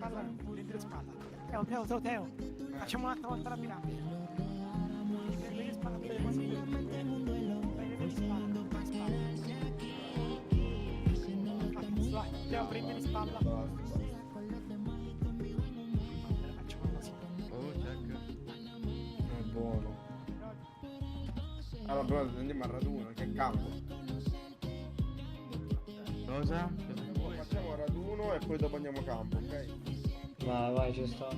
spalla, prendi le spalla. Teo. Facciamo un'altra volta la piramide. Prendi le spalla, prendi le spalla. Vai, Teo, prendi le spalla. Facciamo una sola. Oh, check. È buono. Allora, però andiamo a raduno, che campo. Cosa? Facciamo raduno e poi dopo andiamo a campo, ok? Vai, ci sto.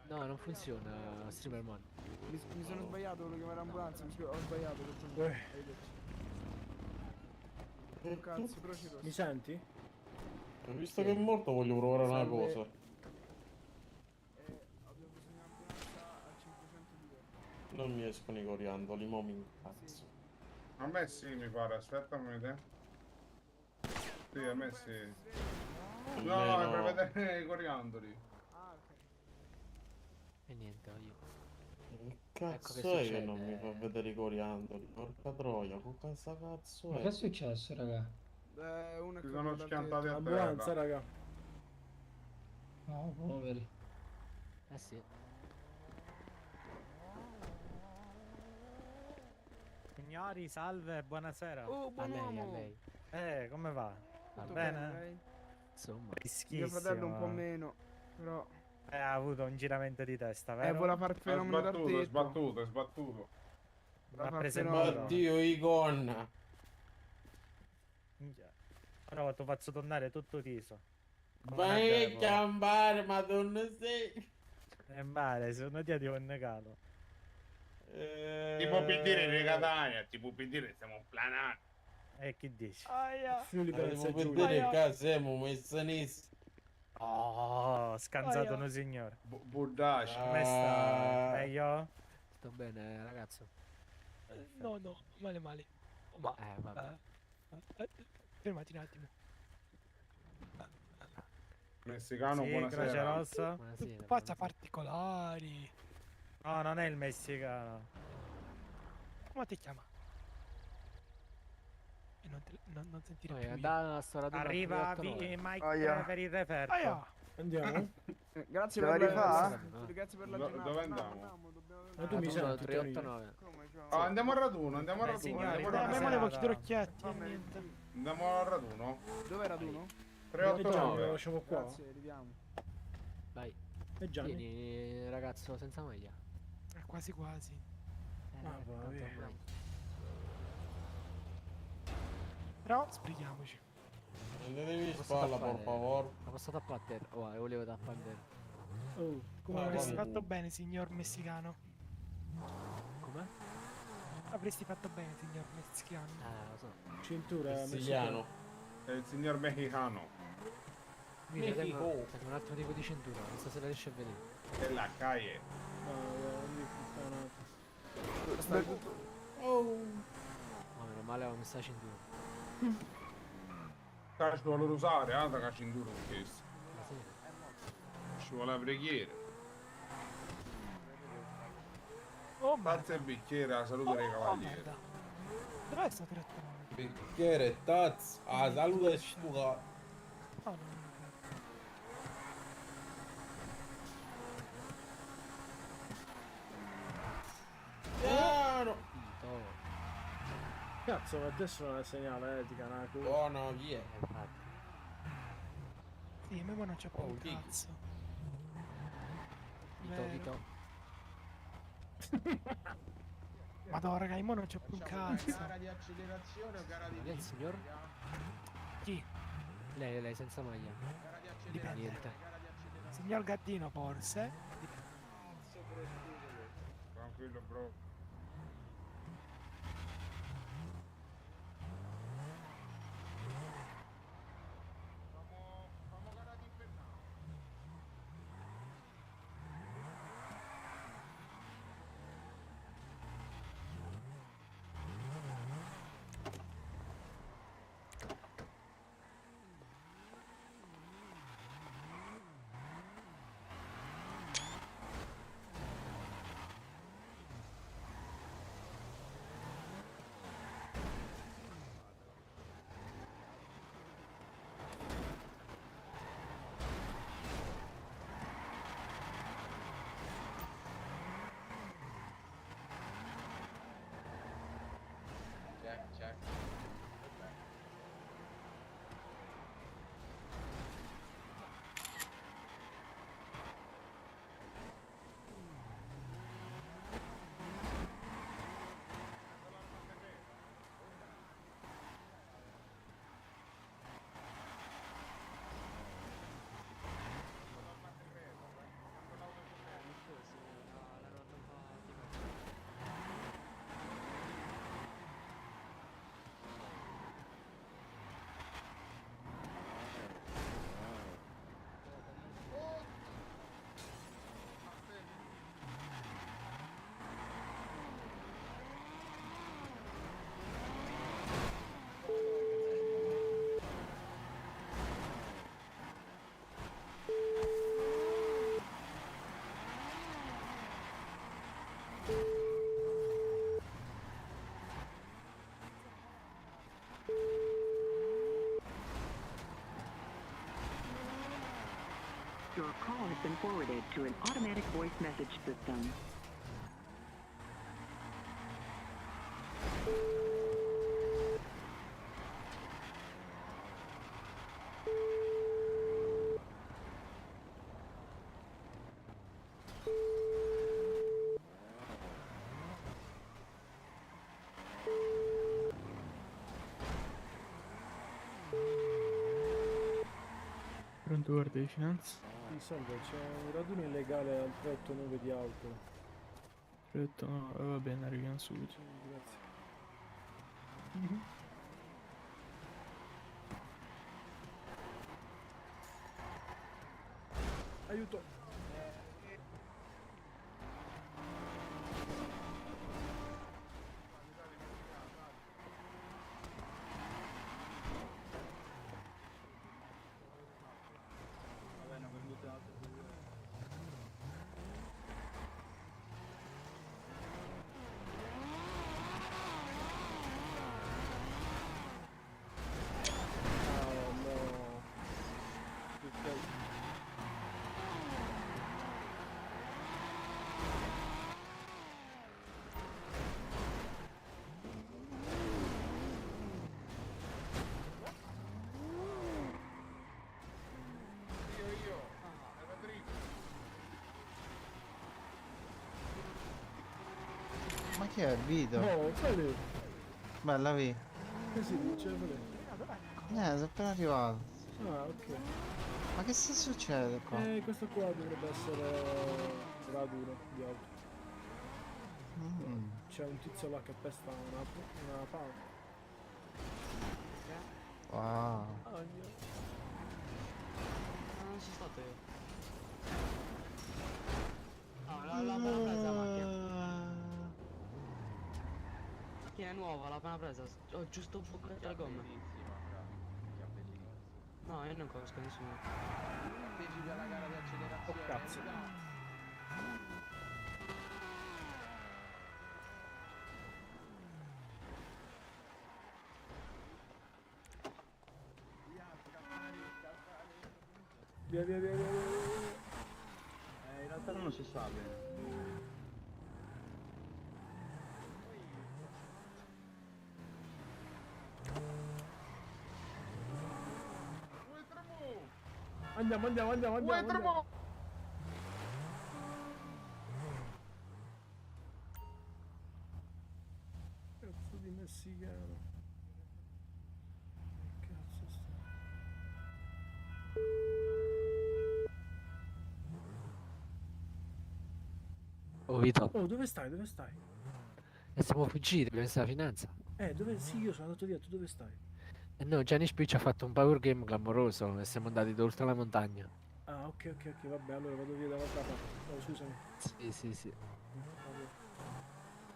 No, non funziona, Streamerman. Mi sono sbagliato, volevo chiamare l'ambulanza, ho sbagliato. Oh cazzo, però ci Mi senti? Visto che è morto voglio provare una cosa. Abbiamo bisogno di un'ambulanza al 502. Non mi escono i coriandoli, mo mi incazzo. A me sì, mi pare, aspetta un momento. Sì, a me sì. No, è per vedere i coriandoli. Ah, ok. E niente, io. Che Ecco cazzo che è che succede. non mi fa vedere i coriandoli? Porca troia, che cazzo Ma è? che è successo, raga? Uno è Si caduto sono dal schiantati tetto. a Ambulanza, terra. raga. No, poveri. Eh sì. Signori, salve, buonasera. Oh, buon A uomo. lei. Come va? Va Tutto bene? lei? Insomma. Mio fratello un po' meno. Però. Ha avuto un giramento di testa, Voleva far il È fenomeno dal sbattuto, è tetto. sbattuto, è sbattuto. Voleva far preso il in fenomeno. mano. Oddio, i gonna! Però ti faccio tornare tutto teso. Vai che gambare, madonna sei! Male, secondo te ti ho negato. Ti può dire di Catania, ti può dire stiamo planando. E chi dici? Friuli Venezia Devo Giulia. vedere che siamo messi nisso. Oh, scansato un signore. Buddaci. Come sta? Meglio? Sto bene, ragazzo. No, male. Ma, Vabbè. fermati un attimo. Messicano, Sì, Croce buonasera. Rossa. Buonasera. Faccia particolari. No, non è il messicano. Come ti chiama? E non sentire più io. Da sto raduno Arriva 389. Mike per il referto. Andiamo? Grazie Te la per rifà? Grazie per la Dove giornata. andiamo? Ma tu mi senti? 389. Come cioè? Ah, andiamo a raduno, andiamo a raduno. Signori, Andiamo a a me raduno. volevo chiudere occhietti e niente. Andiamo a raduno. Dove era tu, no? E Gianni lo 389. lasciamo qua. Grazie, arriviamo. Vai. E Gianni? Vieni, ragazzo, senza maglia. Quasi. Ma va, tanto via. ormai. Però sbrighiamoci. Prendetevi Posso spalla, tappare? por favor. La posso tappare a terra? Oh, volevo tappare a terra. Oh, come Ah, Avresti guarda. fatto bene, signor messicano. Com'è? Avresti fatto bene, signor messicano. Lo so. cintura Siciliano. È il signor mexicano. Quindi tengo un altro tipo di cintura, non so se la riesci a vedere. È la calle. Ma meno male avevo messo la cintura. Ci vuole usare, altra che cintura con questo. Ma sì. Ci vuole la preghiera. Oh, Tazza e bicchiere, la salute dei cavalieri. merda. Dov'è sta 389? Bicchiere, tazza, ah, salute e stuga. Oh, no. Piano! Oh, Cazzo, adesso non è segnale, ti canaco. Buono, chi è? infatti. Sì, a me non c'è più un chi? cazzo. Vito. Madonna, raga, mo non c'è più un cazzo. Gara di accelerazione o gara Ma che è il signor? Chi? Lei, senza maglia. Dipende. Niente. Signor Gattino, forse. Tranquillo, bro. Famo gara di infernale. Your call has been forwarded to an automatic voice message system. Pronto, guardia di finanza? Sì, salve, c'è un raduno illegale al 389 di auto. Ho no, va bene, arriviamo subito. Grazie. Aiuto! Oh no! Io, è Federico. Ma chi è Vito? No, salve! Bella Vi. Che si dice? Sono appena arrivato. Ah, ok. Ma che sta succede qua? Questo qua dovrebbe essere raduno di auto. Mm. C'è un tizio là che pesta una pava. Wow. Oh mio. Non sono stato io. No, l'ho appena presa la macchina. Macchina è nuova, l'ho appena presa. Ho giusto bucato la gomma. No, io non conosco nessuno. Oh cazzo. Via via via via via. In realtà non lo si sa bene. Andiamo, andiamo, andiamo, andiamo. Andiamo. Cazzo di messicano. Cazzo sta. Oh Vito, Oh, dove stai? Dove stai? e siamo fuggiti, dobbiamo stare la finanza. Dove? Sì, io sono andato via, tu dove stai? E no, Gianni Spicci ha fatto un power game clamoroso e siamo andati oltre la montagna. Ah, ok, ok, ok, vabbè, allora vado via dall'altra parte. Oh, scusami. Sì, sì, sì. Vabbè.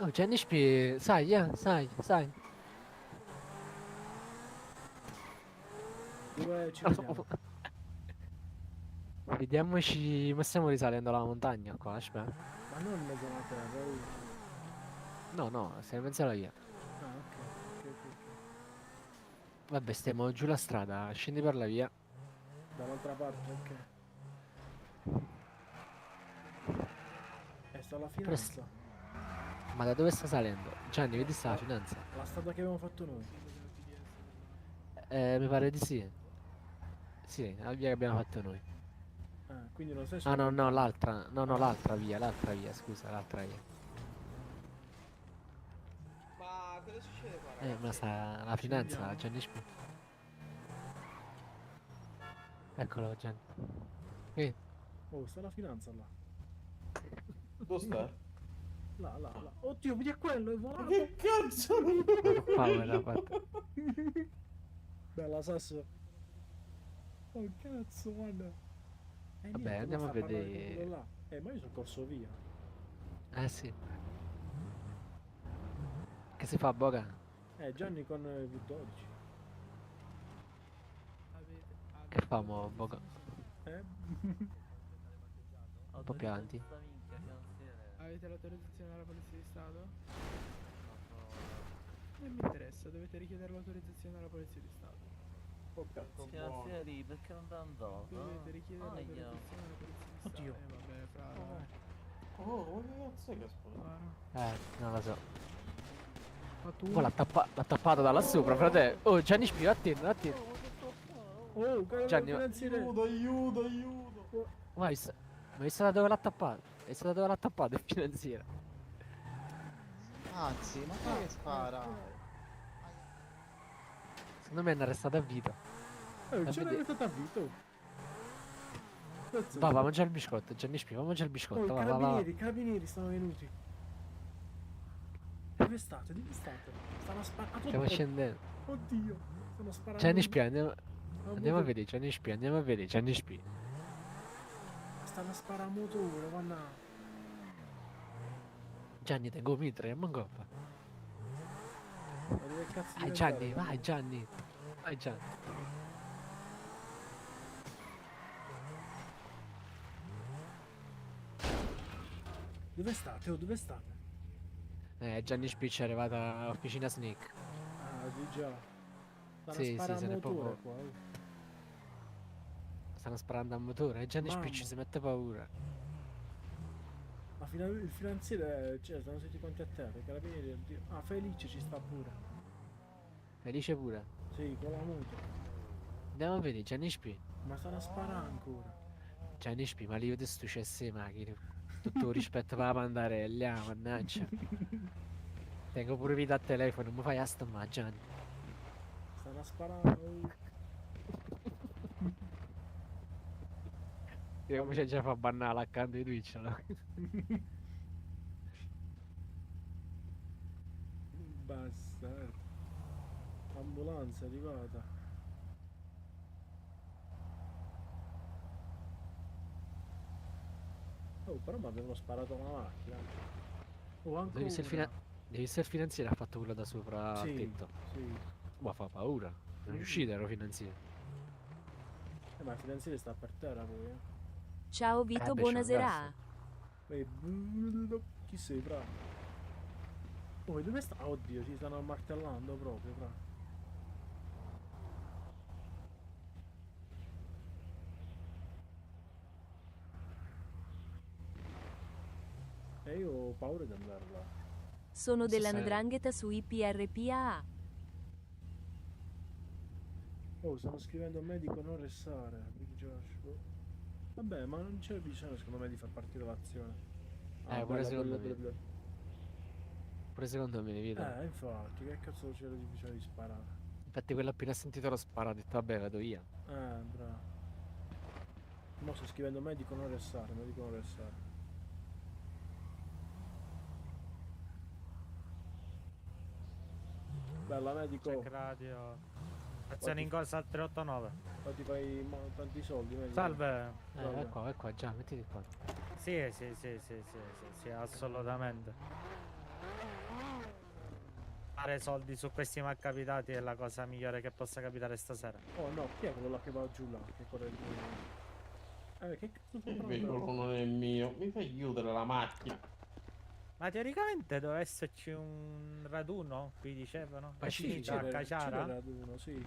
Oh, Gianni Spicci, sai, sai. Dove ci vediamo? Vediamoci, ma stiamo risalendo la montagna qua, aspetta. Ma non in mezzo alla terra, No, stiamo in mezzo alla via. Ah, ok, ok, ok, ok. Vabbè, stiamo giù la strada, scendi per la via. Dall'altra parte, ok. Sto alla finanza. Ma da dove sta salendo? Gianni, vedi sta la finanza? La strada che abbiamo fatto noi. Mi pare di sì. Sì, la via che abbiamo fatto noi. Ah, quindi non sei Ah solo. no, l'altra. No, l'altra via, scusa, l'altra via. Ma cosa succede qua? Ma sta la finanza, Gianni Spicci. Eccolo, Gianni. Oh, sta la finanza là. Dove sta? Là. Oddio, vedi a quello, è volato. Che cazzo? Power, fatto. Bella Sasso. Oh cazzo, guarda. Vabbè, andiamo a vedere. Ma io sono corso via. Sì. Che si fa, Boga? Gianni con V12. Che famo, Boga? Un po' più avanti. Avete l'autorizzazione dalla Polizia di Stato? Non mi interessa, dovete richiedere l'autorizzazione dalla Polizia di Stato. Oh cazzo. Finanziari, perché non ti andò? Dovete richiedere la Aia. autorizzazione per il fissare. Oddio. Vabbè, fra... Oh, che cazzo è che spara? Non lo so. Ma tu? Poi l'ha tappato da là sopra, frate. Oh, Gianni Spio, attento, attento. Oh, caro Gianni, finanziere. Aiuto! Ma hai visto da dove l'ha tappato? Hai visto da dove l'ha tappato il finanziere? Anzi, ma che spara? Secondo me è arrestato a vita. Oh, A c'è vedere. una a vito. Cazzo. Va a mangiare il biscotto, Gianni Spio, va a mangiare il Oh, biscotto, i va, va, va. carabinieri, i carabinieri stanno venuti. Dove state? Dove state? Stanno sparando. Stiamo scendendo. Oddio, stanno sparando. Gianni Spio, andiamo a motore. vedere, Gianni Spio, andiamo a vedere, Gianni Spio. Stanno sparando a motore, guarda. Gianni, tengo mitre, ma coppa. Ma dove cazzo Vai Gianni, vai Gianni. Vai Gianni. Dove state? Oh, dove state? Gianni Spicci è arrivata a Officina Snake. Ah, di già. Stanno Sì, sì, sparando se ne a può motore poco. qua. Oh. Stanno sparando a motore e Gianni Mamma. Spicci si mette paura. Ma il finanziere, cioè, stanno tutti quanti a terra, i carabinieri. Oddio. Ah, Felice ci sta pure. Felice pure. Sì, con la moto. Andiamo a vedere, Gianni Spicci. Ma stanno a sparare ancora. Gianni Spicci, ma io ti sto cesse macchine. Tutto il rispetto per la pandarella, mannaggia. Tengo pure vita a telefono, non mi fai a stamma, Gianni. Stanno a sparare. Oh. Io come c'è già fa bannare accanto di Twitch, no? Bastardo. Ambulanza è arrivata. Oh, però mi avevano sparato una macchina. Oh, Hai ancora. visto hai visto il finanziere ha fatto quello da sopra al Sì, tetto? sì. Ma fa paura. Non riuscite ero finanziere. Ma il finanziere sta per terra poi, eh. Ciao Vito, beh, buonasera. Chi sei, fra? Oh, e dove sta? Oddio, si stanno martellando proprio, fra. E io ho paura di andare là. Sono Sì, della sai. 'ndrangheta su IPRPAA. Oh, stanno scrivendo al medico non restare, Big Josh. Oh. Vabbè, ma non c'è bisogno secondo me di far partire l'azione. Pure bella, secondo bella, me. bella. Pure secondo me, Vito. Infatti, che cazzo c'era di bisogno di sparare? Infatti quello appena sentito lo sparo ha detto vabbè vado via. Bravo. Mo sto scrivendo medico non restare, medico non restare. Bella medico, Radio. Azione in cosa al 389. ma ti fai tanti soldi, medico. Salve. È qua, già, mettiti qua. Sì, assolutamente. Fare soldi su questi malcapitati è la cosa migliore che possa capitare stasera. Oh no, chi è quello là che va giù là? Che corre giù? Che cazzo sto Il parlando? veicolo non è mio. Mi fai chiudere la macchina. Ma teoricamente doveva esserci un raduno, qui dicevano. Ma sì, Vicino a Caciara? c'era uno, sì.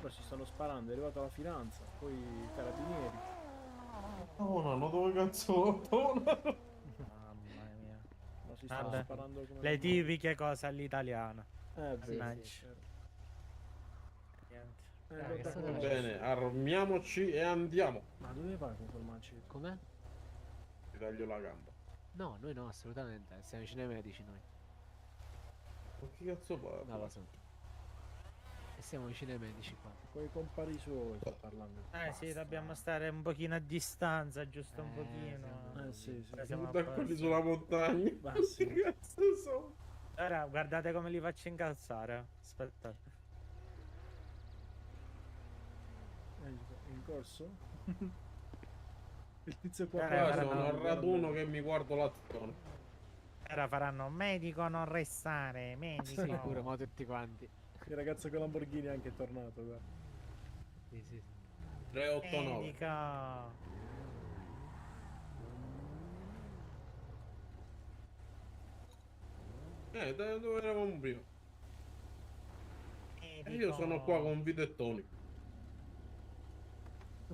Però si stanno sparando, è arrivata la finanza, poi i carabinieri. Oh no, dove cazzo? Oh, no. Mamma mia. Ma si stanno Vabbè, sparando come... le tipiche cose all'italiana. Vedi. Mannaggia. Eh, che guarda stato qua. Bene, armiamoci e andiamo. Ma dove vai con quel macete? Com'è? Ti taglio la gamba. No, noi no, assolutamente. Siamo vicini ai medici noi. Ma che cazzo parli? No, lo so. E siamo vicini ai medici qua. Con i compari suoi sto parlando. Sì, dobbiamo stare un pochino a distanza, giusto un pochino. Sì. Siamo a Da quelli posto. sulla montagna. Ma sì. Che cazzo sono? Ora guardate come li faccio incalzare. Aspettate. In corso? Il tizio qua. Qua Qua faranno- sono al raduno che mi guardo l'azione. Ora faranno medico non restare, medico. Sicuro, ma tutti quanti. Il ragazzo con Lamborghini è anche tornato qua. Sì. 389. Medico. Da dove eravamo prima? E io sono qua con Vito e Tony.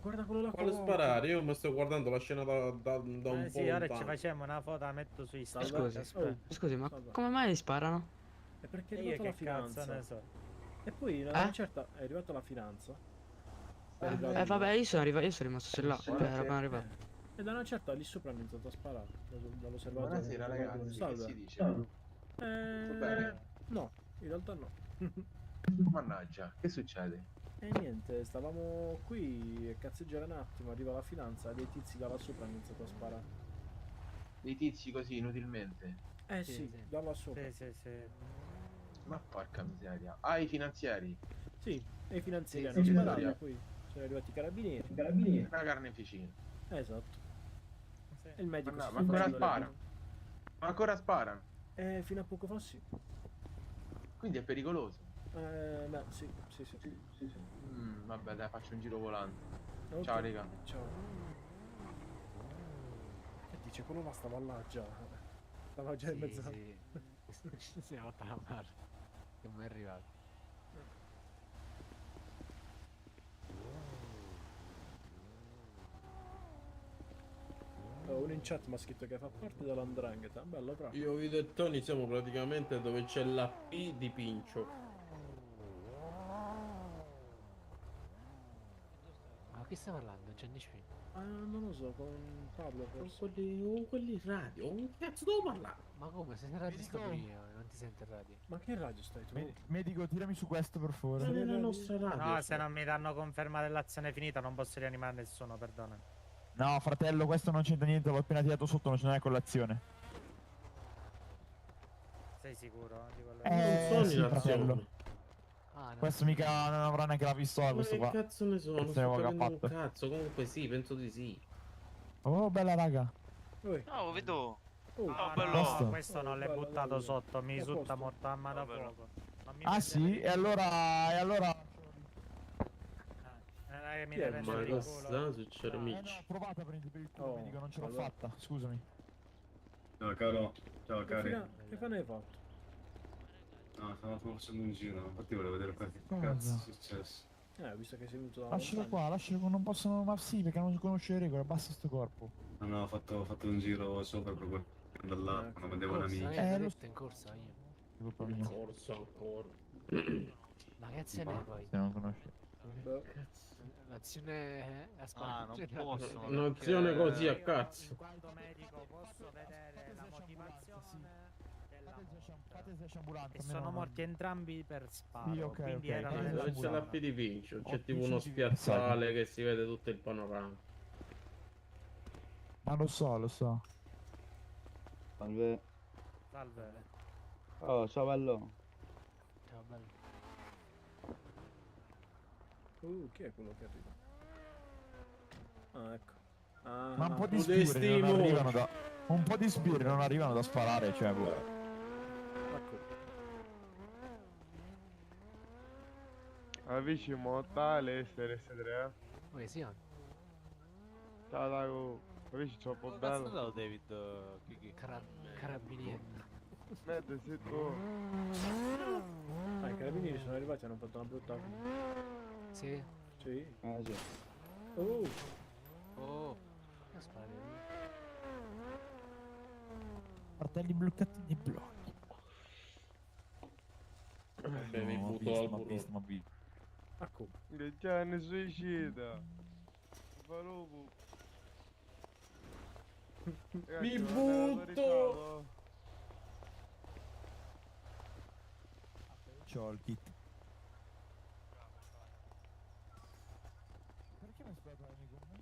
Guarda quello là. Quale sparare? Io mi sto guardando la scena da un po' sì, ora ci lontano. facciamo una foto, la metto su Instagram. Salve. aspetta. Scusi, ma Salve. come mai sparano? È perché è E io arrivata la che cazzo finanza. ne so. E poi una certa è arrivata la finanza. Vabbè, io sono rimasto là, cioè era appena arrivato. E da una certa lì sopra hanno iniziato a sparare dall'osservatorio. Buonasera ragazzi, Salve. che si dice? bene? No, in realtà no. Mannaggia, che succede? E niente, stavamo qui e cazzeggiare un attimo, arriva la finanza, dei tizi da là sopra hanno iniziato a sparare. Dei tizi così inutilmente? Sì, da là sopra. Sì. Ma porca miseria. Ah, i finanzieri? Sì, e i finanzieri Sì, hanno sì, sparato, sì. poi sono arrivati i carabinieri. Una carneficina. Esatto. E il medico Ma sta no, ma ancora facendo le- sparano. Ma ancora sparano. Fino a poco fa sì. Quindi è pericoloso. Beh, sì. Vabbè, dai, faccio un giro volante. Ok. Ciao, raga. Ciao. Che dice? Quello là stava là già. Stava già in mezzo. Sì. Siamo a male. Come è arrivato? Uno in chat mi ha scritto che fa parte dell''ndrangheta. Bello però. Io, Vito e Tony siamo praticamente dove c'è la P di Pincio. Ma chi sta parlando? Gianni Spin? Non lo so, con Pablo forse. Quelli in radio. Che cazzo devo parlare? Ma come? Se ne radio sto pure io, non ti sente il radio. Ma che radio stai tu? Medico, tirami su questo per favore. Ma nella nostra radio. No, se non mi danno conferma dell'azione finita non posso rianimare nessuno, perdona. No, fratello, questo non c'entra niente, l'ho appena tirato sotto, non ce n'è colazione. Sei sicuro di quello? Non sono sì, in fratello. azione. Ah, no. Questo mica non avrà neanche la pistola, Ma questo che qua. cazzo ne so? Non Questo è sto quello che ha capendo un fatto. cazzo. Comunque sì, penso di sì. Oh, bella raga. No, vedo. No, bello. questo non l'hai bello, buttato bello. sotto, mi A risulta posto. morto a mano a bello. fuoco. Non mi Ah prendere- sì? E allora... Non è che mi Chi è deve il Ma prendere in cosa culo. sta succedendo, no, amici? ho provato a prendere per il culo, Oh, medico, non ce l'ho allora. fatta, scusami. Ciao caro. Ciao cari. Che fine hai fatto? No, stavo facendo un giro, infatti volevo vedere qua che Cosa? cazzo è successo. Visto che sei venuto da Lascialo lontano. qua, lascialo qua, non possono... Ma sì, perché non conosce le regole, basta sto corpo. No, ho fatto un giro sopra proprio da là, quando vedevo un amico. L'ho lo detto in corsa io. È colpa mia. Forza ancora. Ma che azione è poi? Se non conosci. L'azione è a spara. non possono. Un'azione così a cazzo. In quanto medico posso vedere la motivazione della morte. Fate ambulante. E sono morti entrambi per sparo, Sì, ok, quindi ok. erano Dove nella Dove c'è la zona. P di Pincio? C'è Ho tipo uno deciso di- spiazzale che si vede tutto il panorama. Ma lo so. Salve. Salve. Oh, ciao bello. Ciao, bello. Chi è quello che arriva? Ah, ecco. Ah, Ma un po' di Tu spire destino. non arrivano da... Un po' di spire non arrivano da sparare, cioè... boh. ecco. Amici, mortale, SR3. Coesione. Ciao Dago. Amici, c'ho un po' bello. David Kiki. Carabinieri. Mette, sei tu. I carabinieri sono arrivati e hanno fatto una brutta. Sì. Sì. Ah, sì. Oh, Oh. Che spari? Fratelli bloccati nei blocchi. Vabbè, mi No, butto al ma burro. visto. ecco. Che già ne suicida. Farubu. Mi butto! C'ho il kit. Perché mi hai sparato la mia con me?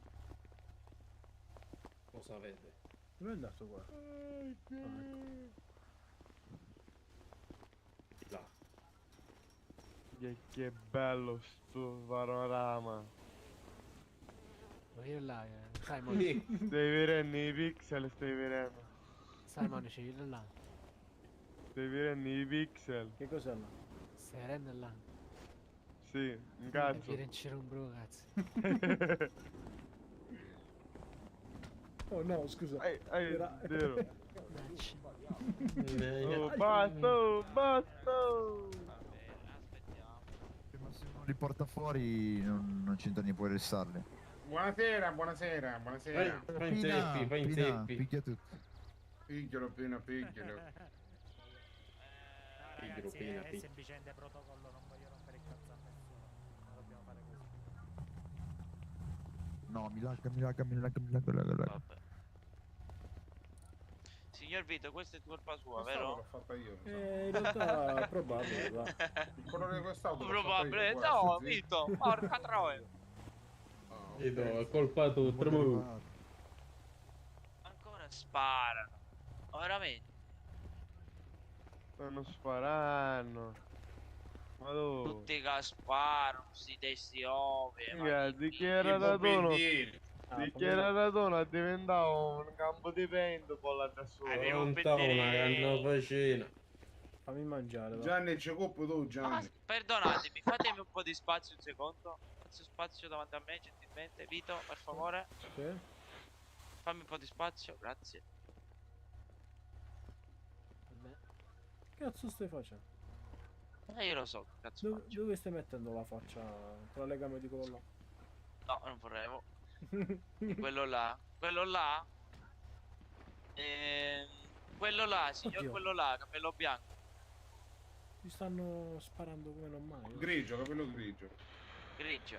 Cosa avete? Dove è andato qua? Là. Che bello sto panorama. Ma io là, Simon. Stai vedendo i pixel, stai vedendo. Simon, c'è il là. Stai vedendo i pixel. Che cos'è là? Stai vedendo là. Sì, un E cazzo. viene in giro un bro, cazzo. Oh no, scusa. Era- Zero. Eh, Oh, basta, basta. li porta fuori non c'entra niente, puoi arrestarli. Buonasera, buonasera, buonasera. Fai in zeppi, fai in zeppi. Picchia tutti. Piglialo, Pina, piglialo. Ragazzi, Pina, è Pina. semplicemente protocollo, non voglio rompere il cazzo a nessuno. Non dobbiamo fare così. No, mi lagga. Vabbè. Signor Vito, questa è colpa sua, Quest'auto vero? l'ho fatta io. mi sa. In realtà è probabile, va. Il colore di quest'auto l'ho fatta Probabile, io, no, guarda, sì. Vito, porca troia. Ah, ok. Vito, è colpa tua, tremo. Ancora sparano. Ma veramente? Stanno sparando. Ma dove? Tutti che sparano, sti testi ovvi. Raga, I dichiara bombardieri. Radona è diventato un campo di paintball là da solo. Pronta una canna. Fammi mangiare, va. Gianni, c'è coppo tu, Ah, Gianni. perdonatemi, fatemi un po' di spazio un secondo. Faccio spazio davanti a me, gentilmente. Vito, per favore, Sì? fammi un po' di spazio, grazie. Che cazzo stai facendo? Io lo so, che cazzo Dove, faccio. dove stai mettendo la faccia? Tra le gambe di quello là? No, non vorrei. Quello là. Quello là? Quello là, signor, Oddio. quello là, capello bianco. Ti stanno sparando come non mai. va. Grigio, capello grigio. Grigio.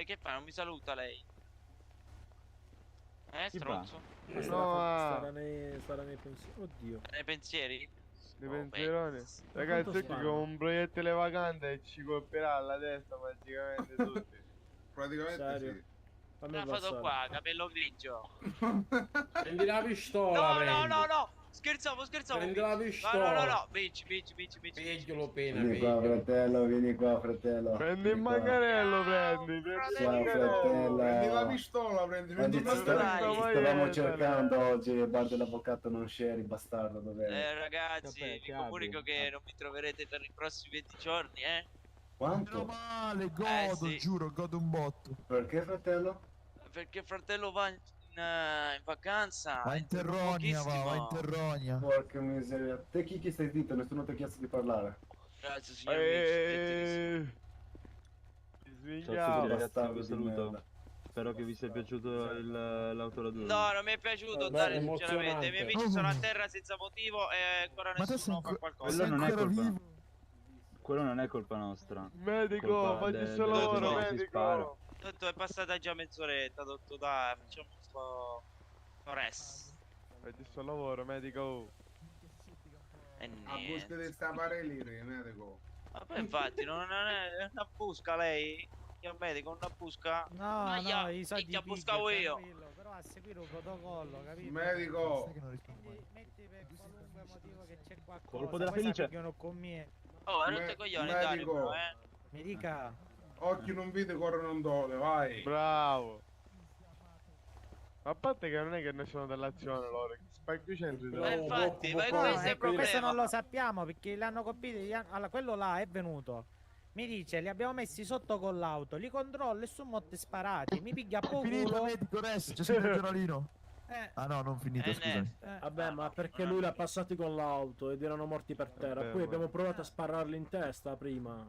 Che fa? Non mi saluta lei? Stronzo? Starà nei pensieri. Oddio. Nei pensieri? Dei Oh, pensieroni. Ma Ragazzi, quanto qui con sparano? un proiettile vacante e ci colpirà alla testa praticamente tutti. Praticamente Serio? sì. Fammi L'ha fatto passare. qua, capello grigio. Prendi la pistola, No, prendi. no. Scherzavo. Prendi la No. pistola. Bici. Piglialo pena, Vieni qua, piglialo. fratello, vieni qua, fratello. Prendi il Vieni qua. manganello, prendi il Ciao, manganello. Prendi la fratello. pistola, prendi Oggi la ti pistola. stavamo cercando oggi, il bar dell'avvocato non c'eri, bastardo, dov'è? Ragazzi, Vabbè, vi che comunico abbi? che non mi troverete per i prossimi 20 giorni, Meno Quanto? male, godo, sì. giuro, godo un botto. Perché, fratello? Perché fratello va in vacanza. Va in Terronia, va in Terronia. Porca miseria. Te chi stai zitto? Nessuno ti ha chiesto di parlare. Grazie signor Vinci. Svegliamo. Bastardo di merda. Spero che vi sia piaciuto l'autoraduno. No, non mi è piaciuto andare sinceramente. I miei amici sono a terra senza motivo e ancora nessuno fa qualcosa. Quello non è colpa. Quello non è colpa nostra. Medico, Colpa facci del- sto della lavoro, gente che si spara. medico. Tanto è passata già mezz'oretta, dottor, dai, facciamo sto res. Facci sto lavoro, medico. E A busca niente. di sta parelli, medico. Ma poi infatti non è una busca lei? Io medico, una busca? No, Aia, no, i soldi minchia, piglia, buscavo io. tranquillo, però a seguire un protocollo, capito? Medico. Quindi metti per qualunque motivo che c'è qualcosa, Colpo della poi felice. s'arrabbiano con me. Oh, non te coglioni, Dario, Medico. però, Mi dica, Occhi non vede, cuore non dole, vai. Bravo. A parte che non è che ne sono dell'azione loro, che spacchi centri Ma infatti, ma no, questo è il ecco, questo problema. non lo sappiamo perché li hanno colpiti, allora, quello là è venuto. Mi dice, li abbiamo messi sotto con l'auto, li controllo e sono morti sparati. Mi piglia poco Finito, culo. medico, adesso, c'è scritto il giornalino. Ah no, non finito, Eh, scusami. Vabbè, ma perché lui l'ha passati con l'auto ed erano morti per terra. Vabbè, Poi ma- abbiamo provato a spararli in testa prima.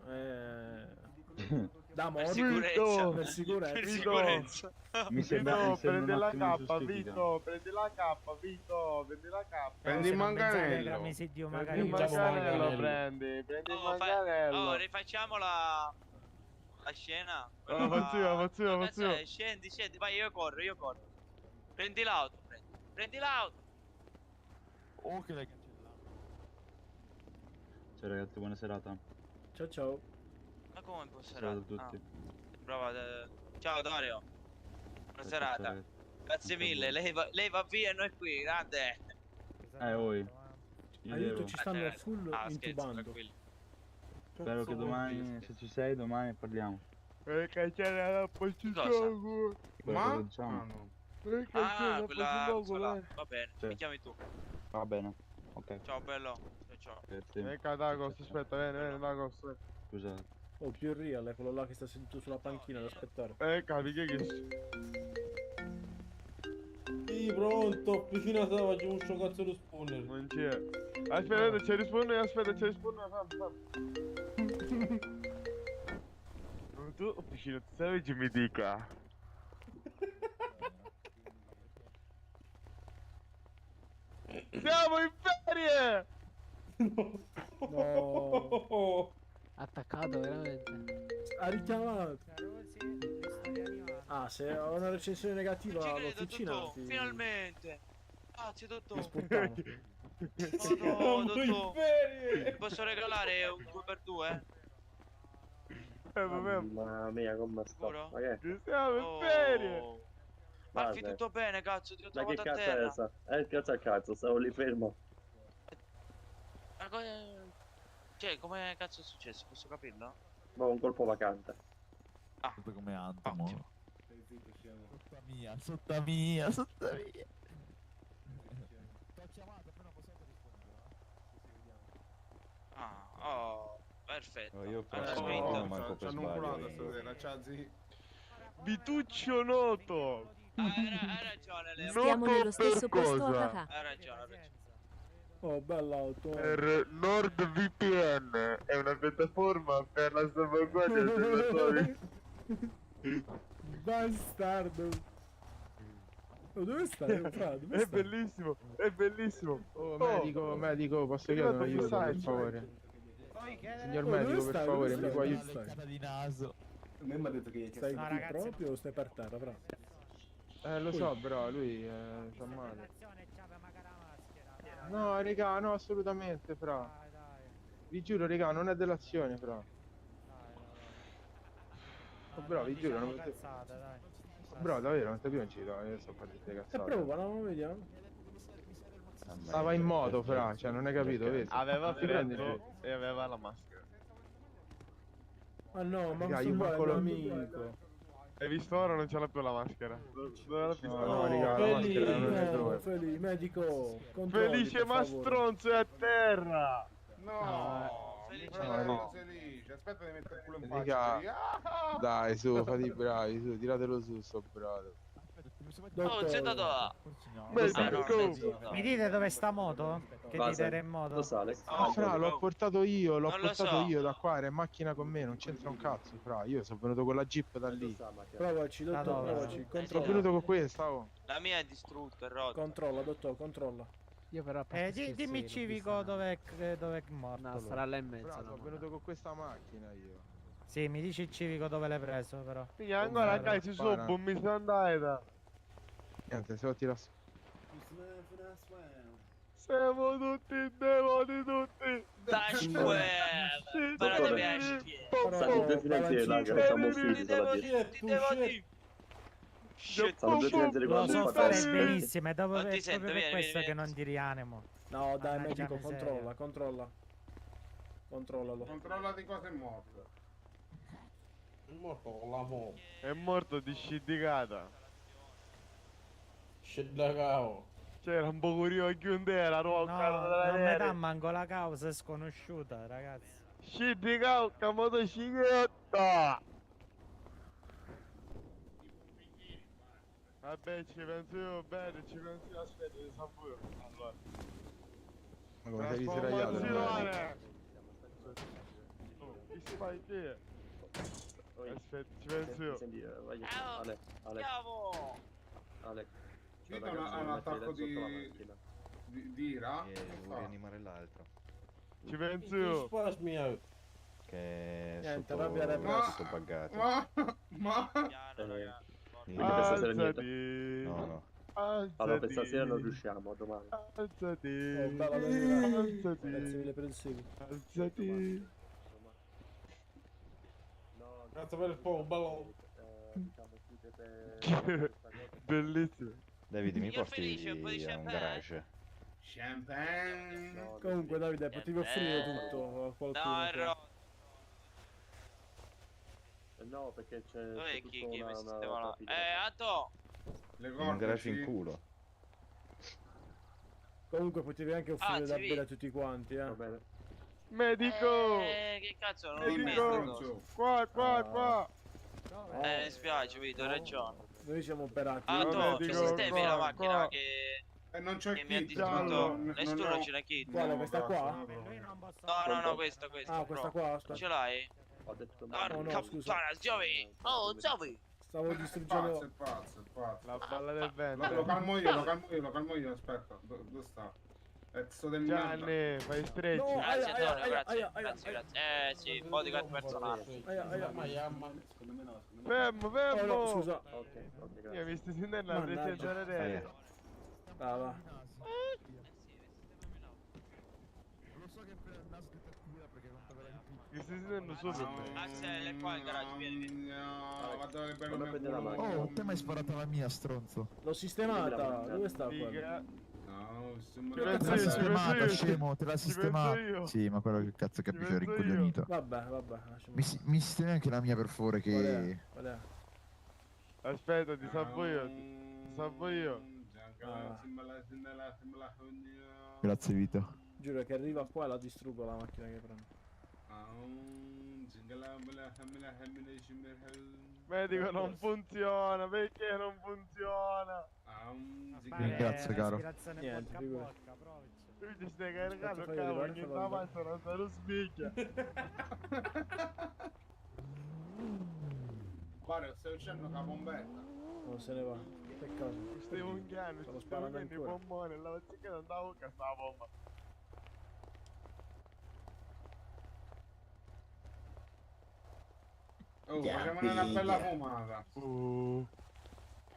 Da Per morto. sicurezza. Per sicurezza. Per Vito. sicurezza. Mi sembra, Vito, mi sembra prendi un la attimo K, ingiustificato. Vito, prendi la K, Vito, prendi la K. Prendi il manganello. Prendi Prendi magari il Mangiamo manganello, manganello. prendi il Oh, manganello. rifacciamo la scena. Oh, faccio io, faccio io, Ma faccio io. cazzo è? Scendi, vai, io corro. Prendi l'auto, prendi l'auto. Oh, che l'hai cancellato. Ciao ragazzi, buona serata. Ciao ciao. Ma come può essere? Ciao a tutti. Brava, ciao Dario. Buona serata. ragazzi. Grazie Anche a mille, voi. lei va via e noi qui, grande. Oi. Io Aiuto, devo- ci stanno full Scherzo, intubando. tranquillo. Spero che domani, se ci sei, domani parliamo. Cacciare la posizione. Ma? Quello che diciamo. Ah, no. Ah, quella là. Sì. Va bene, mi chiami tu. Va bene. Ok. Ciao bello. Ciao. Grazie. Dagos, aspetta, vieni, Dagos. Scusate. Oh, più real è quello là che sta seduto sulla panchina ad aspettare. Capi che Sì, pronto, vicino a te facciamo un cazzo di spawner. non c'è. Aspetta, ci risponde, fammi. tu, Officina Savage, mi dica. Siamo in ferie! No. Attaccato veramente. Ha richiamato. Carozzi, storia animata. Ah, se ho una recensione negativa Ci credo, all'officina Totò, ti... finalmente. Grazie, ti Totò. spuntiamo. Oh, no, Totò. Posso regalare un 2x2? Vabbè, Mamma mia, come sta? Sicuro? Ma che? ci siamo in ferie! Marfi, Guarda. tutto bene, cazzo, ti ho Ma che trovato a cazzo è terra. essa? Cazzo a cazzo, stavo lì fermo. Ma cioè, come cazzo è successo? Posso capirlo? Ma un colpo vacante. Proprio come Antimo. Ottimo. Sotto mia. T'ho chiamato, però non posso rispondere. Ah, oh, perfetto. Io Hanno no, vinto. manco per C'hanno un culato sbaglio. stasera, ciao zi. Vituccio Noto! Hai ragione, Leo. Stiamo Noto nello stesso per posto cosa? a Cacà. Hai ragione, hai ragione. Oh, bella auto. Per NordVPN è una piattaforma per la salvaguardia dei motori. Bastardo. Oh, dove stai? Fra, dove È stai? bellissimo, è bellissimo. Oh, medico, posso chiedere un aiuto, per favore? Signor Oh, dove medico, stai? per favore, Dove mi può stai? aiutare? Leccata di naso. A me mi ha detto che gli Stai No, qui ragazzi, proprio o stai per terra, fra? Lo so, però lui fa male. Relazione, c'aveva magari la maschera. Dai, No, raga, no, assolutamente, fra. dai, dai. Vi giuro, raga, non è delazione, fra. Dai. Oh, bro, vi giuro, non cazzate, dai. Bro, davvero, non ti più in giro, io sto a fare queste E cazzate. prova, no? Vediamo. Stava in moto, fra, cioè, non hai capito, vedi? Aveva Ti prendi freddo e aveva la maschera. Ah no, ma Raga, questo io qua è manco un lo- amico. Hai visto ora non ce l'ha più la maschera? Dove l'ha vista? No, raga, la maschera non è dove. Felice, medico, controlli, Felice per favore. Mastronzo è a terra! No, Felice, no, felice. Aspetta di mettere il culo in Raga, faccia. dai, su, fate i bravi, su, tiratelo su, sto bravo. Oh, c'è dato. Mi dite dove sta moto? Che Base. dite in moto? Lo sa, Alex. Ah, fra, l'ho portato io, l'ho Non lo portato so. io da qua, era in macchina con me, non c'entra un cazzo, fra, io sono venuto con la jeep da lì. Provaci, Da dottor, dove? provaci, Sono controlla. venuto con questa, oh. La mia è distrutta, è rotta. Controlla, dottor, controlla. Io però a parte scherzi, Dimmi l'ho civico vista dove è morto. No, lui. sarà là in mezzo. Fra, no, sono ma venuto no. con questa macchina io. Sì, mi dici il civico dove l'hai preso però. Figa, ancora ragazzi, su, Spara. mi sono andata. Niente, se lo tira su. Siamo tutti devoti tutti. Dash Sì. però Dottore. dove esci? Stanno due finanzieri là che non siamo usciti dalla gente. Ti devo dire. Stanno due finanzieri con Lo la so muffa fare testa. benissimo, è Non ti è sento, proprio per vieni, questo vieni, che vieni. non ti rianimo. No, dai, Mannaggia medico, miseria. controlla, controlla. Controllalo. Controlla di cosa è morto. È morto con la mo. È morto di sciddicata. Sciddicao. C'era un po' curioso chiunde era, No, rocca non mi dà manco la causa, è sconosciuta, ragazzi. Sciddicao, che motocicletta. Vabbè, ci penso io bene, ci penso io, aspetta, ti sa pure. Allora. Ma come sei sdraiato? Chi fai te? Aspetta, ci penso io. Senti, vai, Ciao. Ale, Ale, Andiamo. Ale. Vito ha un attacco di ira. Devo rianimare l'altro. Ci penso io. Che è Niente, sotto, rabbia repressa. sotto buggato. Ma Piano, ragazzi. Quindi per stasera niente. Alzati. No, no. Allora per stasera non riusciamo, domani. Alzati. Oh, bella Daniela. Grazie Alzati. mille per il seguito. Alzati. Grazie per il po', bello. Bellissimo. David, mi Io porti felice, un po' di a un champagne. garage? champagne. Comunque, Davide, potevi offrire tutto a qualcuno. No, è qua. rotto. No, perché c'è Dov'è tutta chi una mi sistema là? traffica. Anto! Le In un corde, garage in sì. culo. Comunque, potevi anche offrire da sì. bere a tutti quanti, Va bene. Medico. Che cazzo, non ho Medico. visto. Qua, qua. Mi spiace, Vito, hai ragione. Noi siamo operati. Anto, medico, ci sistemi la qua, macchina qua. che Non c'è mi ha kit. distrutto. non Nessuno ho- ce l'ha kit. Quale, questa qua? Lui non posso... No, questa. Ah, questa bro. qua, aspetta. Ce l'hai? No, no, porca scusa. puttana, Giovi! Oh, Giovi! Stavo distruggendo. È pazzo. La balla del Lo vento. calmo io, aspetta. Dove sta? Pezzo del merda. Gianni, fai stretch. No, Grazie, aia, Antonio, aia, grazie. aia, aia, Grazie, aia. grazie. Sì, bodyguard personale. Secondo me no. Fermo, Oh fermo. no, scusa. Io mi stai sentendo la Mannaggia. presenza aerea. Va, va. Lo so che per il naso che ti attira perché non te verrà più. Mi stai sentendo sopra me. Axel è qua in garage, vieni. No, guarda che bello mio Oh, te mi hai sparato la mia, stronzo. L'ho sistemata. Dove sta qua? Figa. No, Te l'ha sistemata, scemo, te l'ha sistemata. io. Sì, ma quello che cazzo capisce penso io. rincoglionito. Vabbè, lasciamo. Mi sistemi anche la mia per favore Qual è? che... Qual è? Aspetta, ti salvo io. Ti salvo io. Grazie Vito. Giuro che arriva qua e la distruggo la macchina che prendo. Medico non funziona, perché non funziona? Ringrazio, caro. Niente, figurati. Tu ti stai caricando, Aspetta, fai cavolo, vedere, che fallo sta vedere. avanti non se lo spicchia. Guarda, stai uccidendo la bombetta. Non se ne va. Peccato. Stai unghiando, Sto ci stiamo sparando mettendo i ancora. pomponi, la vecchia non dà bocca sta bomba. Oh, facciamo una bella fumata.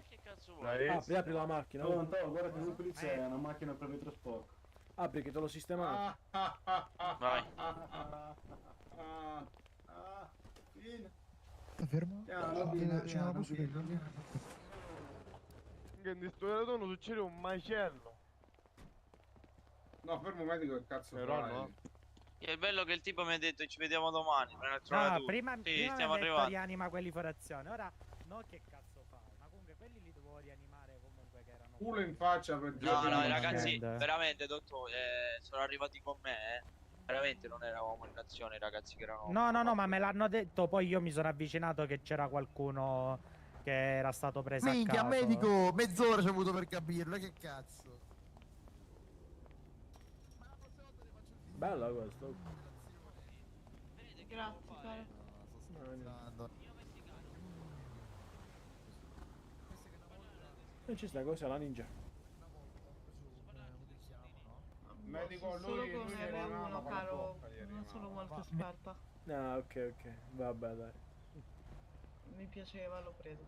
Che cazzo vuoi? Apri la macchina. No, Antonio, guarda che la polizia è una macchina per trasporto. Apri che te l'ho sistemato. Vai. Fine. Sta fermo? C'è una busca. Che in questo raduno succede un macello. No, fermo medico, che cazzo Però fai? no. È bello che il tipo mi ha detto ci vediamo domani. Me ne ho No, trovato prima, Sì, prima stiamo mi ha detto arrivando. rianima quelli fuori azione. Ora, no, che cazzo fai? Ma comunque quelli li dovevo rianimare comunque che erano. Culo in faccia per No, Giorgio no, Lamagna. ragazzi, veramente, dottore, sono arrivati con me, Veramente non eravamo in azione, i ragazzi che erano... No, ma me l'hanno detto, poi io mi sono avvicinato che c'era qualcuno che era stato preso Minchia, a caso. medico! Mezz'ora ci ho avuto per capirlo, che cazzo? Bella questo. Grazie, caro. E ci sta cosa la ninja. Medico, Solo lui con gli un arrivava R1, con la caro. bocca, gli Non arrivava. sono molto esperta. Ah, ok. Vabbè, dai. Mi piaceva, l'ho preso.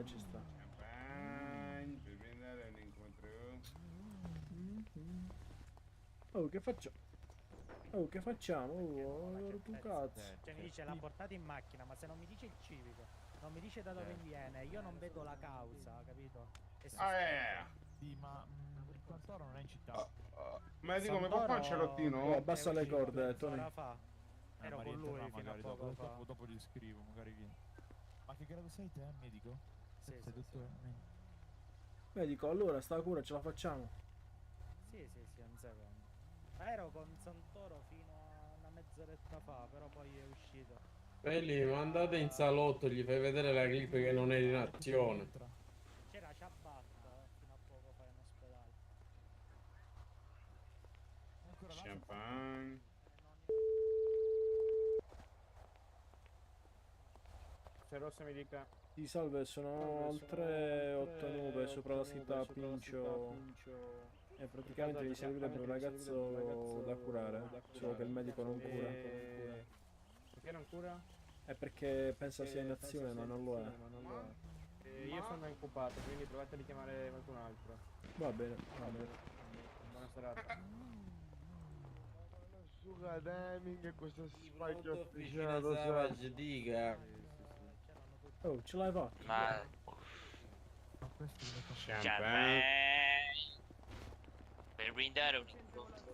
Ci sta. Per prendere un incontro. Oh, che faccio? Oh, che facciamo? Oh, tu cazzo. Cioè mi dice l'ha portato in macchina, ma se non mi dice il civico, non mi dice da dove viene, io non vedo la causa, capito? E si Sì, ma il Santoro non è in città. Medico, mi può fare il cerottino? Oh, abbassa le corde, Tony. ora fa. Ero con lui fino a poco fa. Dopo gli scrivo, magari vieni. Ma che grado sei te, medico? Sì, Sei dottore? Medico, allora sta cura ce la facciamo. Sì, un secondo. Ero con Santoro fino a una mezz'oretta fa, però poi è uscito. Belli, ma andate in salotto, gli fai vedere la clip che non è in azione. C'era ciabatta fino a poco fa in ospedale. Champagne. Se Rossa mi dica. Sì, salve, sono al 389 sopra la scritta Pincio. E praticamente mi servirebbe un ragazzo da curare, solo che il medico non cura. Perché non cura? È perché pensa sia in azione, ma non lo è. Io sono occupato, quindi provate a richiamare qualcun altro. Va bene. Buona serata. Suga timing e questo spacchio Officina officiale. Savage, dica. Oh, ce l'hai fatto? Ma... Champagne. Per brindare un incontro.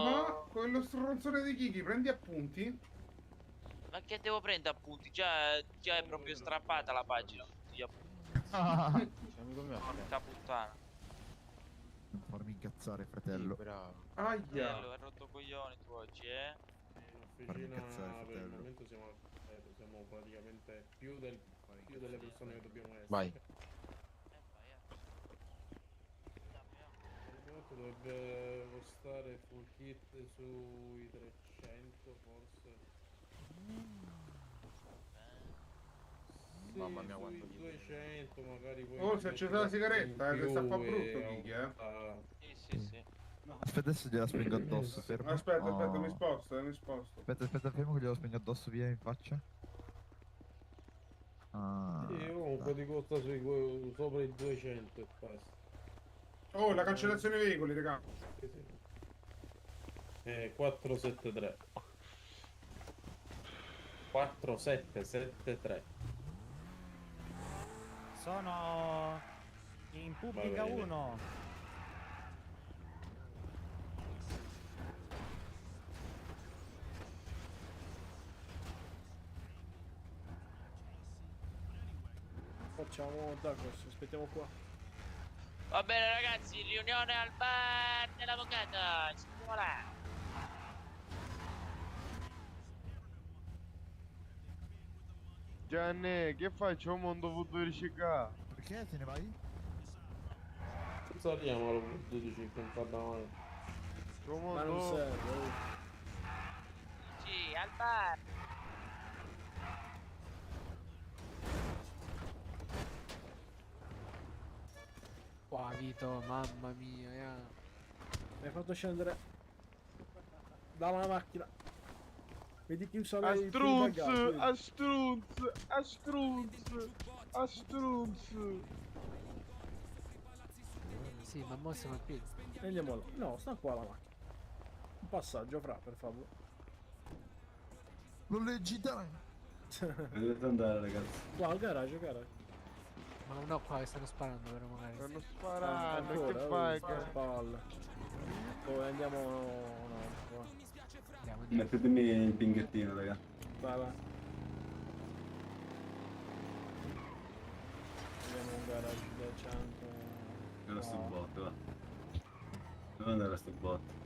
Ma quello stronzone di Kiki, prendi appunti? Ma che devo prendere appunti? Già è proprio strappata la pagina. Gli appunti. Porca puttana. Non farmi incazzare, fratello. Bello, hai rotto coglioni tu oggi, Farmi L'officina incazzare, per il fratello. momento siamo praticamente più delle persone che dobbiamo essere. Vai. Il momento dovrebbe stare full kit sui 300. 200 forse. Mamma mia, quanto sui 200 magari poi Oh, se c'è la sigaretta, che sta a fa brutto, minchia. minchia. Sì. Aspetta, adesso gliela spingo addosso, fermo. Aspetta, mi Oh. sposto, mi sposto. Aspetta, fermo che glielo spingo addosso, via in faccia. Ah, Comunque ti costa sopra i 200 e basta. Oh, la cancellazione veicoli, raga. 473. 4773. Sono in pubblica Va bene. 1. Facciamo Dacos, aspettiamo qua. Va bene ragazzi, riunione al bar dell'avvocato. Ci vediamo là. Gianni, che faccio? Mo non dovuto riciclare. perché te ne vai? Saliamo al 12 che non fa da male. Ma non serve. Sì, al bar. Qua Vito, mamma mia. Mi hai fatto scendere dalla macchina. Vedi chi usa lei il bagaglio, vedi? Astrunz. Sì, ma mo siamo a piedi. Andiamo là. No, sta qua la macchina. Un passaggio, fra, per favore. Lo leggi dai. Dovete andare, ragazzi. Qua al garage. Ma no, qua che stanno sparando, però magari. Stanno sparando, Ancora, che fai? che palle. Poi andiamo. No, qua. Andiamo. Mettetemi il pinghettino, raga. Vai. Andiamo a un garage decente. Era sto No. botto, va. Dove andare a sto botto?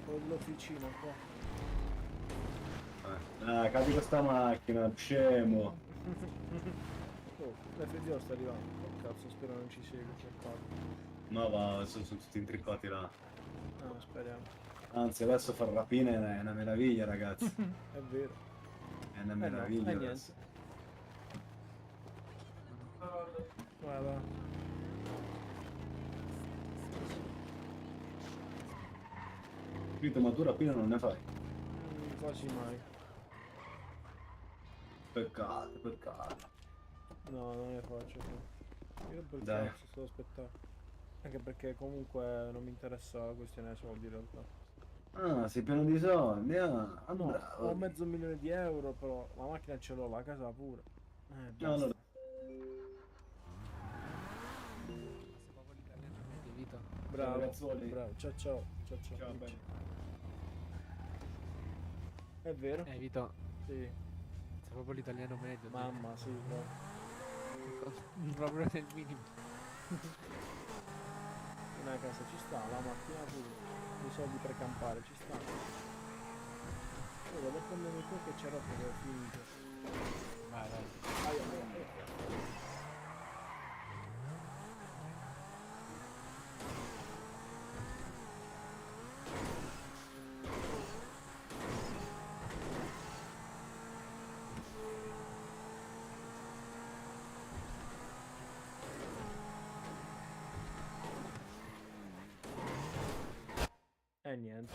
Con l'officina qua. Ah, capi questa macchina, scemo. Oh, l'FDO sta arrivando. Oh cazzo, spero non ci segui, c'è fatto. No, va, sono tutti intrippati là. No, speriamo. Anzi, adesso far rapine è una meraviglia, ragazzi. È vero. È una No, meraviglia. e adesso. niente. Guarda. Vito, ma tu rapine non ne fai? Quasi mai. Peccato. No, non ne faccio. Io per Dai. cazzo sto aspettando. Anche perché comunque non mi interessa la questione dei soldi in realtà. Ah, sei pieno di soldi, ah, No, bravo. ho mezzo milione di euro, però la macchina ce l'ho, la casa pure. No, Basta. no. Vito. Bravo, ragazzuoli. bravo. Ciao. Ciao, Ciao. bene. È vero? Vito, Sì. sei proprio l'italiano medio. Mamma, sì, bravo. Proprio nel minimo. Una casa ci sta, la macchina pure. I soldi per campare ci sta. Vado a prendermi qua che c'è rotto che ho finito. Vai. Aia. E niente.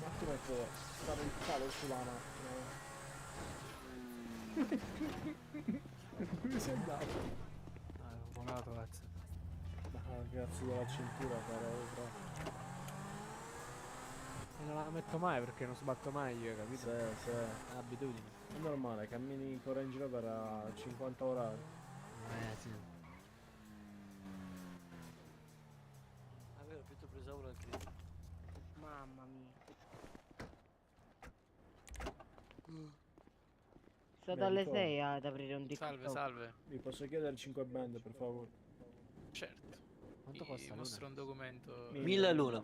Ma come può stare il palo sulla macchina? Dove sei andato? Ah, ho volato, cazzo. Ah, cazzo della cintura, però. E non la metto mai perché non sbatto mai io, capito? Sì. È abitudine. È normale, cammini con Range Rover a 50 orari. Sì. Avevo preso una crisi. Mamma mia. Sto dalle Medico. 6 ad aprire un TikTok. Salve. Vi posso chiedere 5 band, per favore? Certo. Quanto costa l'una? un documento. 1000 l'una.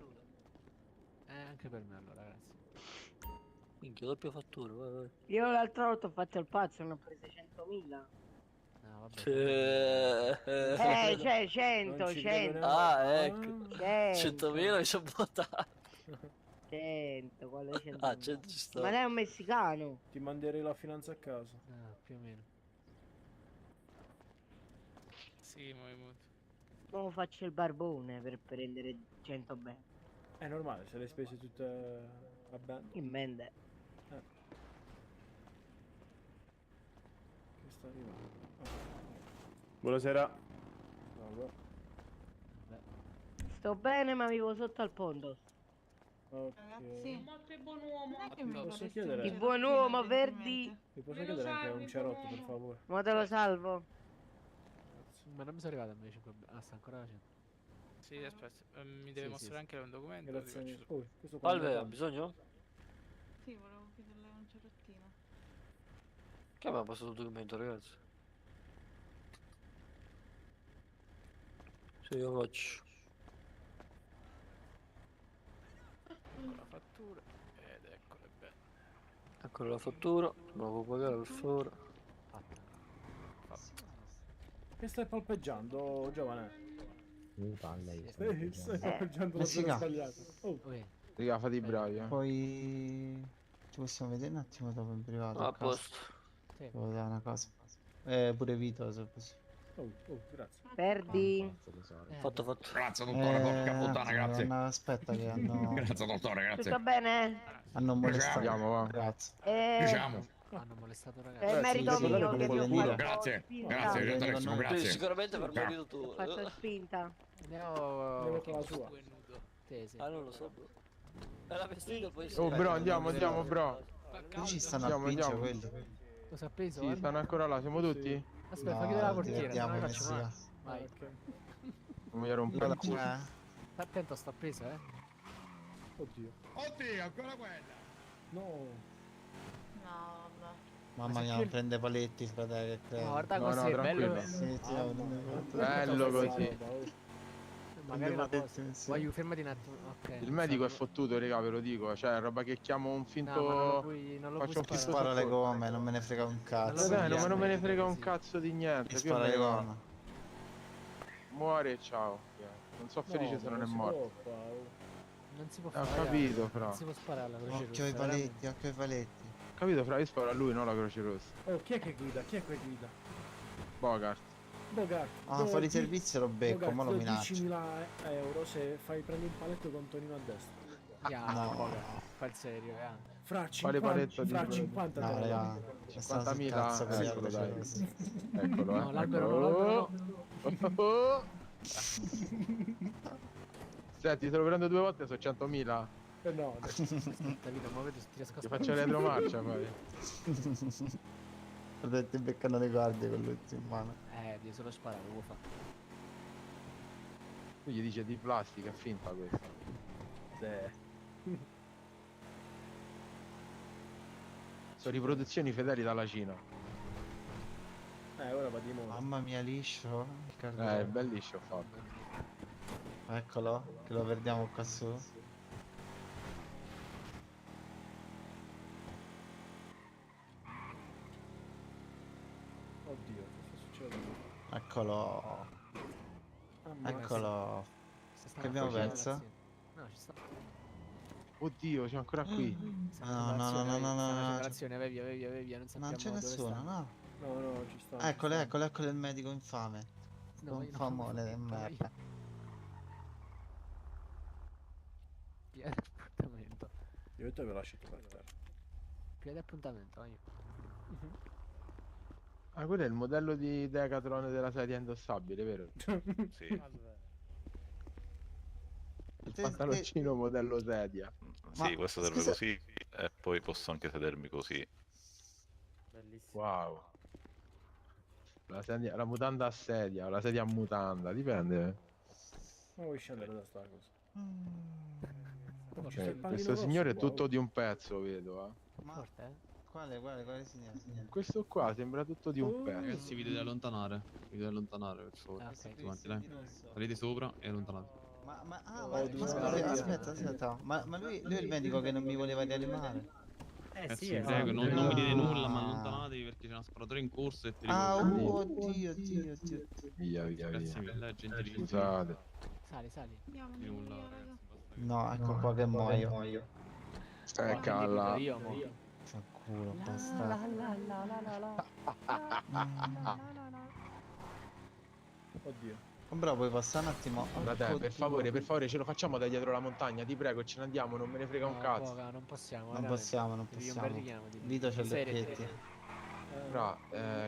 Anche per me allora, ragazzi. Minchia, doppia fattura, vai. Io l'altra volta ho fatto il pazzo, ne ho prese 100.000. No, No, vabbè. C'è 100, Non ci 100. credo Ah, neanche. ecco. 100.000 mi sono votato. 100, quale 100? Ah, 100 ci sta. Ma lei è un messicano. Ti manderei la finanza a casa. Più o meno. Sì, mo Come faccio il barbone per prendere 100 bene? È normale, se le hai spese tutte a band. In mente. Che sta arrivando? Buonasera. Salve. Sto bene ma vivo sotto al ponte. Ok. Ma che buon uomo. Non è che Mi mi posso vorresti chiedere? Il dire buon che uomo, mi Verdi. Mi posso Me lo chiedere anche salvi, un cerotto, buon per uomo. favore? Ma te lo salvo. Ma non mi sono arrivato a me 5. Ah, sta ancora facendo. Sì, aspetta, mi deve Sì, mostrare sì. anche un documento. Grazie ti mille. faccio Oh, questo qua Salve, è ha bisogno? Sì, volevo chiederle un cerottino. Che mi ha passato il documento, ragazzi? Sì, io faccio. la fattura. Ed eccole bene. Ecco la fattura, me la può pagare per favore. Che stai palpeggiando, giovane? Stai Eh, palpeggiando la zona sbagliata. Oh. Raga, fate i bravi, Poi ci possiamo vedere un attimo dopo in privato. Ah, a a casa? posto. Sì. Devo dare una cosa. Pure Vito, se così. Oh, grazie. Perdi. Fatto. Grazie dottore, porca puttana, grazie. Aspetta che hanno... Grazie dottore, grazie. Tutto bene? hanno molestato. Andiamo, va. Grazie. Diciamo. Hanno molestato ragazzi. È merito sì, mio sì, che sì, vi ho sì, fatto Grazie, spinta. grazie, gentilissimo, Sì, grazie. Sicuramente per merito Ho tuo. fatto spinta. Andiamo con la sua. Tesi. Ah, non lo so, bro. È la vestita poi. Oh, bro, andiamo, bro. Qui ci stanno a piangere quelli. Cosa ha preso? Sì, stanno ancora là, siamo tutti? Aspetta, No, fa chiudere la portiera, divertiamo sennò i ne faccio male. messicani. Vai. Non voglio rompere il culo. Allora, Sta attento, sta preso, Oddio. Oddio, ancora quella. No. No, vabbè. mamma mia, non prende paletti, fratello, che No, credo. guarda No, così, no, è bello. tranquillo. Sì, sì, non mi ricordo. Bello così. Magari la Prende cosa. paletti, sì. Voglio fermati un attimo. Ok. Il medico è fottuto, raga, ve lo dico. Cioè, è roba che chiamo un finto... No, ma non lo puoi, non lo Faccio puoi un Ti finto sparare. spara le soccorso. gomme, non me ne frega un cazzo. Dai, Sì, non me ne sì, frega un sì. cazzo di Ti niente. Più o spara le meno gomme. muore e ciao. Non so felice se non è morto. Non si può Ho fare. capito, però. Non si può sparare alla croce Occhio ai rossa, paletti, occhio ai paletti. Ho capito, fra io sparo a lui, non la Croce Rossa. Oh, chi è che guida? Chi è che guida? Bogart. Bogart. Ah, fuori servizio lo becco, Bogart, ma lo do minaccio. 10.000 euro se prendi un paletto con Tonino a destra. Ya, No. Bogart, fa il serio, Fra Quale 50, paletto di fra quello? 50 No, te lo raga, do. c'è stato sul cazzo 50.000, per la eccolo, Croce dai. Rossa. Eccolo, No, l'albero no, l'albero eccolo. Senti, se lo prendo 2 volte sono 100.000. No, Capito, ma vedo, ti riesco a Ti faccio retromarcia poi. Guarda, ti beccano le guardie con l'ultimo in mano. devi solo sparare, lo può fare. Tu gli dice di plastica, è finta questa. Sono riproduzioni fedeli dalla Cina. ora va di moda. Mamma mia, liscio. Il È cardone. bellissimo fatto. Eccolo, che lo perdiamo qua su. Oddio, cosa sta succedendo? Eccolo. Eccolo. sta Che abbiamo facendo perso? l'azione. No, ci sta. Oddio, c'è ancora qui. No, no, no, no, no, no. L'azione, vai via, vai via, vai via, non sappiamo Non c'è dove nessuno, sta. no. No, ci sta. Eccolo, eccolo, eccolo il medico infame. No, Un io non- famone di merda. Piede appuntamento. Io te ve lascio per terra. Piede appuntamento, vai. Ah, quello è il modello di Decathlon della sedia indossabile, vero? Sì. Il pantaloncino modello sedia. Sì, questo serve così e poi posso anche sedermi così. Bellissimo. Wow. La mutanda a sedia, la sedia a mutanda, dipende. Ma vuoi scendere da sta cosa? Questo signore è tutto di un pezzo, vedo. Ma Forte, eh? quale signore? Questo qua sembra tutto di un pezzo. Ragazzi, vi dovete allontanare. Vi dovete allontanare, per favore. Ah, ok. Tutti quanti, dai. Salite sopra e allontanate. Aspetta, ma lui è il medico che non mi voleva rianimare. Ragazzi, sì, vi esatto. prego, non mi dite nulla, ma allontanatevi perché c'è una sparatore in corso e oddio, oddio, oddio. Via, via, Grazie via. mille, gentilissimi. Scusate. Sali, sali. Di nulla, ragazzi. Basta che... No, ecco qua che muoio. Calla. Io, mo. Fanculo, bastardo. Oddio. Però puoi passare un attimo. Frate, per favore, ce lo facciamo da dietro la montagna, ti prego, ce ne andiamo, non me ne frega un No, cazzo. Boga, non possiamo. Non veramente. possiamo, non Devi un possiamo. bel richiamo, tipo. Vito c'è In le serie, occhietti. Però,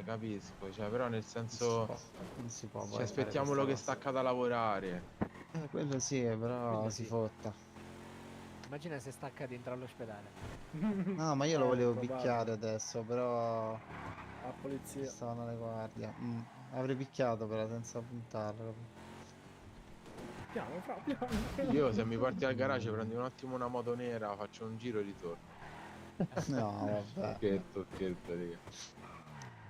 capisco, cioè, però nel senso... Non si può. Ci aspettiamolo che stacca da lavorare. Quello sì, però Quello si sì. fotta. Immagina se stacca dentro all'ospedale. No, ma io lo volevo probabile. picchiare adesso, però A polizia. stavano alle guardie. Avrei picchiato però senza puntarlo. Piano, fra, piano. Io se mi porti al garage prendi un attimo una moto nera, faccio un giro e ritorno. No, vabbè. Scherzo,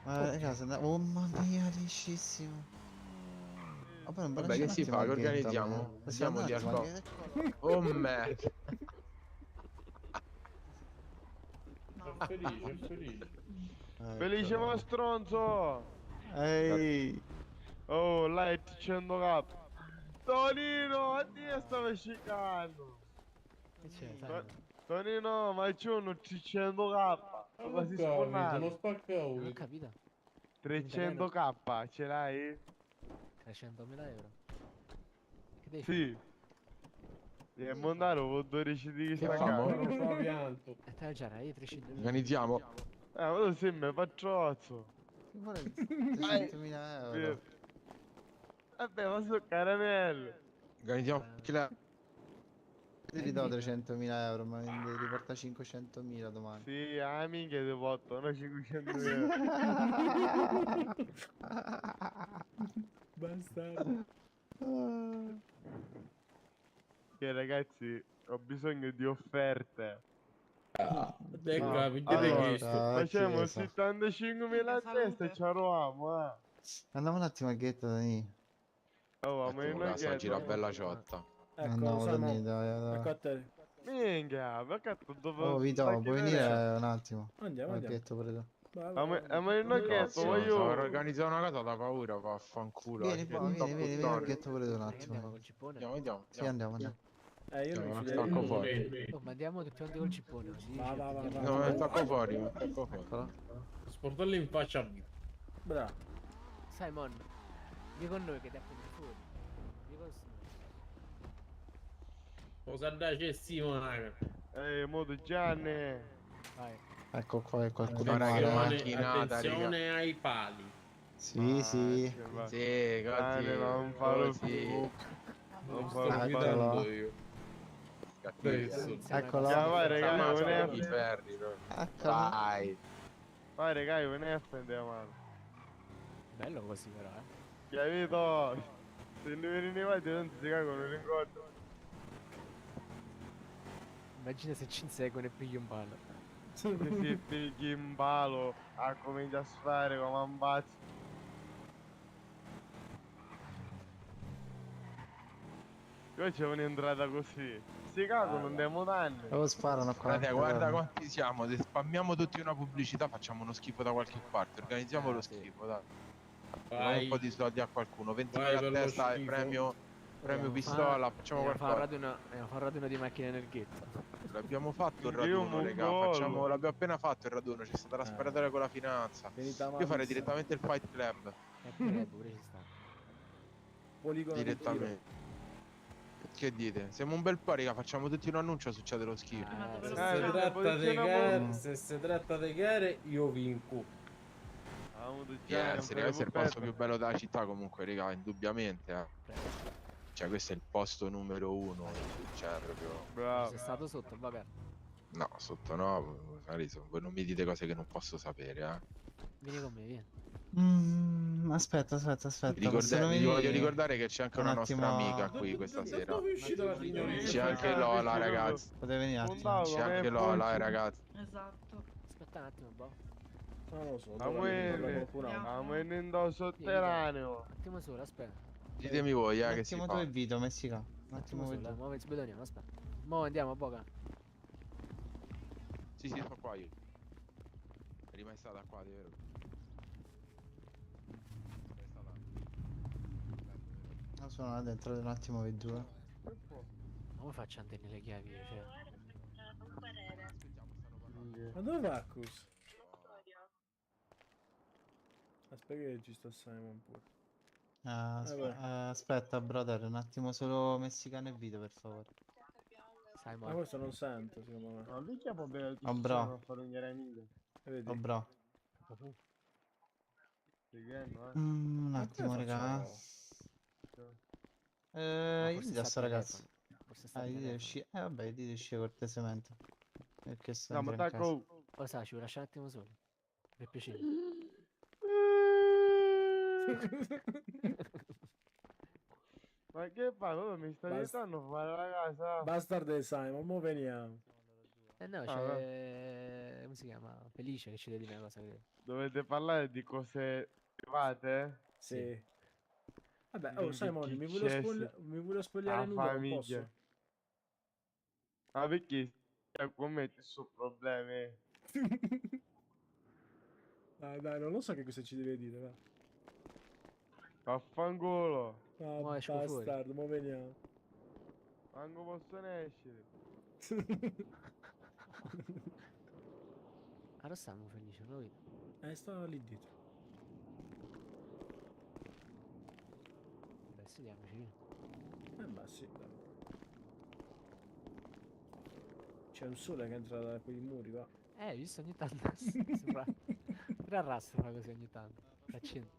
raga. Raga, oh mamma mia, liscissimo. Vabbè, che si fa? Che organizziamo? Siamo di alcol. Oh merda. È felice, è felice. Felice ma stronzo! Ehi! Oh, light 100k! Tonino, addio stava scicando! Che c'è? Tonino, ma c'è uno 300k! Quasi Non spawnato! spaccavo. Non ho capito. 300k, ce l'hai? 300.000 euro. Che devi Sì! Devi mandare con 12 di Che questa famo? casa. Non fa pianto. E te già io 300.000. Organizziamo. Ma tu sei me patriozzo! Che vuole 300.000 euro? Vabbè, ma sono caramelle! Organizziamo. Chi la... Ti ridò 300.000 euro, ma mi devi riportare 500.000 domani. Sì, minchia ti porto, no 500 euro. Bastardo. Che ragazzi, ho bisogno di offerte. Ecco, Allora, questo. facciamo 75.000 a testa e ci arriviamo, eh. Andiamo un attimo al ghetto, Dani. Oh, ma io non Oggi la bella ciotta. Ecco, Andiamo, Samu. Dani, dai. Ecco a te. Minchia, perché tu dove... Oh, Vito, puoi venire un attimo? Andiamo, Al andiamo. ghetto pure tu. Vai, Ma vai, vai. ma io non chiesto, ma Stavo io... organizzare una cosa da paura, vaffanculo. Vieni qua, vieni al ghetto pure tu un attimo. Andiamo col cippone. Andiamo. Sì, andiamo. Io non Andiamo, mi stacco fiderei. fuori. Oh, ma andiamo tutti quanti col cippone. Così Va, va, va, va. No, me stacco fuori, me stacco fuori. Sportarlo in faccia. Bravo. Simon, vieni con noi che ti appendi fuori. Vieni con noi. Cosa da Simone? modo Gianni. Vai. Ecco qua, è qualcuno Guarda male. che macchinata, Attenzione ai pali. Sì, sì. Sì, così. Non farò Così. più. Non Sto farò guidando più. io. Eccolo. Vai raga, Ammazza ve i ne... ferri, no? Eccolo. Vai. Vai raga, ve ne offende a mano. Bello così però, Capito? Se ne vieni avanti non si cagano in incontro. Immagina se ci inseguono e pigli un palo. Se si pigli in palo, comincia a sfare come un pazzo. Io c'è un'entrata così. Si cagano, non devo danni. Lo sparano qua. Guarda, guarda quanti siamo. Se spammiamo tutti una pubblicità facciamo uno schifo da qualche parte. Organizziamo lo schifo, dai. Diamo Vai. un po' di soldi a qualcuno. 20.000 Vai a per lo testa e schifo. premio pistola. Facciamo qualcosa. Andiamo a fare un raduno di macchine nel ghetto. L'abbiamo fatto il Io raduno, raga. mongolo. L'abbiamo appena fatto il raduno. C'è stata la sparatoria con la finanza. Io farei direttamente il fight club. Pure ci sta. Poligono di Direttamente. Che dite? Siamo un bel po', raga. Facciamo tutti un annuncio, succede lo schifo. Se si tratta di gare, se si tratta di gare, io vinco. Yes, raga, questo è il posto più bello della città comunque, raga, indubbiamente. Cioè, questo è il posto numero 1. Cioè, proprio... Bravo. Sei stato sotto, vabbè. No, sotto no. Voi non mi dite cose che non posso sapere, eh. Vieni con me, vieni. Aspetta. Vi voglio ricordare che c'è anche Un una nostra attimo. amica qui questa sera. Dove è uscita la signorina? C'è anche Lola, ragazzi. Potete venire un attimo. C'è anche Lola, ragazzi. Esatto. Aspetta un attimo, boh. Non lo so. Amo in sotterraneo. Un attimo solo, aspetta. Ditemi voi, Un che si attimo fa. tu e Vito, messi qua. Un Un attimo attimo voi solo, due. muovi sbedoniamo, aspetta. Mo andiamo, Boga. Sì, sì, sono qua io. È rimasta qua, vero? È stata... No, sono là dentro un attimo vi due. Come faccio a tenere le chiavi? Cioè, Ma dove va Cus? Aspetta che ci sta Simon pure. Aspetta, brother, un attimo solo messicano e video, per favore. Ma questo non sento, secondo me. Ma mica può bere Oh, bro. a fare un granile. Vedi? Oh, bro. Spiegando, Un Ma attimo, come raga. Ma Io forse gli sta do sto al ragazzo. telefono. Forse sta al Dite di telefono. uscire. Vabbè, dite di uscire cortesemente. Perché sto No, ma dentro in casa. Lo sai, ci vuoi lasciare un attimo solo? Per piacere. Ma che fai? Oh, mi sta diventando fare la casa. Bastard di Simon, mo veniamo. Eh no, Ah, c'è... come si chiama? Felice che ci deve dire una cosa, credo. Dovete parlare di cose private? Sì. Vabbè, Di oh Simon, chicchesse. mi voglio spogliare La nudo, non famiglia. posso? Ma perché con me ci sono problemi? Dai, non lo so che cosa ci deve dire, va. Vaffanculo. Ah, Mo esco fuori. bastard, mo veniamo. Manco possono escere. Allora stiamo felici, non lo vedo. Sta lì dietro. Beh, sediamoci. Ma sì, dai. C'è un sole che entra da quei muri, va. Visto ogni tanto. Sembra... Pure a rastro fa così ogni tanto. Accende.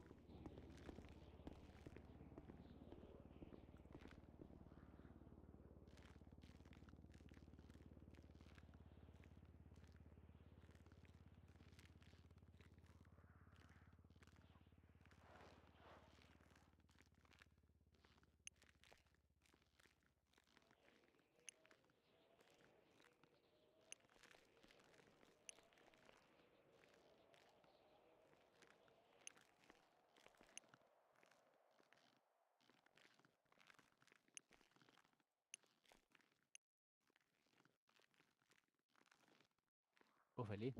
Oh, fai lì?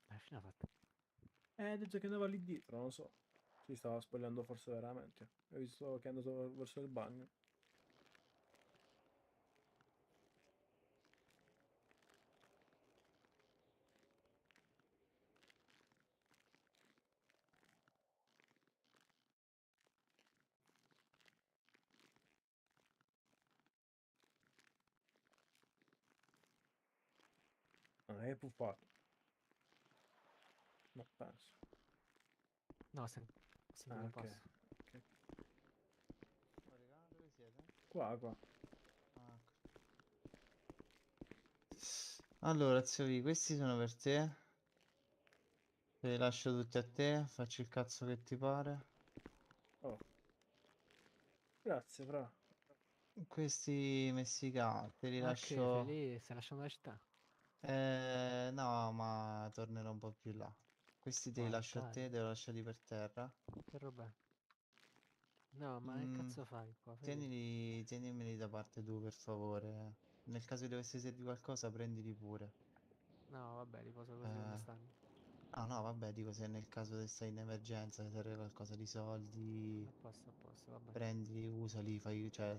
Ma fine ha fatto. Ha detto che andava lì dietro, non lo so. Si stava spogliando forse veramente. Ho visto che è andato verso il bagno. Ah, è puffato. Ma penso. No, sempre Ah, in ok. passo. Ok. Dove siete? Qua. Ah, allora, zio V, questi sono per te. Te li lascio tutti a te. Facci il cazzo che ti pare. Oh. Grazie, fra. Questi messicani, te li Ok, lascio. fai lì, stai lasciando la città. No, ma tornerò un po' più là. Questi te li lascio a Dai. te, te li ho lasciati per terra. Che roba è? No, ma che cazzo fai qua? Fai lì. Tienimeli da parte tu, per favore. Nel caso dovesse servire qualcosa, prendili pure. No, vabbè, riposo così come stanno. No, vabbè, dico se nel caso che sei in emergenza, ti serve qualcosa di soldi, A posto, vabbè. prendili, usali, fai, cioè,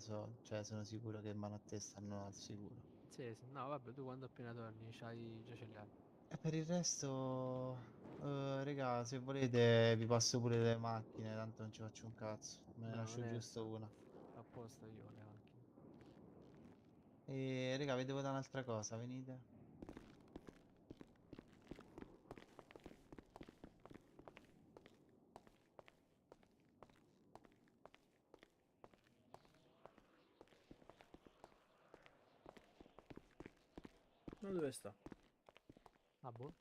sono sicuro che in mano a te stanno al sicuro. Sì, no, vabbè, tu quando appena torni c'hai già ce li hai. E per il resto, raga, se volete vi passo pure le macchine, tanto non ci faccio un cazzo, me ne No, lascio giusto onesto. una. A posto io con le macchine. E raga, vi devo dare un'altra cosa, venite. Ma dove sta? Ah, boh.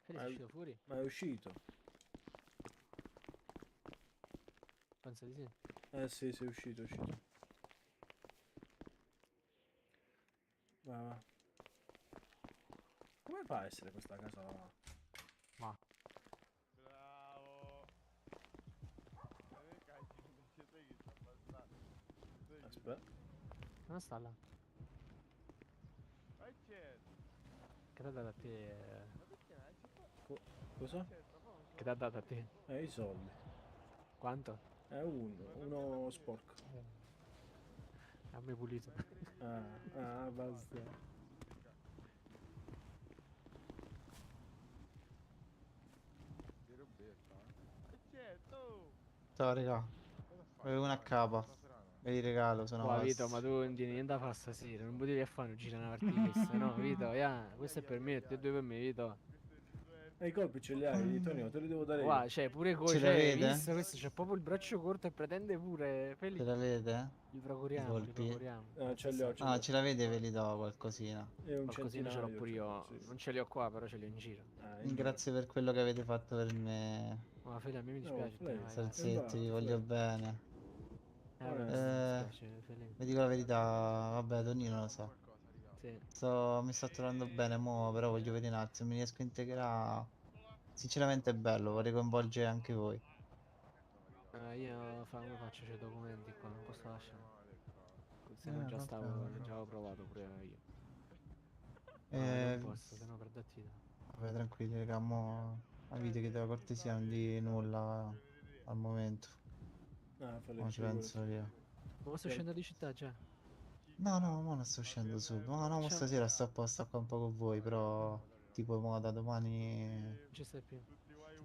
Fede, Ma sei è, uscito fuori? ma è uscito. Penso di sì. Sì, è uscito. Va. Come fa a essere questa casa? Ma. Bravo. Aspetta. Non sta là. Che t'ha dato a te? Cosa? Che t'ha dato a te? I soldi. Quanto? Uno sporco. A me pulito. Basta. Ciao raga. Avevo una capa. Me li regalo, sono Qua Vito, vostri. ma tu non tieni niente da fare stasera, non potevi fare un giro una partita questa, no Vito, questo è per me, te due per me Vito. I colpi ce li hai, Tonio, te li devo dare Qua, io. cioè pure Ce cioè, l'avete? visto, questo c'ha proprio il braccio corto e pretende pure, Ce Felice. l'avete? Li I procuriamo, li colpi? procuriamo. Ce li ho, ce li Ah, ho. ce l'avete? Ve li do qualcosina. E un Qualcosina ce l'ho centinaio, pure io, sì. non ce li ho qua, però ce li ho in giro. Grazie per quello che avete fatto per me. Ma Felice, a me mi dispiace, te, vai, Salzetti, vi voglio bene. mi dispiace, Felice. Vi dico la verità, vabbè, Tonino lo so. Sì. Mi sto trovando bene, mo, però voglio vedere un attimo, mi riesco a integrare. Sinceramente è bello, vorrei coinvolgere anche voi. Io come faccio i documenti qua, non posso lasciare. Se no già vabbè. già avevo provato pure io. Non posso, se no perdo attività. Vabbè, tranquilli, raga, mo avete che della cortesia non di nulla al momento. Non ci penso io. Ma sto scendendo di città già? No, mo non sto uscendo subito. No, mo Ciao. stasera sto a posto qua un po' con voi, però tipo mo da domani. Non ci stai più.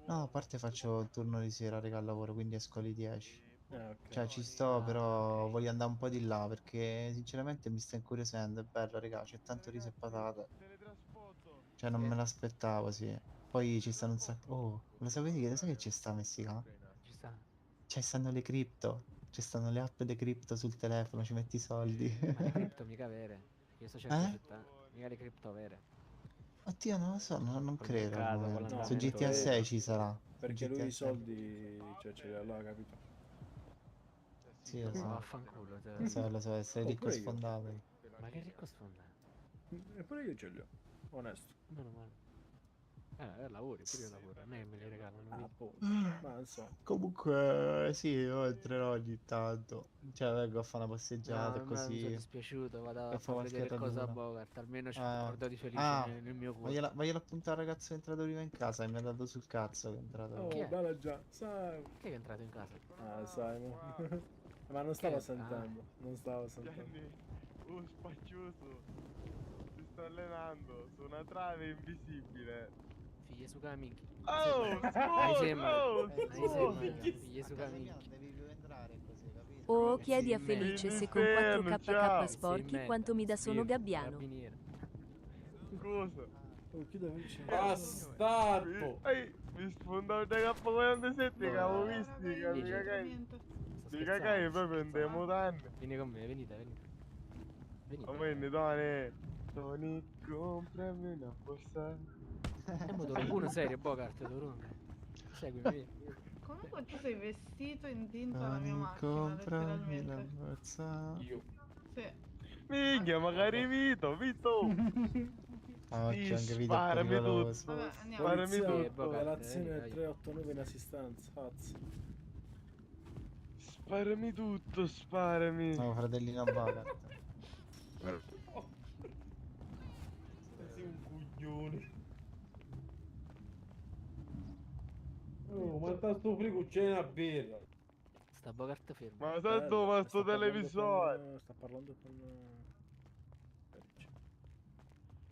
No, a parte faccio il turno di sera, raga, al lavoro, quindi esco alle 10. Ok. Cioè ci sto, però voglio andare un po' di là perché sinceramente mi sta incuriosendo, è bello, raga, c'è tanto riso e patate. Cioè non me l'aspettavo, sì. Poi ci stanno un sacco. Oh, lo sapete che sai che ci sta Messicano? Ci sta. Ci stanno le cripto. Ci stanno le app di cripto sul telefono, ci metti i soldi. Ma le cripto mica vere. Io sto cercando città. Mica le cripto vere. Oddio, non lo so, non Col credo. al mercato, con momento. Su l'andamento GTA vero. 6 ci sarà. Su Perché lui GTA i 6. soldi, cioè ce li ha là, capito? Sì, lo Ma so. vaffanculo, Lo so, sei ricco pure io. sfondato. Ma che ricco sfondato. Eppure io ce li ho, onesto. Meno male. Lavori, pure io lavoro. A me me li regalano. vedi? Ma non so. Comunque, sì, io entrerò ogni tanto. Cioè, vengo a fare una passeggiata No, e mi sono così. dispiaciuto, vado E a fa far vedere qualche cosa a raduna. Bogart, almeno c'è un ricordo di Felice nel mio cuore. Voglio appuntare al ragazzo che è entrato prima in casa e mi ha dato sul cazzo che è entrato. Oh, Chi è? bella già, sai. Chi è che è entrato in casa? Sai, mo. Ma non stavo Che- sentendo, non stavo sentendo. Spaccioso. Ti sto allenando su una trave invisibile. Figlie su caminchi. Oh, Figlie su caminchi. O chiedi a Felice se con 4 KK sporchi Sì, quanto mi dà sono Sbirro, gabbiano. carabiniere. Scusa. Oh, chi deve c'è? Bastardo! Mi sfondavo da K47 che avevo visti che mi cagai. Mi cagai proprio in dei mutande. Vieni con me, venite. Ma quindi Tony, comprami una borsa. Mo Toruno serio, Bogart, Toruno. Seguimi. Comunque tu sei vestito in tinta alla mia Tony, macchina, comprami la letteralmente. borsa. Sì. Minchia, magari Vito. Ah, occhio, anche video Sparami pericoloso. tutto. Vabbè, andiamo. Sparami Polizia, tutto. relazione 389 in assistenza, cazzo. Sparami tutto, sparami. No, fratellino Bogart. Sei un coglione. Oh, ma sta sto frigo c'è una birra. Sta Bogart fermo. Ma tanto ma sto televisore. Sta parlando con Felice.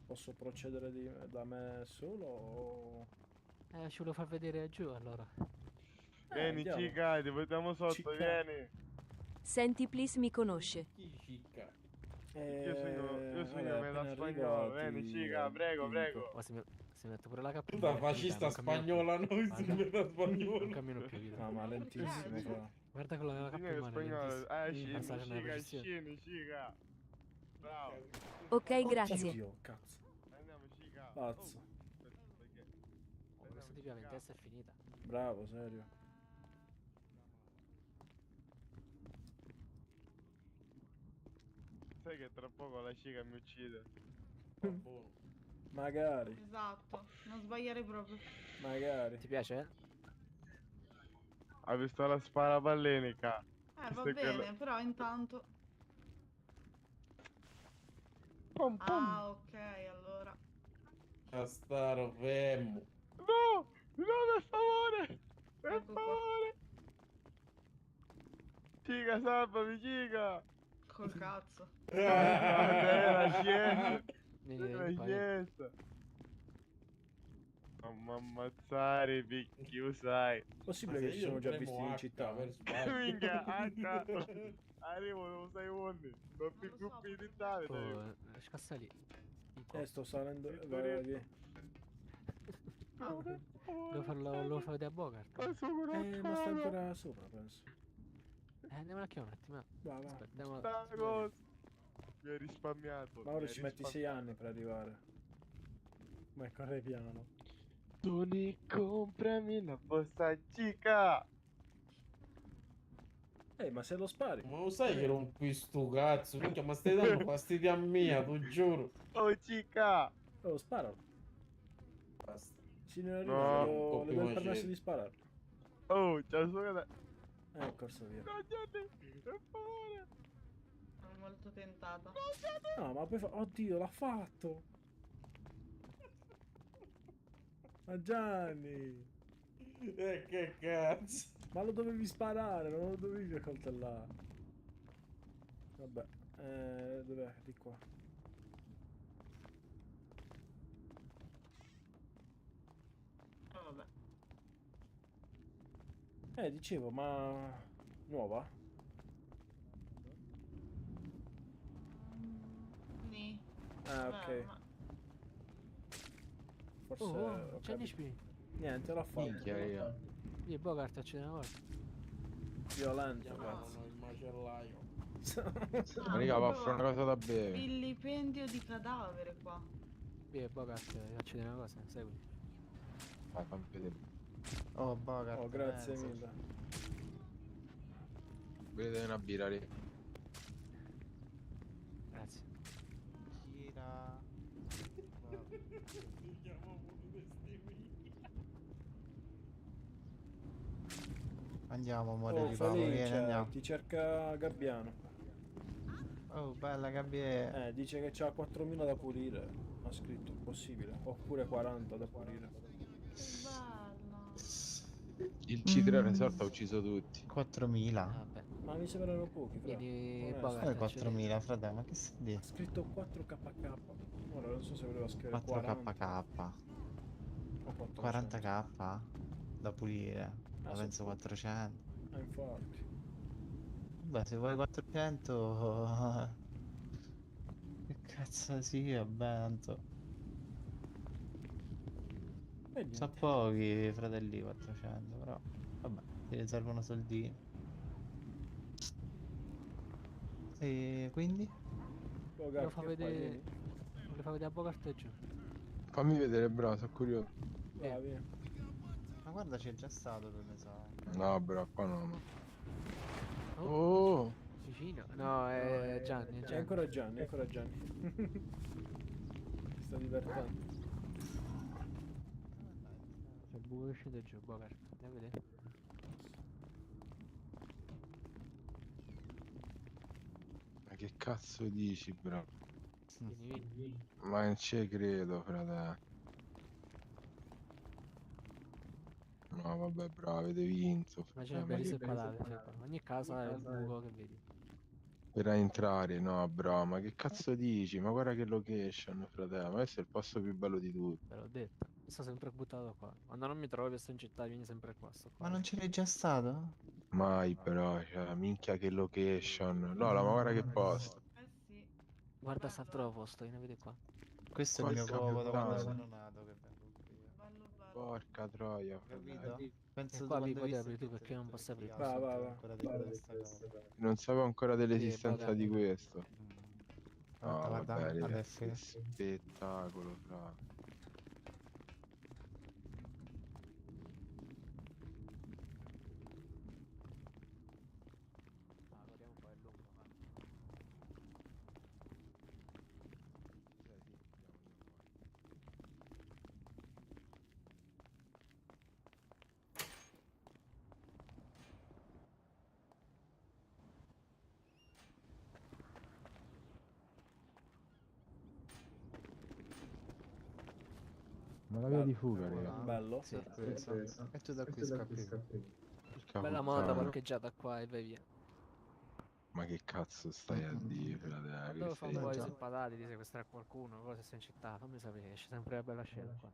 Posso procedere da me solo o... Ce lo fa vedere giù allora. Vieni, andiamo. cica, ti portiamo sotto, Cica. vieni. Senti, please mi conosce. Chi cicca? Io sono vabbè, metà appena spagnolo, arrivati, vieni, cica, prego. Ma si mette pure la Tu da fascista spagnola, noi si mette Non spagnola. cammino più, Vito. No, ma lentissimo, fra. Guarda con la cappa in Signore mano, spagnolo, lentissimo. Passare nella precisione. sceni, cica. Bravo. Ok, grazie. Oddio, cazzo. Andiamo, cica. Pazzo. Questo ti piove in testa è finita. Bravo, serio. Sai che tra poco la cica mi uccide. Magari, Esatto, non sbagliare proprio. magari. Ti piace? Ha visto la spara ballenica. Va bene, però intanto... Pom pom. Ah, ok, allora. Castaro fermo. No! No, per favore! Per favore! Chica, salvami, chica! Col cazzo. Era scienza! Vieni, Era vieni qua, scienza! Non mi ammazzare, picchio, sai! Possibile che ci siamo già visti in città? Minchia, H! Arrivo, non sai uomini! Non più gruppi di tale, Oh, scassa lì. Sto salendo. Vai, via. Lo fa da Bogart. Ma sta ancora sopra, penso. Andiamo a chiamare un attimo. Va, va. Aspettiamo. Sta cosa! Mi hai risparmiato. Ma ora ci metti 6 anni per arrivare. Ma corre piano. Tony, comprami la vostra chica! Ma se lo spari? Ma lo sai che rompi sto cazzo? Minchia, ma stai dando fastidio a mia, tu giuro. Oh, chica! Oh, sparo. Basta. Signora No, Rino, un po' le più do il permesso macello. di sparare. Oh, c'è solo da... È corso via. No, Gianni, per favore! Sono molto tentata. No, ma poi fa... Oddio, l'ha fatto! Ma Gianni! Che cazzo? Ma lo dovevi sparare, non lo dovevi accoltellare. Vabbè, dov'è? Di qua. Vabbè. Dicevo, ma... Nuova? Nì. Ah, ok. Ma... Forse... Oh, ho c'è capito. l'HP. Niente, l'ho fatto. Minchia, raga. Io Bogart accende una volta. Violento, Chiamavano cazzo. il macellaio. Ah, Ma raga, va a fare una cosa da bere. Vilipendio di cadavere qua. Io Bogart accende una cosa, segui. Vai, fammi vedere. Oh, Bogart. Oh, grazie mille. Vedete una birra lì. Grazie. Gira. Andiamo, amore, Oh, ripavo, vieni, Felice, andiamo. ti cerca Gabbiano. Oh, bella Gabriele. Dice che c'ha 4.000 da pulire. Ha scritto, possibile. Oppure 40 da pulire. Il C3 Resort ha ucciso tutti. 4.000. Vabbè. Ma mi sembrano pochi, fra. Vieni, Onesto. Bogart. 4.000, fratello, ma che si Ha dice? scritto 4KK. Ora non so se voleva scrivere 4KK. o 400. 40k da pulire. Ma penso 400. Infatti. Beh, se vuoi 400... Che cazzo sì, vabbè, tanto... Sono pochi, fratelli, 400, però... Vabbè, ti ne servono soldini. E quindi? Lo fa vedere. Lo fa vedere a Bogart giù. Fammi vedere, bravo, sono curioso. Ma guarda, c'è già stato, per me sa. No, bro, qua no. Oh! Vicino? No, è Gianni. È È Gianni. ancora Gianni, è ancora Gianni. Si sta divertendo. C'è il buco che scende giù, Bogart. Andiamo a vedere. Ma che cazzo dici, bro? Vieni, vieni. Ma non ci credo, frate. No, vabbè, bravo, avete vinto. Immagina per le patate. Cioè, ogni casa è un buco che vedi. Per entrare, no, bro, ma che cazzo dici? Ma guarda che location, fratello. Ma questo è il posto più bello di tutti. Te l'ho detto. Sto sempre buttato qua. Quando non mi trovi sto in città, vieni sempre qua. Sto qua. Ma non c'eri già stato? Mai, però, cioè, minchia che location. Lola, ma guarda che posto. Guarda st'altro posto, vieni a vedere qua. Questo è il mio Porca covo da quando puttana. sono nato, che vengo qui. Porca troia, Capito? fratello. Penso qua tu vi quando hai puoi visto aprire tu il perché io non posso aprire. Va, va, va. ancora di questa cosa. Non sapevo ancora dell'esistenza Bogart. di questo. Guarda, No, guarda, vabbè, adesso. che spettacolo, fra. Ma la via di fuga, raga. Bello. Sì. E tu da qui scappi. Bella moto parcheggiata qua e vai via. Ma che cazzo stai a dire, fratello? Quando Che fa un sei- po' di seppatati di sequestrare qualcuno, cosa sei in città, fammi sapere, c'è sempre una bella scena qua.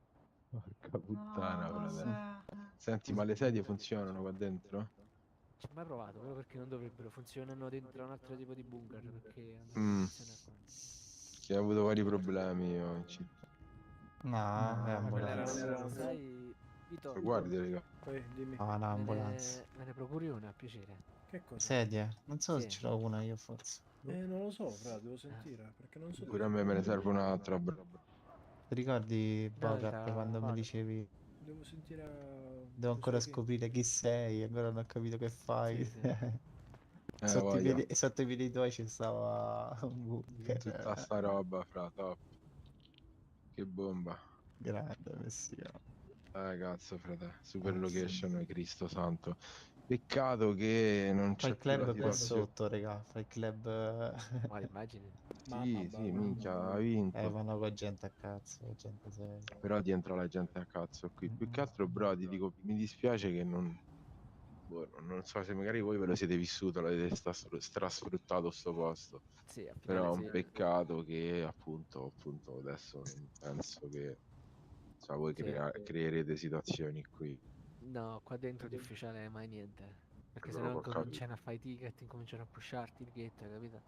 Porca puttana, No, fratello. vabbè. Senti, ma le sedie funzionano qua dentro? Ci ho mai provato, però perché non dovrebbero, funzionano dentro un altro tipo di bunker, perché Mm. non funziona qua. Che ho avuto vari problemi io in città. No, è Ma quella era ambulanza. un'ambulanza. Sai, Vito, Lo guardi, raga? Dimmi. No, no, ambulanza. me ne procuri una, a piacere. Che cosa? Sedie? Non so se Sì. ce l'ho una io forse. Non lo so, fra, devo sentire, perché non so. Pure a me me ne serve un'altra, bro. Ti ricordi, Bogart, Dai, quando mi vado. dicevi Devo sentire. devo ancora Cos'è che- scoprire chi sei, ancora non ho capito che fai. Sì, sì. Sotto, Voglia. sotto i piedi tuoi ci stava un bunker. Tutta sta roba, fra, top. Che bomba. Grande, Messina. Cazzo, frate. Super location, Cristo santo. Peccato che non Fa c'è il più la club qua situazione. sotto, raga. Fa il club. Ma immagini. Sì, sì, minchia, ha vinto. Vanno con gente a cazzo, gente seria. Però rientra la gente a cazzo qui. Più che altro, bro, ti dico, mi dispiace che non... Boh, non so se magari voi ve lo siete vissuto, l'avete strasfruttato sto posto. Sì, a Però è finale un sì. peccato che appunto adesso non penso che cioè, voi Sì. creerete situazioni qui. No, qua dentro di ufficiale mai niente. Perché No, sennò ho capito. cominciano a fare i ticket, incominciano a pusharti il ghetto, capito?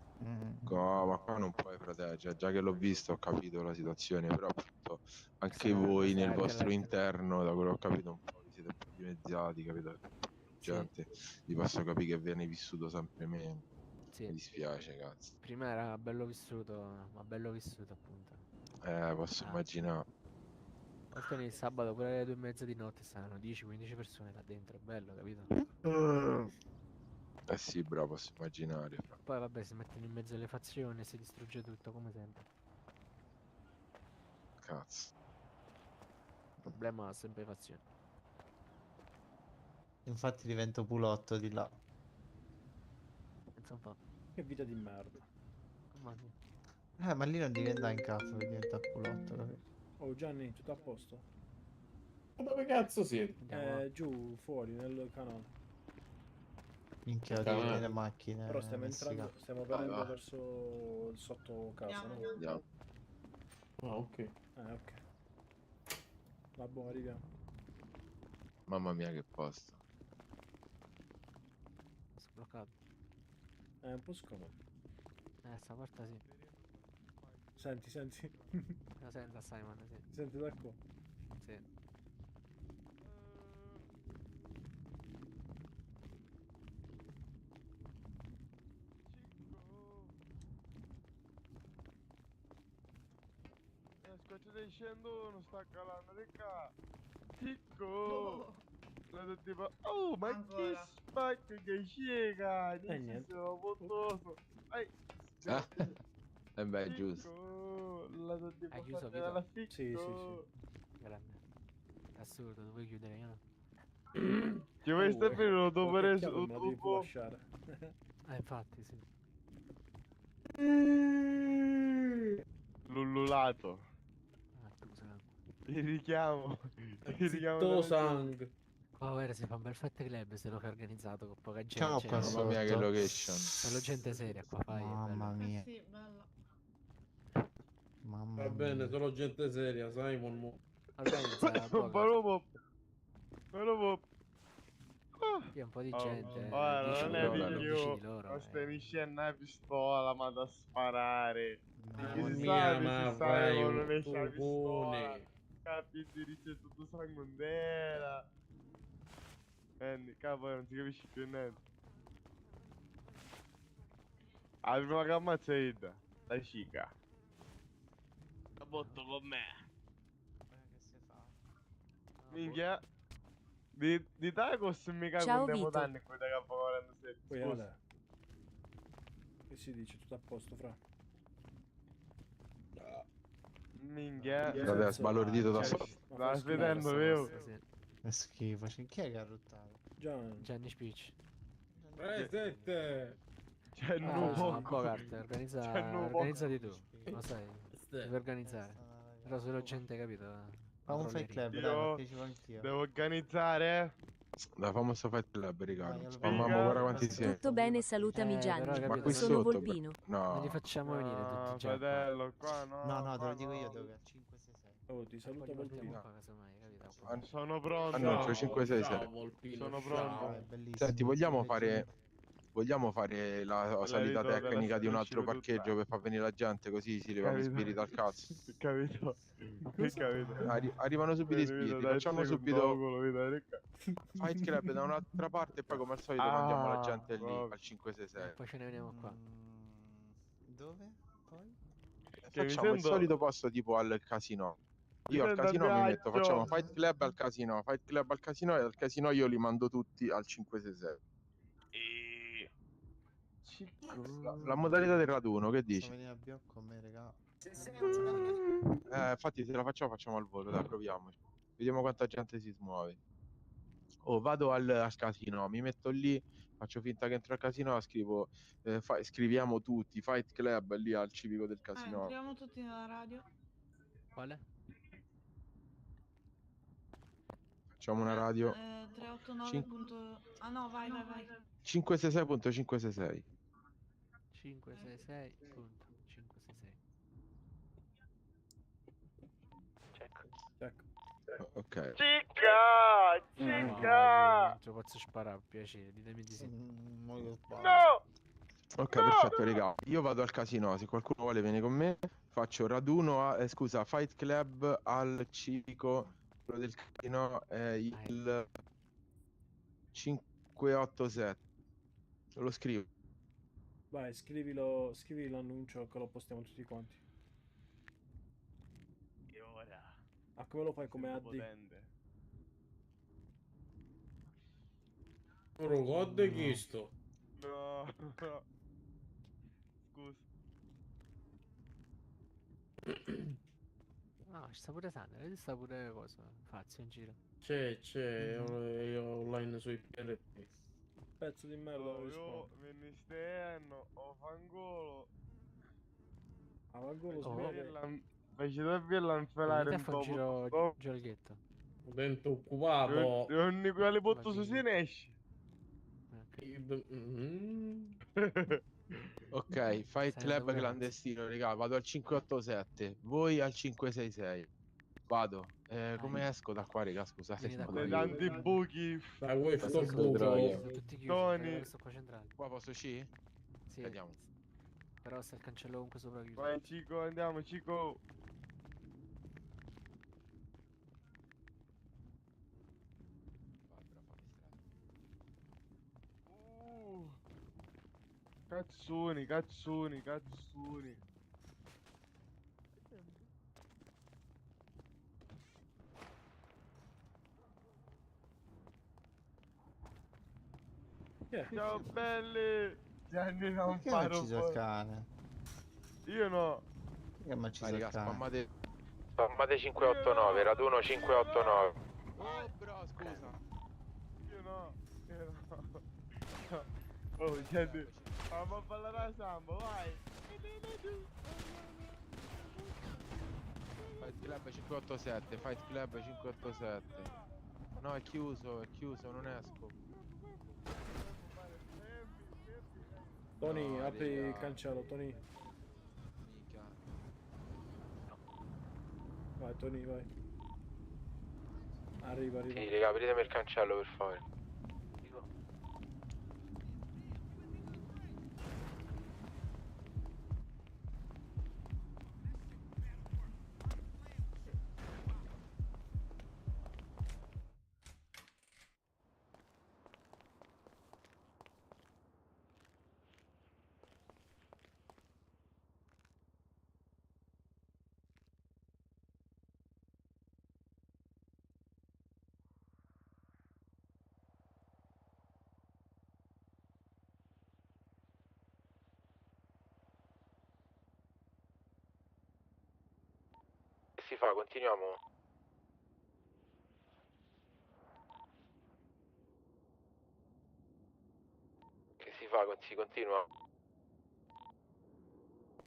No, ma qua non puoi, fratello. Cioè, già che l'ho visto, ho capito la situazione. Però appunto anche voi nel vostro interno, da quello che ho capito, un po' vi siete un po' dimezzati, capito? Gente, vi posso capire che viene vissuto sempre meno. Sì. Mi dispiace, cazzo. Prima era bello vissuto, ma bello vissuto appunto. Posso immaginare. Oltre il sabato, pure alle 2:30 di notte stavano 10-15 persone là dentro, è bello, capito? Eh sì, bro, posso immaginare. Fra. Poi vabbè, si mettono in mezzo alle fazioni e si distrugge tutto come sempre. Cazzo. Il problema è sempre fazioni. Infatti divento pulotto di là. Pensa un po'. Che vita di merda. Mamma mia. Ma lì non diventa in caffè, diventa pulotto, capito? Oh Gianni, tutto a posto? Ma dove cazzo siete? Giù, fuori, nel canale. Minchia, Canale. devo le macchine. Però stiamo Messina. entrando, stiamo venendo verso il sotto casa, no? Andiamo. Ah, ok. Ok. Va buono, arriviamo. Mamma mia, che posto. Sbloccato. È un po' scomodo. Sta porta sì. Senti, senti. La senta Simon, sì. Senti da qua. Sì. Scotto stai scendo, non sta calando di qua. Cicco! La tipo, oh, ma che spacco che scega! Dici niente. sono pottoso. Beh, è giusto. La tipo Hai chiuso, fatta Vito? dalla Sì, sì, ficco. Grande. Assurdo, dovevi chiudere io no? Ci vuoi stare venuto dopo qualche reso chiave me la devi pure lasciare. Infatti, sì. Lullulato. Ah, tu sangue. Ti richiamo. Ti richiamo. Zitto sang. Qua guarda, si fa un bel fat club se lo fai organizzato con poca gente. Ciao qua Mamma mia, che sotto. location. Solo gente seria qua, fai. Mamma mia. Sì, bella. Mamma Va bene, mia. solo gente seria, Simon. Organizza poco. Però Sì, un po' di gente. guarda, 10 non di è loro, video, 11 di loro. non stai riuscendo a pistola, ma da sparare. Mamma Chi si mia, sa, ma si sa, vai non un esce la pistola. tupone. Capi di dice tutto sanguindera. Capo, non si capisce più niente. La prima che ammazza è Ida, la cica. La botto con me. Minchia. Di Tacos mica Ciao, contiamo Vito. danni con da K47. Poi Scusa. Ale. Che si dice? Tutto a posto, fra? Minchia. Frate, è sbalordito da solo. Stava aspettando, vero? Che schifo. Chi è che ha ruttato? Gianni Spicci. Presente. C'è il Ah, nuovo. Bogart, C'è il organizzati nuovo. tu. Lo sai. Devi organizzare. Però solo gente, capito? Fammi un fight club, dai, Io partecipo anch'io. devo organizzare. Dai, fammi sto fight club, raga. Dai, io lo Spammiamo, faccio. guarda quanti siete. Tutto bene, salutami però Gianni. capito, Ma qui Sono sotto, Volpino. Non li no. facciamo venire tutti Ah, già qua. fratello, qua no. No, no, te qua lo dico io no. dove? Al 566. Oh, ti Poi saluto li portiamo Volpino. qua, casomai, capito? Sono pronto. Annuncio 5, 6, 6. Ciao, Volpino. Sono ciao. pronto. È bellissimo. Senti, vogliamo fare la salita L'evito tecnica di un della altro uscita parcheggio tutta. per far venire la gente così si levano i Capito. spiriti al cazzo? Capito? Capito? Arrivano subito i spiriti, facciamo subito Fight Club da un'altra parte e poi come al solito mandiamo la gente lì al 566. Poi ce ne veniamo qua. Dove? Poi? Facciamo il solito posto tipo al casino. Io al sento casino a mi metto, viaggio. facciamo Fight Club al casino, Fight Club al casino e al casino io li mando tutti al 566. La modalità del raduno, che dici? Venire a Biocco con me, raga. Infatti se la facciamo al volo, dai, proviamoci. Vediamo quanta gente si smuove. Oh, vado al casino, mi metto lì, faccio finta che entro al casino, scrivo, scriviamo tutti, Fight Club lì al civico del casino. Entriamo tutti nella radio. Quale? Facciamo una radio 389. Ah no, vai. 566.566. 566.566. Check. Ok. Cicca! Non ci posso sparare, a piacere, ditemi di sì. No! Ok, perfetto, raga. Io vado al casino, se qualcuno vuole viene con me. Faccio raduno, scusa, Fight Club al civico, quello del casino è il 587. Lo scrivo. Vai, scrivi l'annuncio che lo postiamo tutti quanti. E ora? Ah, come lo fai come AD? Potente. Rugod chi sto? No. Scusa. No, ci sta pure Sandra, vedi sta pure cosa, Fazio in giro. C'è, io online sui PRP. Pezzo di merda. Io ministero, ho fangolo. A Vangolo Invece dovevi lanfellare un po'. giro Giolghetto. Dentro occupato. Non quale botto su si ne esce. Ok, Fight Club clandestino, raga, vado al 587, voi al 566. Vado. Come esco da qua, raga, scusate. Tanti buchi. Da questo Sono tutti chiusi, Tony. questo qua centrale. Qua posso C? Sì. Vediamo. Però sta il cancello comunque sopra chiuso. Vai Cico, andiamo Cico. Cazzoni. Ciao belli. Gianni non Perché mi ha fare un ucciso il po'. cane? Io no. Perché mi ha ucciso il cane? Spammate 589, raduno 589. Oh bro, scusa. Io no. Oh Gianni. Andiamo a ballare a samba, vai. Fight Club 587, Fight Club 587. No, è chiuso, non esco. Tony, No, apri il raga. cancello, Tony. Minchia. Vai, Tony, vai. Arriva. Sì, raga, apritemi il cancello per favore. Che si fa? Continuiamo? Che si fa? Si continua?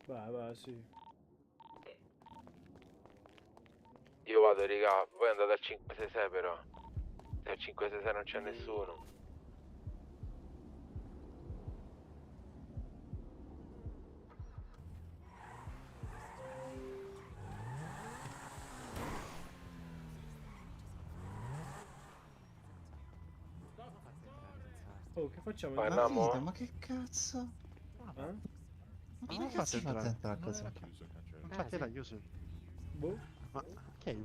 Vai, sì. Io vado, raga, voi andate al 566 però. Se al 566 non c'è nessuno. Oh, che facciamo? Ma Ma andiamo? Vito, ma che cazzo? Eh? Ma come cazzo si fa a entrare così? Infatti era chiuso. Boh. Ma che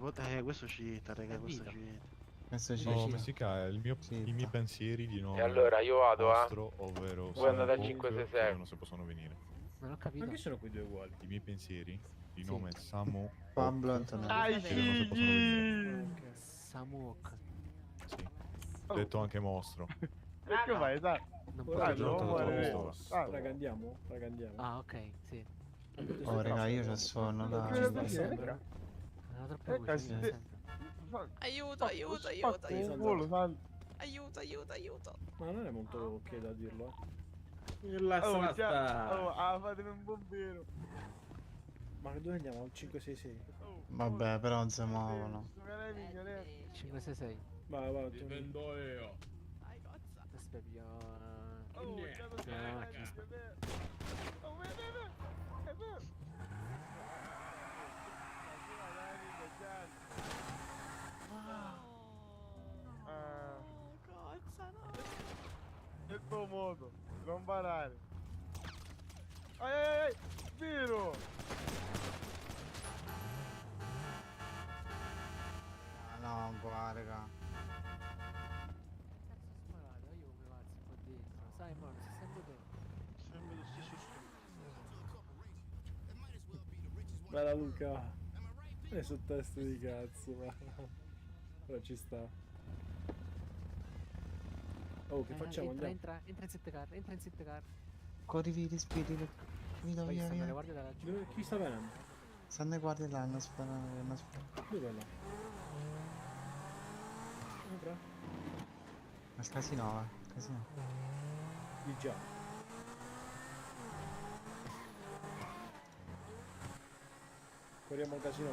questo cita, raga, questo cita. Questo ci Oh, Messica, i miei pensieri di nome E allora io vado, mostro, ovvero Voi andate al Samu, 566. chiedono se possono venire. Non ho capito. Ma che sono quei due uguali? I miei pensieri di nome Samu Pablo Oak, Antonello. chiedono se possono venire. Samuok. Sì. Ho detto anche mostro. Perché vai, dai? Non Ora posso no, giocare no, con Ah, raga, andiamo. Ah, ok, sì. Oh, raga, io c'ho sonno, Non dai. ci sta sempre. Ah, troppo luce. Aiuto, aiuto, aiuto, Spacco aiuto. un volo, sai? Aiuto, aiuto, aiuto. Ma non è molto ok da dirlo, La Oh, sta. fatemi un bombero. Ma dove andiamo? Al 566. Vabbè, però non si muovono. 566. Vai, vai. Ti vendo io. Aspetta, io... Oh, No, ci sta. Nel tuo modo, non barare. Ai ai ai, vero! Ah, no, qua, raga. Io come vazzo qua dentro. Sai, ma sei sempre te. Sempre lo stesso Bella Luca. È su testa di cazzo, ma... Però ci sta. Oh, che facciamo? Entra, Andiamo. entra in set car, entra in set car. Corri, vedi, spirito. Vito, Poi via, stanno le via. guardie da laggiù. Dove, chi sta venendo? Stanno le guardie là, hanno sparato. Dove è là? Entra. Al casino, casino. Di già. Corriamo al casino?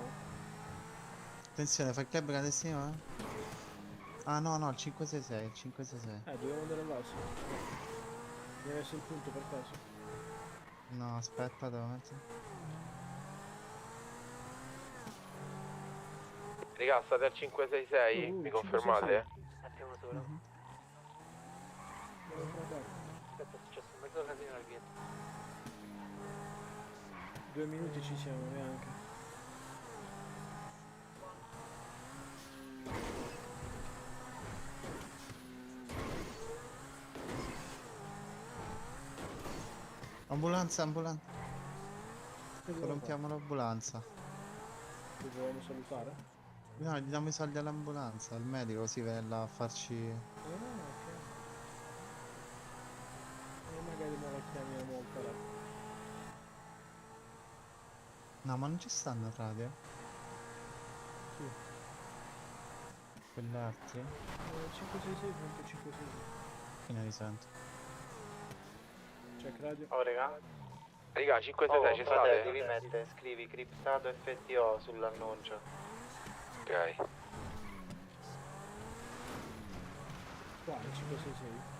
Attenzione, fa il club clandestino, eh? Ah, no, no, il 566, il 566. Dobbiamo andare là, sì. Mi hai messo il punto per caso? No, aspetta, devo mettere. Raga, state al 566? Mi confermate? Attimo solo. Aspetta, è successo un mezzo casino al ghetto. 2 minuti ci siamo neanche. Ambulanza, ambulanza. Corrompiamo l'ambulanza. Ti volevamo salutare? No, gli diamo i soldi all'ambulanza, al medico, così viene là a farci... Ah, ok. E magari me la chiamiamo ancora. No, ma non ci stanno radio? Sì. Quell'altri? 566.566. Che ne risento? Check radio. Oh, raga. Raga, 566 ci state? Devi mettere, scrivi criptato FTO sull'annuncio. Ok. Qua, 566.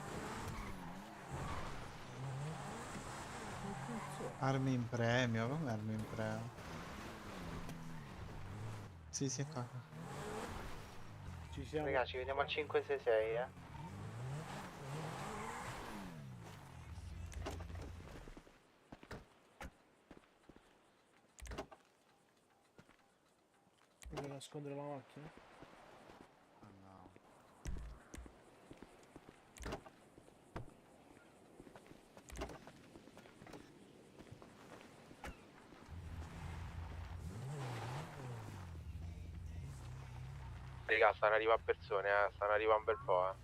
Armi in premio, come armi in premio? Sì, sì, è qua. Ci siamo. Raga, ci vediamo al 566, eh. Voglio nascondere la macchina? No. Raga, stanno arrivando persone, stanno arrivando un bel po',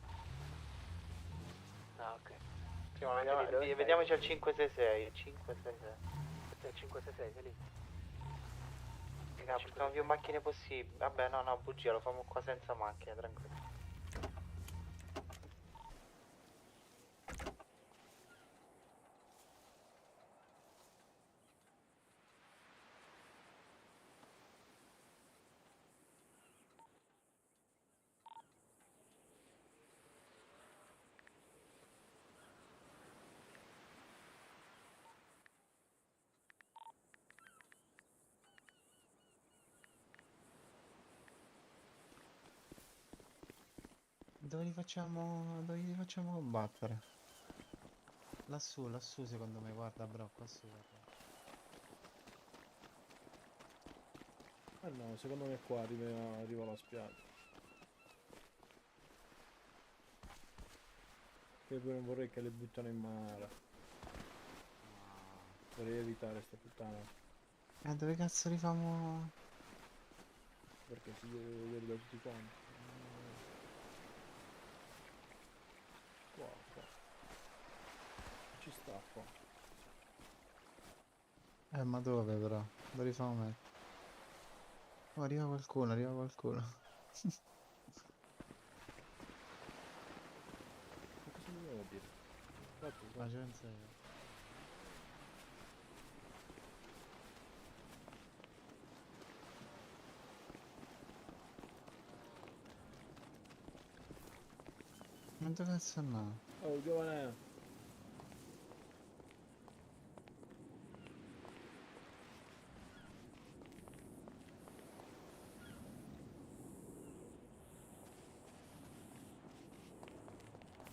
Ah, ok. Vediamoci al 566, il 566. Questo è il 566, sei lì. Raga, portiamo più macchine possibili. Vabbè, no, no, bugia, lo facciamo qua senza macchine, tranquillo. Dove li facciamo combattere? Lassù secondo me, guarda bro, qua su. Guarda. Ah no, secondo me qua arriva la spiaggia. Che poi non vorrei che le buttano in mare. Vorrei evitare sta puttana. Dove cazzo li famo? Perché si deve vedere da tutti quanti. Qua. Ci sta qua. Ma dove però? Dove li famo mettere? Oh, arriva qualcuno. Ma cosa dobbiamo dire? Ma c'è un serio. Ma dove cazzo no? Oh, giovane!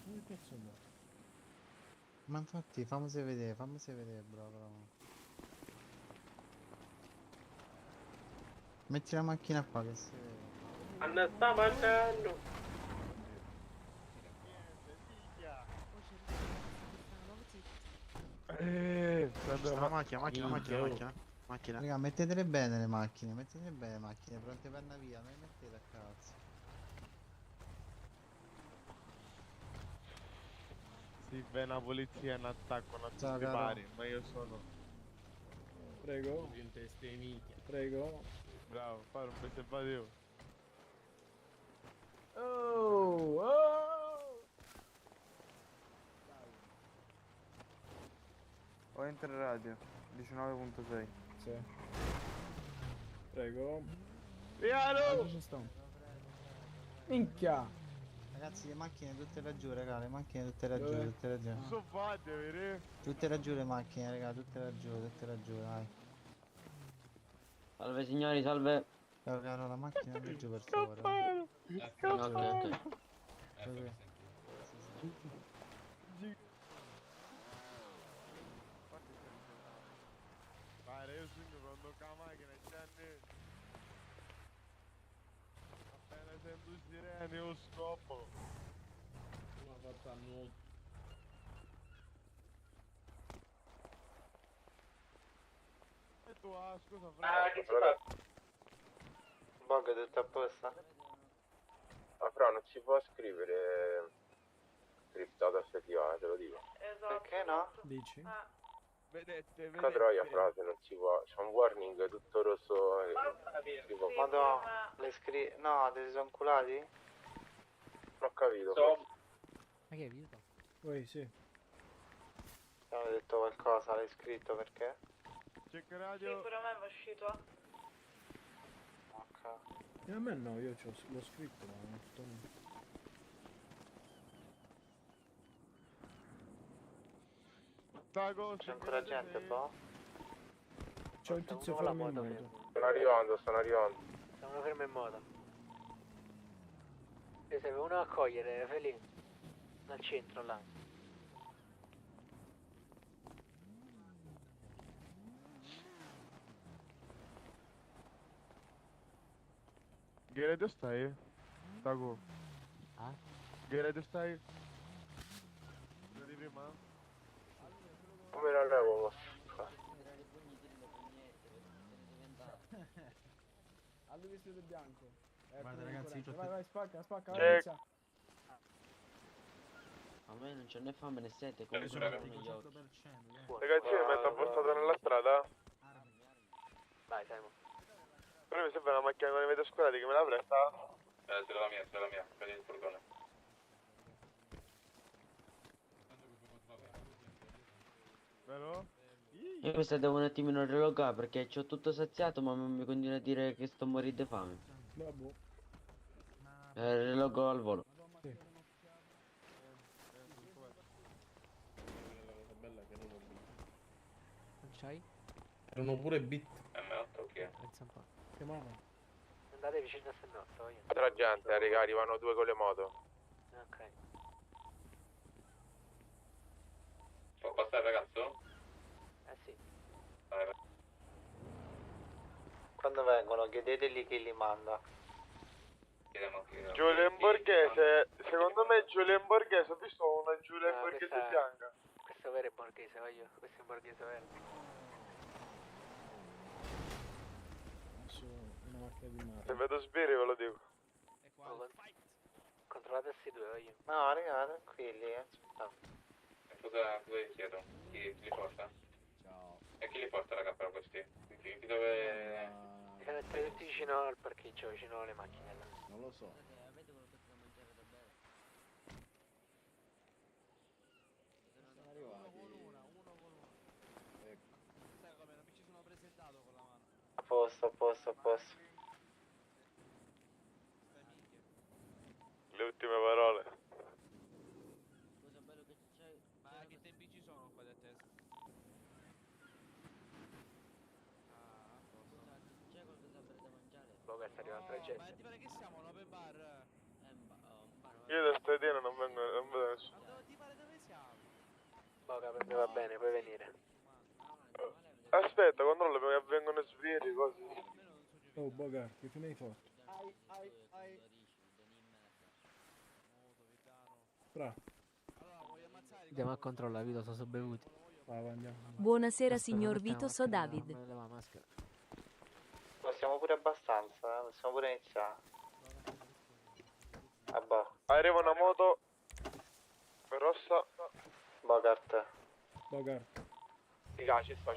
Dove cazzo è andato? Ma infatti fammi vedere bro, però. Metti la macchina qua che si vede. Anna sta mandando. La macchina. Raga, mettetele bene le macchine, pronte per una via, non le mettete a cazzo. Sì, beh, una polizia è un attacco, non ti Ciao, caro. pari, ma io sono... Prego. Prego. Bravo, fare un preservativo. Ho Enter Radio 19.6. Sì. Prego. Piano! Minchia! Ragazzi, le macchine tutte laggiù, raga, le macchine tutte laggiù, Dove? tutte laggiù. Sono fatte, vero? Tutte laggiù le macchine, raga, tutte laggiù, dai. Salve signori, salve. Ciao caro, la macchina è laggiù per favore. Ok. Dove? Guarda, io sogno quando con la macchina c'è appena sento sirene io scoppo. Una fatta a nuoto. E tu, scusa, che si fa? Bog, tutto a posto? Ah, però non si può scrivere scriptata effettiva, te lo dico. Perché no? Dici? Vedete, Che troia frase, non si può. C'è un warning tutto rosso. Tipo, Madonna, no, te si sono culati? non ho capito. Ma che hai visto? Poi sì. Avevo detto qualcosa, l'hai scritto perché? Check radio. pure a me è uscito. Ok. E a me no, io l'ho scritto, ma non tutto niente. C'è ancora gente, boh? C'è un tizio fermo in moto. Sto arrivando. Siamo fermi in moto. E serve uno a accogliere, Felin. Al centro là. Che radio stai? Tago. Ah? Che radio stai? Quello di prima? Come la levo? Aldo vestito bianco. Guarda, ragazzi, io Vai, spacca, Check. A me non c'è né fame né sete, come sono negli occhi. Ragazzi, mi metto appostato nella strada. Vai, Simon. Però mi sembra una macchina con le vedo scolate che me la presta. Sei la mia, prendi il furgone. Vero? Io questa devo un attimino relogare perché c'ho tutto saziato ma mi continua a dire che sto morendo di fame. Vabbè. Relogo al volo. Sì. La cosa bella è che non ho bit. Non c'hai? Erano pure bit. M8 chi è? Pensa un po'. Che mamma. Andate vicino a Sennotto, voglio. Altra gente, raga, arrivano due con le moto. ok. Può passare ragazzo? Sì. Quando vengono, chiedetegli chi li manda. Giulien Borghese, secondo me Giulien Borghese, ho visto una Giulien Ah, Borghese questa- bianca. Questo vero è borghese, voglio. Questo è borghese vero. Adesso una macchina di mare. Se vedo sbirri ve lo dico. Controllate questi due, voglio. No, raga, tranquilli, aspettate. Cosa vi chiedo? Chi li porta? Ciao. E chi li porta raga però questi? Chi dove... Devi mettere tutti vicino al parcheggio, vicino alle macchine là. Non lo so. A posto, a posto, a posto. Le ultime parole. Ma che tempi ci sono qua da te? Boga, sta arrivando la gente. Ma ti pare che siamo un open bar? Io da stradina non vedo nessuno. Ti pare dove siamo? Boga, per me va bene, puoi venire. Aspetta, controllo perché avvengono sbirri, così. Oh, Bogart, che fine hai fatto? Tra. Andiamo a controllare, Vito, sono bevuti. Andiamo. Buonasera signor Vito, so David. La maschera. Possiamo pure abbastanza, possiamo pure iniziare. Ah, boh. Arriva una moto rossa. Bogart. Bogart. Raga, ci sto.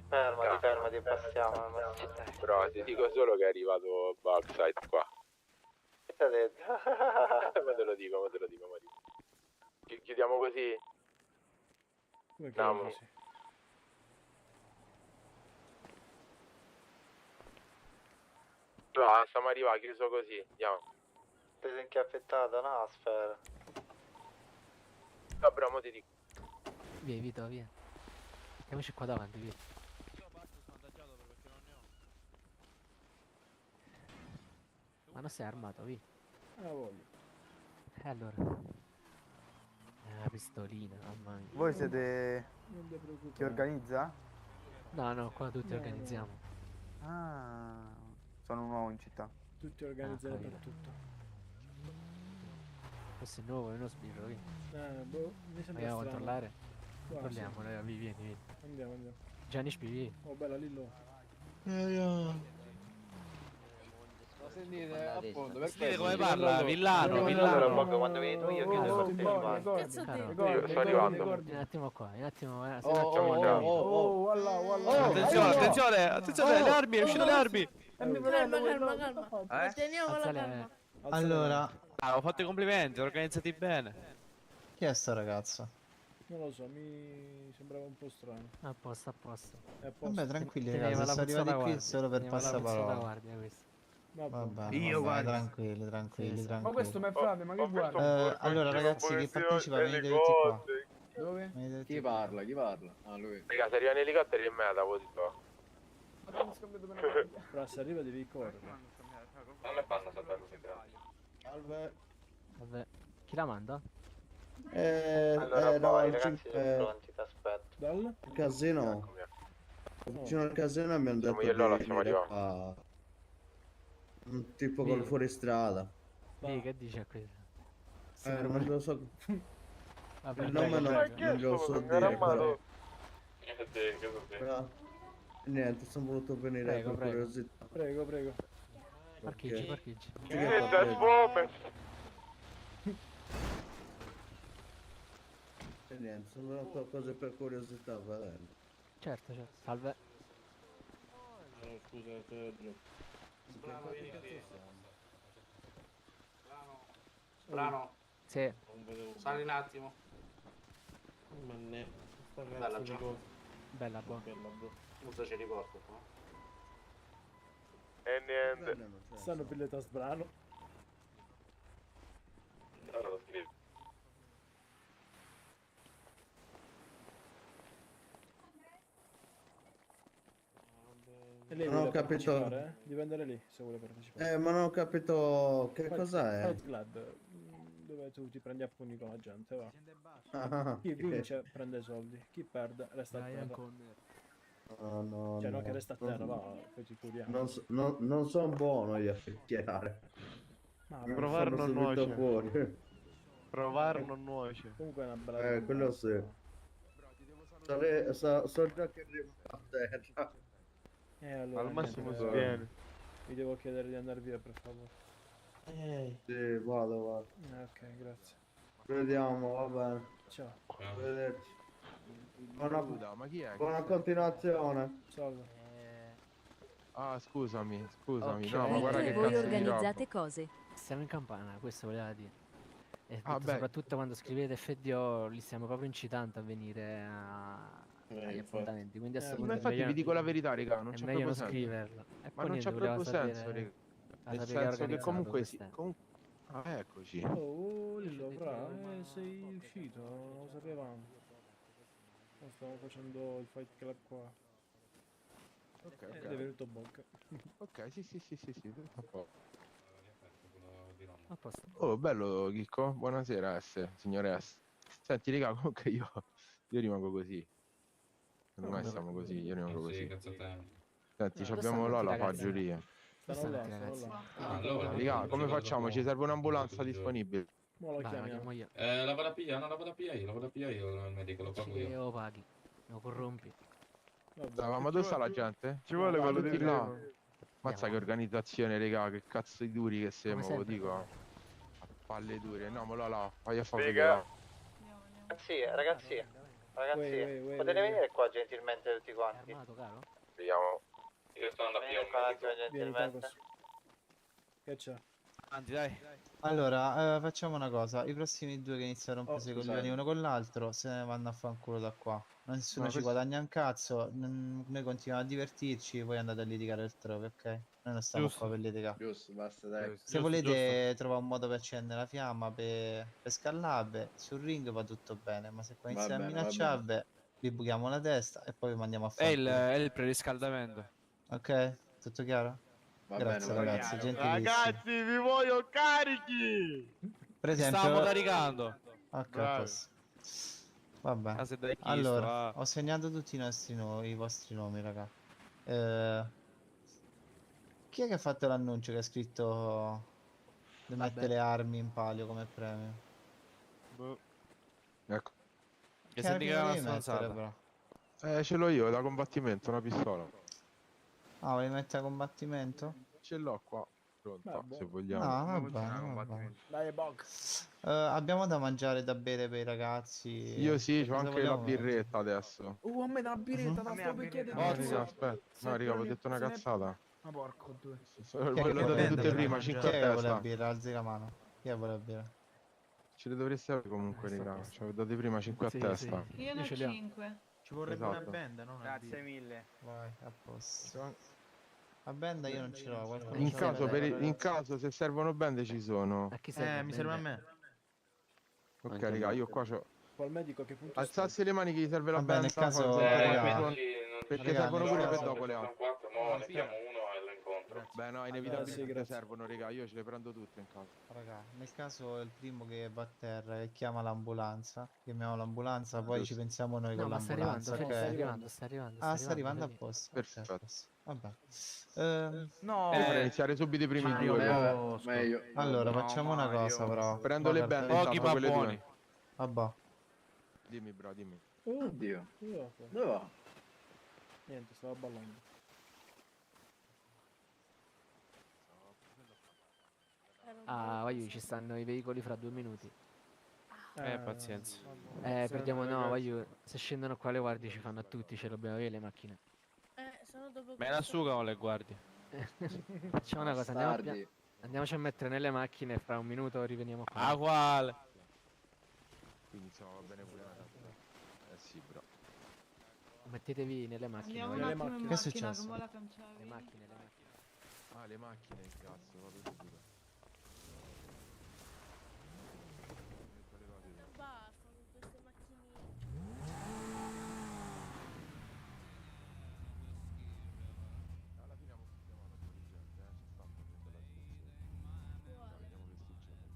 Fermati, passiamo. Però ti dico solo che è arrivato Backside qua. Che ti ha detto? Ma te lo dico, Mario. Chiudiamo così? Come Andiamo. così? No, stiamo arrivando, chiuso così, andiamo. Ti sei inchiaffettato, no? Sfera. No, però mo ti dico. Via, Vito, via. Mettiamoci qua davanti, via. Ma non sei armato, via. Ah, voglio. Allora. La pistolina, mamma mia. Voi siete Non ti preoccupare. chi organizza? No, qua tutti No, organizziamo. Ah, sono nuovo in città. Tutti organizzati per capito. tutto. Questo è nuovo, è uno sbirro, via. Boh, mi sembra Vogliamo strano. controllare? Qua, Controlliamo, sì. raga, vieni. Andiamo. Gianni Spivi. Oh, bella Lillo. Sentite, appunto, Sentite come parla, Villano. Quando vieni tu io chiedo se Cazzo Io sto arrivando. Un attimo qua, un attimo. Attenzione, le armi, è uscito le armi. Calma. Teniamo la calma. Allora, Ho fatto i complimenti, organizzati bene. chi è sto ragazzo? Non lo so, mi sembrava un po' strano. A posto. È a posto. Vabbè, tranquilli Teneva ragazzi, la sono puzzata arrivati qui guardia. solo per Teneva la puzzata passaparola. guardia questo. Vabbè, tranquilli. Ma questo mi è frate, ma che guarda? Allora ragazzi, chi partecipa venite tutti qua. Dove? Chi parla? Ah, lui. Raga, se arrivano elicotteri in meta, poi ti sto. Però se arriva devi correre. Non le fanno saltare così grandi. Salve. Vabbè. Chi la manda? Allora, no, vai il ragazzi, sono pronti, ti aspetto. Dal? Casino. Vicino al casino mi hanno detto Siamo io e Lola, di stiamo arrivando. a un tipo Vieni. col fuoristrada. Lì, che dice a questo? Non lo so. Vabbè, Il nome non lo so dire, però. Però, niente, sono voluto venire Prego, per prego. curiosità. Prego. Parcheggi. E niente, sono venuto cose per curiosità, va bene. Certo. Salve. Scusa, Sergio. Brano, Sì. Non vedevo. sali un attimo. Ma ne. Sta Bella cazzo di già. cosa. Bella, buona. Non so ci ricordo. No? E niente. Stanno pilletta sbrano. Allora lo scrivo. E lei Non ho vuole capito. partecipare, eh? Devi andare lì se vuole partecipare. Ma non ho capito che Fight- cos'è. Fight Club. Dove tu ti prendi a pugni con la gente, va. Ah, Chi ok. vince prende soldi, chi perde resta a terra. No, no, Cioè, non no. che resta a terra, va, poi ti curiamo. Non sono buono io a chiacchierare. Ma Mi Provare fanno non subito nuoce. fuori. Provare non nuoce. Comunque è una bella Quello sì. So già che arrivo a terra. Allora, Al massimo niente, sviene. vi devo chiedere di andare via, per favore. Sì, vado. Ok, grazie. Vediamo, va bene. Ciao. Arrivederci. Scusa, ma chi è? Buona continuazione. Salve. Ah, scusami. Ok. No, ma guarda che Voi cazzo di roba. organizzate cose. Siamo in campana, questo voleva dire. E Ah, beh. soprattutto quando scrivete FDO li stiamo proprio incitando a venire agli appuntamenti. Quindi a sto punto Ma è infatti meglio- vi dico la verità, raga, non è c'è meglio proprio non senso. scriverlo. E Ma poi non niente, c'è voleva proprio senso, sapere- raga. voleva Nel sapere che senso che organizzato comunque sì. quest'anno. Ah, eccoci. Oh, Lillo, fra, sei uscito, non lo sapevamo. Stiamo facendo il fight club qua. Ok, Ed è venuto bocca. Ok, sì, tutto a posto. A posto. Oh, bello Chicco, buonasera signore S. Senti, raga, comunque io rimango così. Secondo me siamo così, io rimango così. Senti, Dove abbiamo stanno là tutti la i ragazzi? faggioria. Stanno là, ragazzi? stanno là. Ah, allora, Raga, come facciamo? Ci serve un'ambulanza disponibile. Mo lo Vai, la chiamiamo. chiamo io. La vado a pigliare, no, la vado a pigliare io, il medico, lo pago Che io. lo paghi, lo corrompi. Ma dove sta la gente? Ci vuole Ah, quello tutti di là. prima. Mazza che organizzazione, raga, che cazzo di duri che siamo, ve lo sempre, dico. A palle dure, no, ma là, vai a fare Figa. vedere. Ragazzi, potete venire qua gentilmente tutti quanti? Armato, caro? Vediamo. Io sto andando a Venite pigliare qua un attimo Vieni, gentilmente. Tacos. Che c'è? Avanti, dai. Allora, facciamo una cosa. I prossimi due che iniziano a rompere i scusate. coglioni uno con l'altro se ne vanno a fanculo da qua. Nessuno No, ci questo- guadagna un cazzo. Noi continuiamo a divertirci, voi andate a litigare altrove, ok? Noi non stiamo Giusto. qua per litigare. Giusto, basta, dai. Se volete trovare un modo per accendere la fiamma, per scallarvi, sul ring va tutto bene, ma se qua Va iniziamo a bene, va minacciarvi, vi buchiamo la testa e poi vi mandiamo a È il, fanculo. è il preriscaldamento. Ok? Tutto chiaro? Va Grazie bene, va ragazzi, bene. gentilissimi. vi voglio carichi! Per esempio... Stiamo caricando. Ok, a Bravi. posto. Vabbè. Ah, se dai chi Allora, sto, ho segnato tutti i vostri nomi, raga. Chi è che ha fatto l'annuncio che ha scritto di mette le armi in palio come premio? Ecco. Che senti che armi è una devi mettere, stronzata. però? Ce l'ho io, da combattimento, una pistola. Ah, vuoi mettere a combattimento? Ce l'ho qua, pronta, Vabbè. se No, vogliamo. va bene, va bene. Dai, box. Abbiamo da mangiare e da bere per i ragazzi. Io sì, c'ho Cosa anche la vogliamo? birretta adesso. A me da birretta, Mhm. da sto per chiedere. No, raga, aspetta. No, raga, ho detto una cazzata. Ma porco due. Ve le date tutte prima, 5 Chi a è che vuole la testa. birra? Alzi la mano. Chi è che vuole la birra? Ce le dovreste avere comunque, raga. Ce le date prima 5 a Sì, testa. sì. Io ne ho ce li ho. 5. Ci vorrebbe Esatto. una band, no? Grazie mille. Vai, a posto. La band io non ce l'ho. qualcuno In ce caso, l'aveva, in caso se servono band ci sono. A chi serve? Mi serve a me. Ok, Anche a raga, me. io qua c'ho. Col medico che punto Alzarsi le mani che gli serve la Vabbè, band. nel caso, Perché raga, servono nel pure per caso- dopo le altre. 4, mo ne chiamo uno e lo incontro. Beh, no, sì, inevitabilmente grazie. servono, raga. Io ce le prendo tutte in caso. Raga, nel caso è il primo che va a terra e chiama l'ambulanza. Chiamiamo l'ambulanza, poi ci pensiamo noi No, con ma sta arrivando, l'ambulanza. Fede, sta Ok? arrivando, sta arrivando. Ah, sta arrivando a Fede. posto. Ok, Perfetto. a posto. Vabbè. No, Io vorrei iniziare subito i primi Mario, due. Meglio. Allora, No, facciamo una Mario. cosa però. Prendo le Bogart, band, vedi? Pochi intanto, ma quelle buoni. due. Vabbè. Dimmi, bro, dimmi. Oddio. Dove Dove va? Niente, stavo ballando. Ah, voglio, ci stanno i veicoli fra 2 minuti. Pazienza. Perdiamo, no, voglio, se scendono qua le guardie ci fanno a tutti, ce l'abbiamo avere le macchine. Sono dopo Ma è la suga o le guardie? Facciamo una cosa, andiamoci a mettere nelle macchine e fra un minuto riveniamo qua. Ah, quale? Quindi insomma va bene pure una tazza. Sì, bro. Mettetevi nelle macchine. Andiamo un voglio- attimo in Che è macchina, successo? come la cancellavi? Le macchine, le macchine. Ah, le macchine, cazzo, vado subito. Non basta con queste macchinine. Alla fine abbiamo chiamato un po' di gente, ci sta facendo la situazione. Vediamo che succede.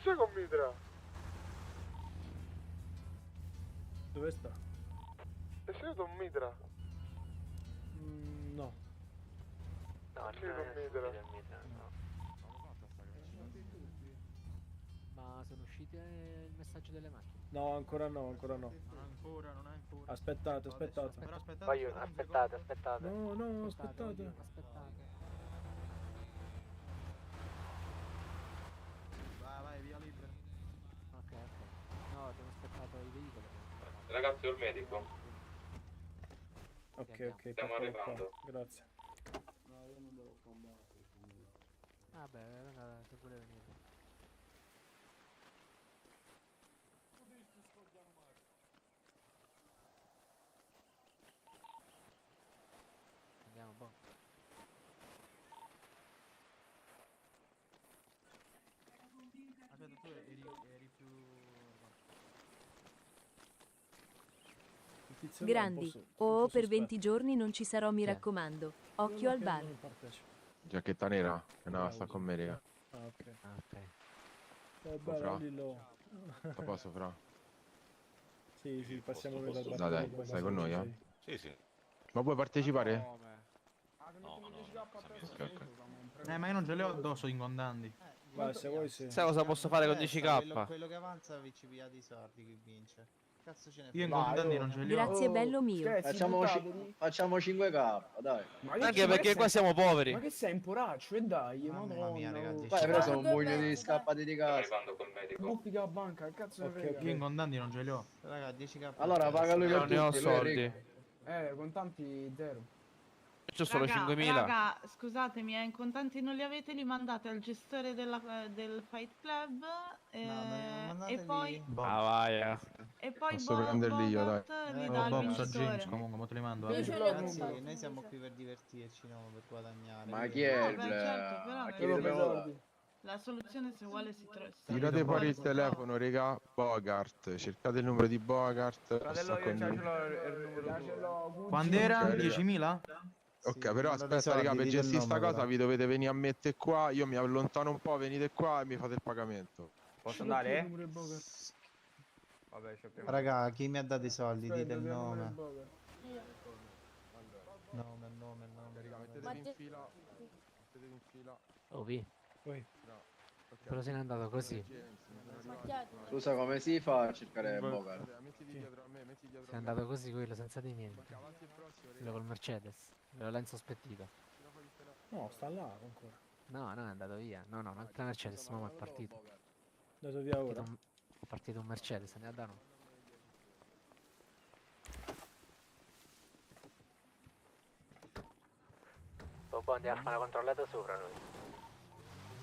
c'è con Mitra? Dove sta? È seduto un Mitra? No. No, Sì, con Mitra. Ma sono usciti il messaggio delle macchine? No, ancora no, ancora no. Non è ancora. Aspettate, aspettate. Però aspettate. Voglio, aspettate, aspettate. No, no, aspettate. Aspettate. Vai, via libera. Ok. No, abbiamo aspettato i veicoli. Ragazzi, ho il medico. Ok, Stiamo eccolo qua. arrivando. Grazie. Vabbè, raga, se vuole venire. Andiamo, boh. Aspetta, tu eri più... Il tizio là Grandi. un po' Oh, per sospetto. 20 giorni non ci sarò, mi raccomando. Occhio al Che bar. non partecipa. Giacchetta nera? No, sta con me, raga. Ah, ok. Ok. Vabbè, Fra? Lillo. A posto, fra? Sì, sì, passiamo noi dal bar. Dai, stai con noi, eh? Sì, sì. Ma vuoi partecipare? Ma io non ce le ho addosso in condanti. Vai, se vuoi sì. Sai cosa posso fare con 10k? Quello che avanza vi ci pia dei soldi, chi vince. Cazzo ce ne Io in frega. condanti non ce li ho. Grazie, bello mio. Facciamo 5k, dai. Anche perché qua siamo poveri. Ma che sei un poraccio? E dai, Mamma mia, ragazzi. Vai, preso un pugno di scappati di Stiamo casa. arrivando col medico. Buffi la banca, che cazzo ne frega? Io in condanti non ce li ho. Raga, 10k. Allora paga lui per per tutti, tutti. lui è soldi. ricco. Contanti zero. C'ho solo 5.000. Raga, scusatemi, in contanti non li avete, li mandate al gestore del Fight Club e poi Ah, vai. e poi Posso prenderli io, dai. li dà al Bob, so vincitore. James comunque, mo te li mando. Io ce l'ho Ragazzi, contanti. noi siamo qui per divertirci, no? Per guadagnare. Ma chi è il... Beh, certo, però a chi li dobbiamo dare? la soluzione se vuole si trova. Tirate fuori il telefono, raga. Bogart. Cercate il numero di Bogart. Sto con lui. Quando era? Ok, raga. 10.000? Ok, però mandate aspetta, soldi, raga, per dite il gestire sta nome, cosa però. vi dovete venire a mettere qua. Io mi allontano un po', venite qua e mi fate il pagamento. Posso andare? Vabbè, raga, chi mi ha dato i soldi? Dite il nome. Nome. Mettetevi in fila. Mettetevi in fila. Oh, vi. Però se n'è andato così. Scusa, come si fa a cercare Bogart? Mettiti dietro a me, metti dietro Se n'è a me. andato così quello senza di niente. Avanti e prossimo, Quello col Mercedes. Quello l'ha insospettito. No, sta là ancora. No, è andato via. No, anche la Mercedes, ma è partito. È andato via ora. È partito un Mercedes, ne ha dato. Bobo, andiamo a fare una controllata sopra noi.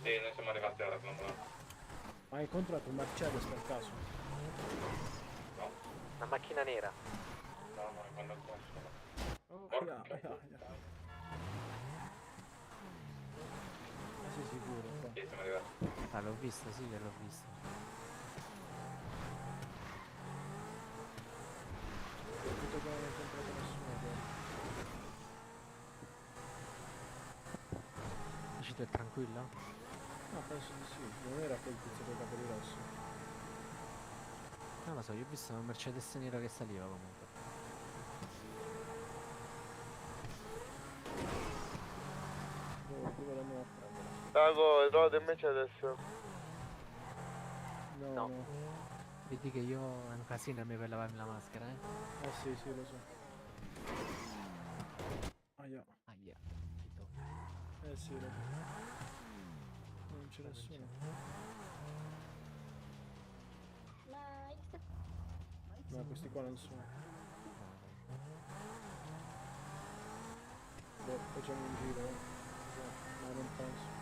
Sì, noi siamo arrivati alla controlla. Ma hai incontrato un Mercedes per caso? Una macchina nera. No, è quando è Ma sei sicuro? Qua. Sì, siamo arrivati. Ah, l'ho visto, sì che l'ho visto. Tutto che non hai incontrato nessuno. Dici tu è tranquillo? No, penso di sì. Non era quel tizio con i capelli rossi. Non lo so, io ho visto un Mercedes nero che saliva comunque. Dove l'andiamo a prendere? Dago, trovate invece adesso. No. Vedi che io è un casino a me per lavarmi la maschera, eh? Sì, lo so. Aia. Sì, lo so. Non c'è nessuno. No, questi qua non sono. Boh, facciamo un giro, No, non penso.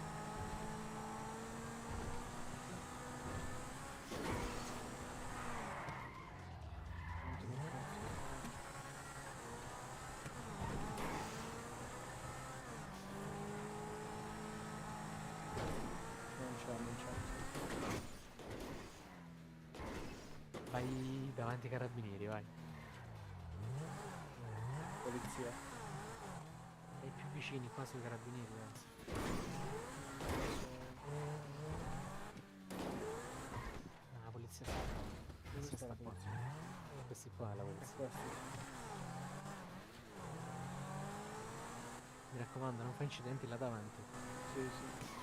Non c'è. Vai davanti ai carabinieri, vai. Polizia. Dai più vicini qua sui carabinieri, anzi. polizia. Questa sta qua. Questi qua è la polizia. Mi raccomando, non fai incidenti là davanti. Sì, sì.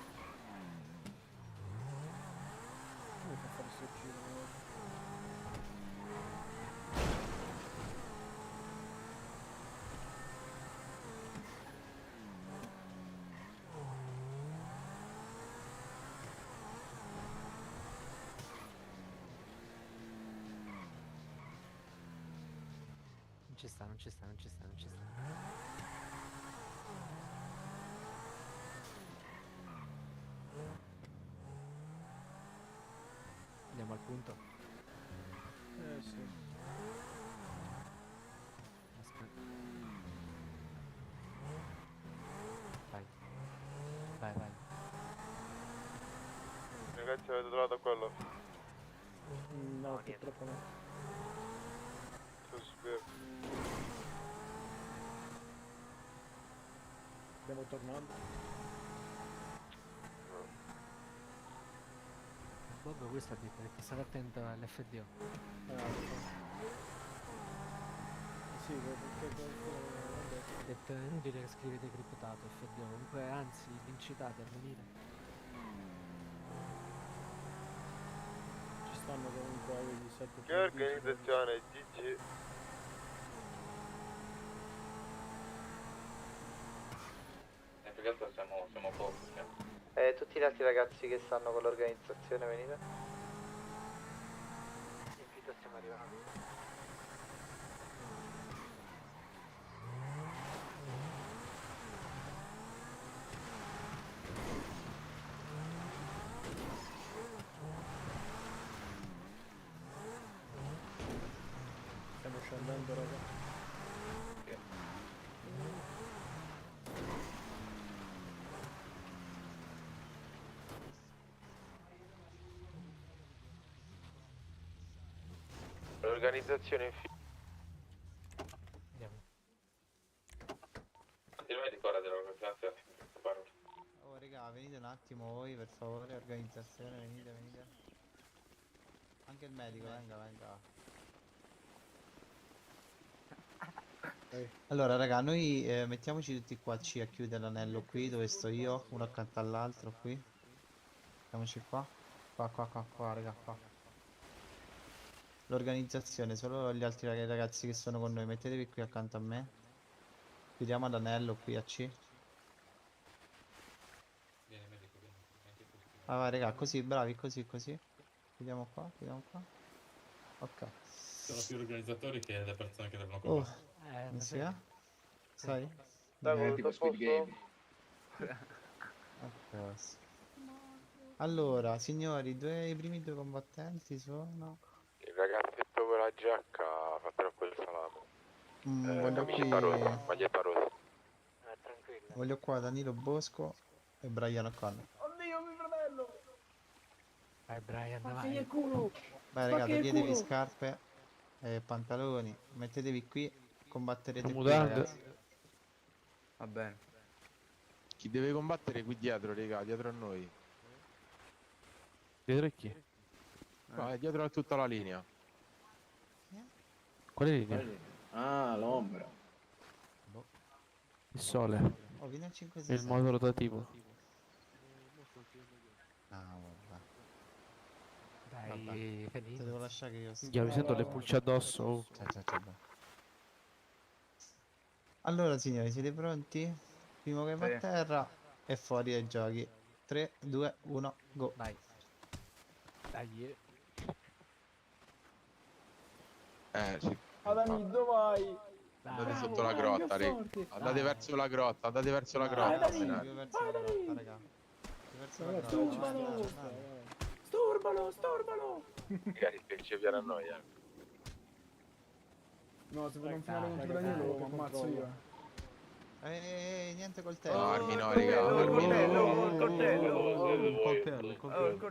Come fa a fare sto giro? Non ci sta, non ci sta, non ci sta, non ci sta. Andiamo al punto. Sì. Aspetta. Vai. Vai, vai. Ragazzi, avete trovato quello? No, purtroppo no. Stiamo tornando. Bob questo ha detto che state attento all'FDO. Sì, perché Ha detto è inutile che scrivete criptato FDO, comunque anzi vi incitate a venire. ci stanno comunque di 7 Che organizzazione, GG? Più che altro siamo pochi. Tutti gli altri ragazzi che stanno con l'organizzazione venite? Invito, stiamo arrivando. Stiamo scendendo, raga. L'organizzazione Andiamo. Il medico ora dell'organizzazione. Oh raga, venite un attimo voi per favore, organizzazione, venite, venite. Anche il medico, venga, venga. Allora raga, noi mettiamoci tutti qua C a chiudere l'anello qui dove sto io, uno accanto all'altro qui. Mettiamoci qua. Qua, raga, qua. L'organizzazione, solo gli altri ragazzi che sono con noi, mettetevi qui accanto a me. Chiudiamo l'anello qui a C. Vieni medico, vieni. Ah, vai raga, così, bravi, così. Chiudiamo qua. Ok. Sono più organizzatori che le persone che devono Oh, correre. non si è? Sai? Tipo Squid Game. Ok. Allora, signori, i primi due combattenti sono... Il ragazzetto con la giacca fa troppo il salame. voglio Camicetta qui... rosa, maglietta rosa. Tranquillo. Voglio qua Danilo Bosco e Brian O'Connor. Oddio, mio fratello! Vai Brian, Spacchi il vai. culo! Vai raga, Spacchi il toglietevi culo! scarpe e pantaloni, mettetevi qui, combatterete qui Mutande. ragazzi. Va bene. Chi deve combattere qui dietro, raga, dietro a noi. Dietro a chi? Vai, dietro a tutta la linea. Quale linea? Ah, l'ombra. Il sole. Oh, vieni al E 5-6. il modo rotativo. Ah, vabbè. Dai, Te finito. devo lasciare che io sto. Mi sento le pulce addosso. Oh. Ciao. Allora signori, siete pronti? Primo che va a terra e fuori dai giochi. 3, 2, 1, go. Vai. Dai. Sì. Adami, dove vai? Andate sotto la grotta, raga. Andate verso la grotta, andate verso la grotta. Io verso la grotta, raga. Io verso la grotta. Storbalo! Magari principiare a noi, No, se non finale contro Danilo lo ammazzo io. Niente coltello. No, armi no, raga. Armi no. Il coltello.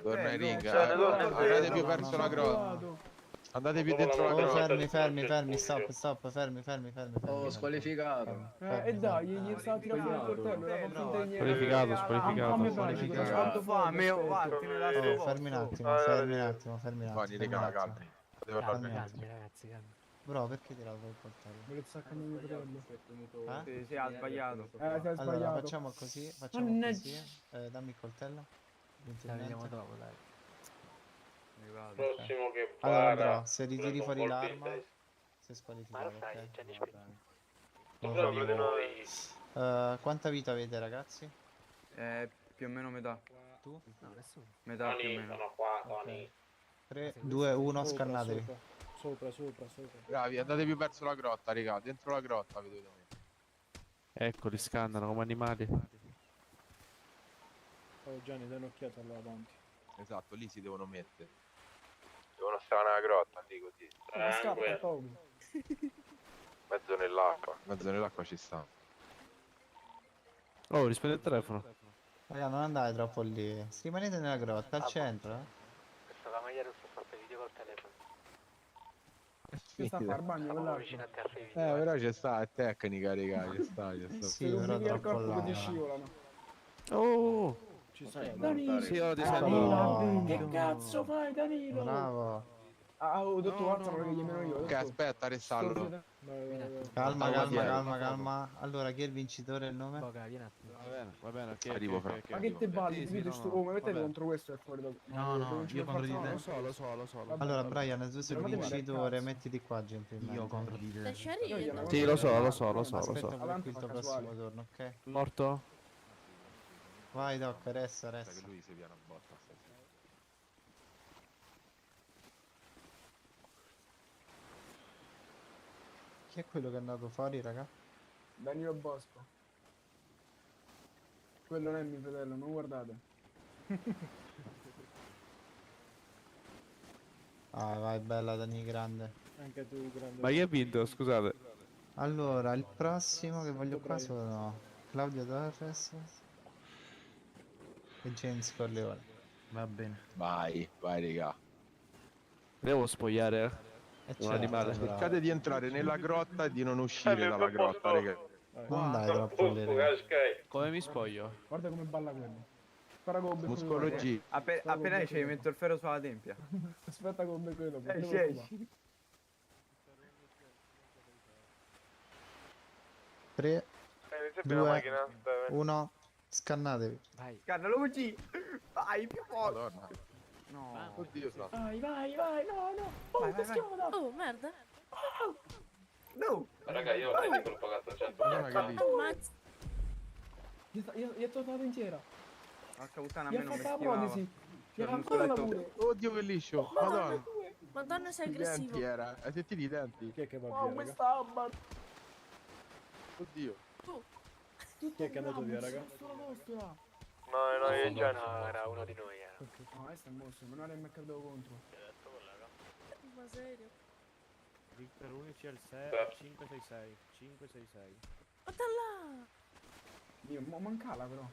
Torna in ring. Andate più verso la grotta. Andate più dentro la Oh, grotta. fermi, stop, fermi. Oh, squalificato. E dai, gli sta tirando il coltello, la fa finta di niente. Squalificato. Fame, Oh, fermi un attimo. Buoni, raga, calmi. Poteva Fermi un parlare. attimo. Ragazzi, calma. Bro, perché tirato il coltello? Perché sta cambiando il coltello. Eh? Sì, ha sbagliato. Si è Allora, sbagliato. facciamo così. Dammi il coltello. La vediamo dopo, dai. Prossimo che Allora, para. bro, se ritiri prendo un fuori colpo in l'arma, testa. sei squalificato, ok? Proprio di noi. Quanta vita avete, ragazzi? Più o meno metà. Tu? No, nessuno. Metà più o Tony, meno. sono qua, Tony. 3, 2, 1, scannatevi. Sopra. Bravi, andate più verso la grotta, raga. Dentro la grotta vi dovete mettere. Ecco, li scannano come animali. Oh Gianni, dai un'occhiata là avanti. Esatto, lì si devono mettere. Devono stare nella grotta, lì così. Scappa poco. Mezzo nell'acqua ci sta. Oh, rispondi al telefono. Raga, non andate troppo lì. Rimanete nella grotta, al centro, Questa cavaliere sta a fare video col telefono. Che sta a far bagno quell'altro. Vicino a te arrivi. Però c'è sta, è tecnica, raga, c'è sta. Sì, però troppo là. Ti scivolano. Oh! Ci sei. Danilo. Sì, ora ti Danilo. Che cazzo fai, Danilo? Bravo. Ho detto guarda che gli meno io. Ok, aspetta, restallo. Calma. Allora, chi è il vincitore e il nome? Boga, vieni un attimo. Va bene, ok. Arrivo, fra. Ma che te balli? Sì, Sto come mettete contro questo e fuori dopo. No, io contro di te. Lo so. Allora, Brian, tu sei il vincitore, mettiti qua gentilmente. Io contro di te. Sì, lo so. Aspetta per Avanti, il fa prossimo turno, ok? Morto? Vai, Doc, resta. Che lui si piana botta stasera. Chi è quello che è andato fuori, raga? Danilo Bosco. Quello non è mio fratello, non guardate. Vai, bella, Dani, grande. Anche tu, grande. Ma chi ha vinto, scusate? Allora, il prossimo che voglio qua sono Claudio Torres e James Corleone. Va bene. Vai, raga. Devo spogliare un certo, animale. bravo. Cercate di entrare nella grotta e di non uscire dalla grotta, raga. Non dai troppo lì, raga. Come mi spoglio? Guarda come balla quello. Spara con becco Muscolo quello. G. Appena esce metto il ferro sulla tempia. Aspetta con becco quello. Esci. 3, 2, 1, scannatevi. Vai. Scannalo così. Vai, più forte. Madonna. No. Oddio santo. Vai, no. Oh, che schioda. Oh, merda. No. Raga, io ho detto quello pagato 100. Madonna che lì. Ammazza. Gli ha tolto intera. Porca puttana, a Gli me ha non mi fatto la schivava. protesi. Gli ha C'ho il ancora la muscoletto. pure. Oddio che liscio. Madonna. Madonna, sei I aggressivo. denti era. Hai sentito i denti? Chi è che va Wow, via, raga? questa Oddio. Chi è che è andato via, raga? No, io già No, era uno di noi, era. No, questo è un mostro, non era il mercato contro. Ma serio? Victor 11 al 6, 566. 566. Guarda là! Dio, mancala però.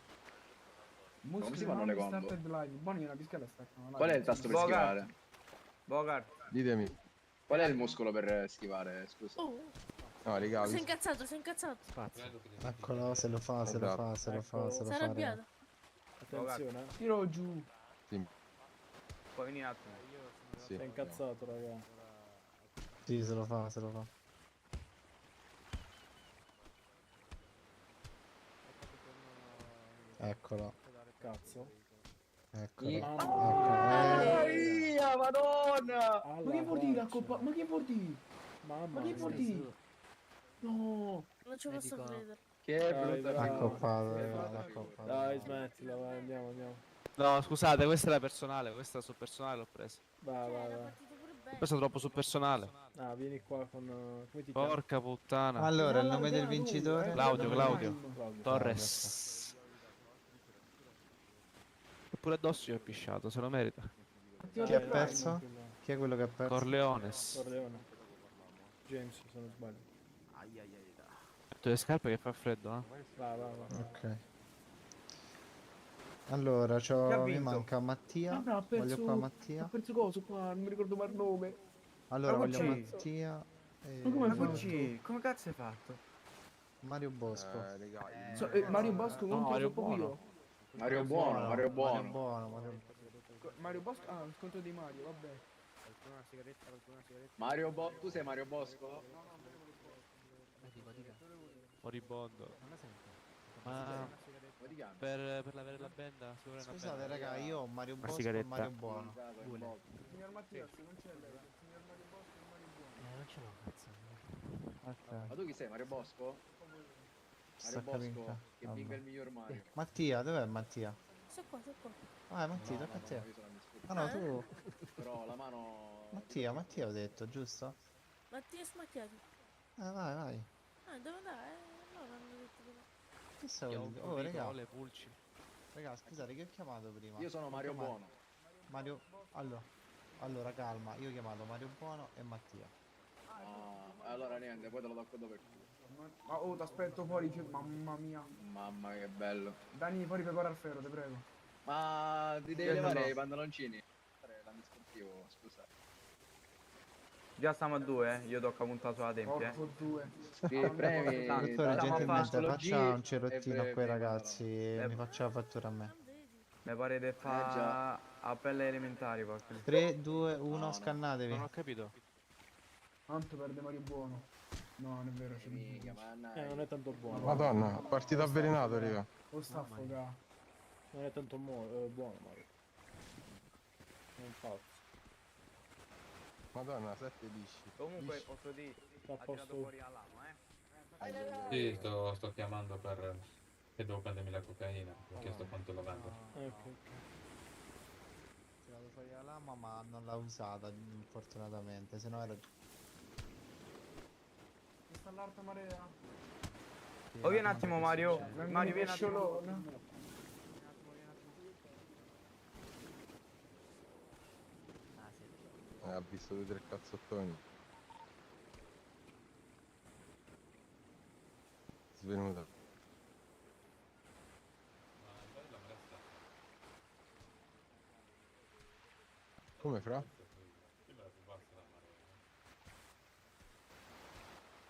Come si fanno le combo? Buoni una piscata staccano. Qual è il tasto per schivare? Bogart. Ditemi. Qual è il muscolo per schivare, scusa? Oh, No, raga. sei incazzato. Eccolo, se lo fa. Si è arrabbiato. Attenzione, tiro giù. Sì. Puoi venire un attimo. Sì. Sei incazzato, raga. Sì, se lo fa. Eccolo. Cazzo. Eccolo. Maria, madonna! Ma che vuol dire la coppa? Ma che vuol dire? Ma che vuol dire? No! Non ci posso credere. Che è brutta Accoppato. Dai, smettila, vai, andiamo. No, scusate, questa era personale, questa sul personale l'ho presa. Vai. Pure bene. Questa troppo sul personale. Ah, vieni qua con... come ti chiami? Porca puttana. Allora, il nome del vincitore? Claudio. Torres. Eppure addosso io ho pisciato, se lo merita. Chi ha perso? Chi è quello che ha perso? Corleones. James, se non sbaglio. Metto le scarpe che fa freddo, eh? Va. Ok. Allora, mi manca Mattia. Voglio qua Mattia. Ha perso coso qua, non mi ricordo mai il nome. Allora Ma voglio Gucci. Mattia Ma come e Gucci, come cazzo hai fatto? Mario Bosco. Mario Bosco contro Mario sotto buono. io. Mario buono, Mario buono. Mario Mario Bosco, il sconto di Mario, vabbè. Mario tu sei Mario Bosco? Moribondo. Come ti chiami? Per l'avere la benda, Scusate raga, io ho Mario Una Bosco e sigaretta. Mario Buono. Signor Mattias, non c'è lei. Signor Mario Bosco e Mario Buono. Non ce l'ho, cazzo. Ma tu chi sei, Mario Bosco? Sta Mario capendo. Bosco, che Vabbè. vinca il miglior Mario. Mattia, dov'è Mattia? Sono qua, sono qua. Mattia, No, tocca a te. io sono indiscutibile. Ah no, tu. Però la mano... Mattia ho detto, giusto? Mattia smacchiato. Vai. Dove andare? No, non hanno detto dove. Che stavo dicendo? Oh, raga. le pulci. Raga, scusate, che ho chiamato prima? Io sono Mario Buono. Mario... Allora, calma, io ho chiamato Mario Buono e Mattia. Allora niente, poi te lo tocco dove il culo. Ma oh, ti aspetto fuori, mamma mia. Mamma che bello. Dani, fuori prepara il ferro, te prego. Ma ti devi levare i pantaloncini? L'anno sportivo, scusa. Già stiamo a 2, io tocca puntare sulla tempia. Porco due. Sì, premi. Dottore, gentilmente solo G faccia un cerottino a e quei premi ragazzi e mi faccia la fattura a me. Mi pare di fa già. appelle elementari qualcuno. 3, 2, 1, No. scannatevi. Non ho capito. Tanto perde Mario Buono. No, non è vero, c'è Mica, ma non è tanto buono. Madonna, partita avvelenato, raga. O sta affogato. Non è tanto buono, Mario. Non pazzo. Madonna, 7 lisci. Comunque posso dire, Sta a ha tirato posto. fuori la lama, Sì, sto chiamando per... che devo prendermi la cocaina. Mi ho chiesto quanto lo vendo. Ok. Ho tirato fuori la lama ma non l'ha usata fortunatamente, se no era... Sta all'alta marea. Oh, vieni un attimo Mario. Mario, vieni un attimo. Sciolone. Ha visto 2 o 3 cazzottoni. Svenuta. Come fra?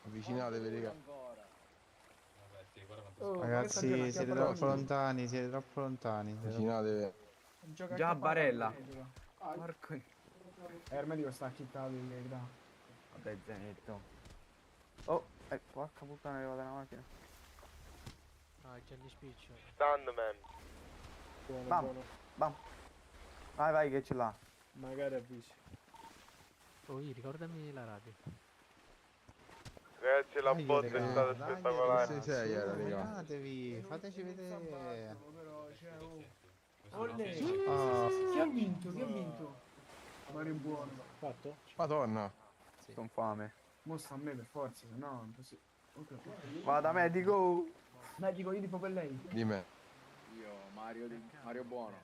Avvicinatevi, raga. Ragazzi, siete troppo lontani, siete troppo lontani. Avvicinatevi. Già a Barella. Porco. Il medico sta chittato in verità. Vabbè, zenetto. Oh, porca puttana, è arrivata la macchina. Ah, Gianni Spiccio. Stuntman. Buono, Bam. buono. Bam. Vai che ce l'ha. Magari avvisi. Oh, ricordami la radio. Ragazzi, la Dai, botta è raga, stata dai, spettacolare. ragazzi, Sei, raga. frenatevi, fateci vedere. Però c'è Olle. Ah. Chi ha vinto? Chi ha vinto? Mario Buono. Fatto? Madonna. Sto in fame. Mostra a me per forza, se no non così. Ok. Vada medico. Medico, io tipo per lei. Di me. Io, Mario Buono.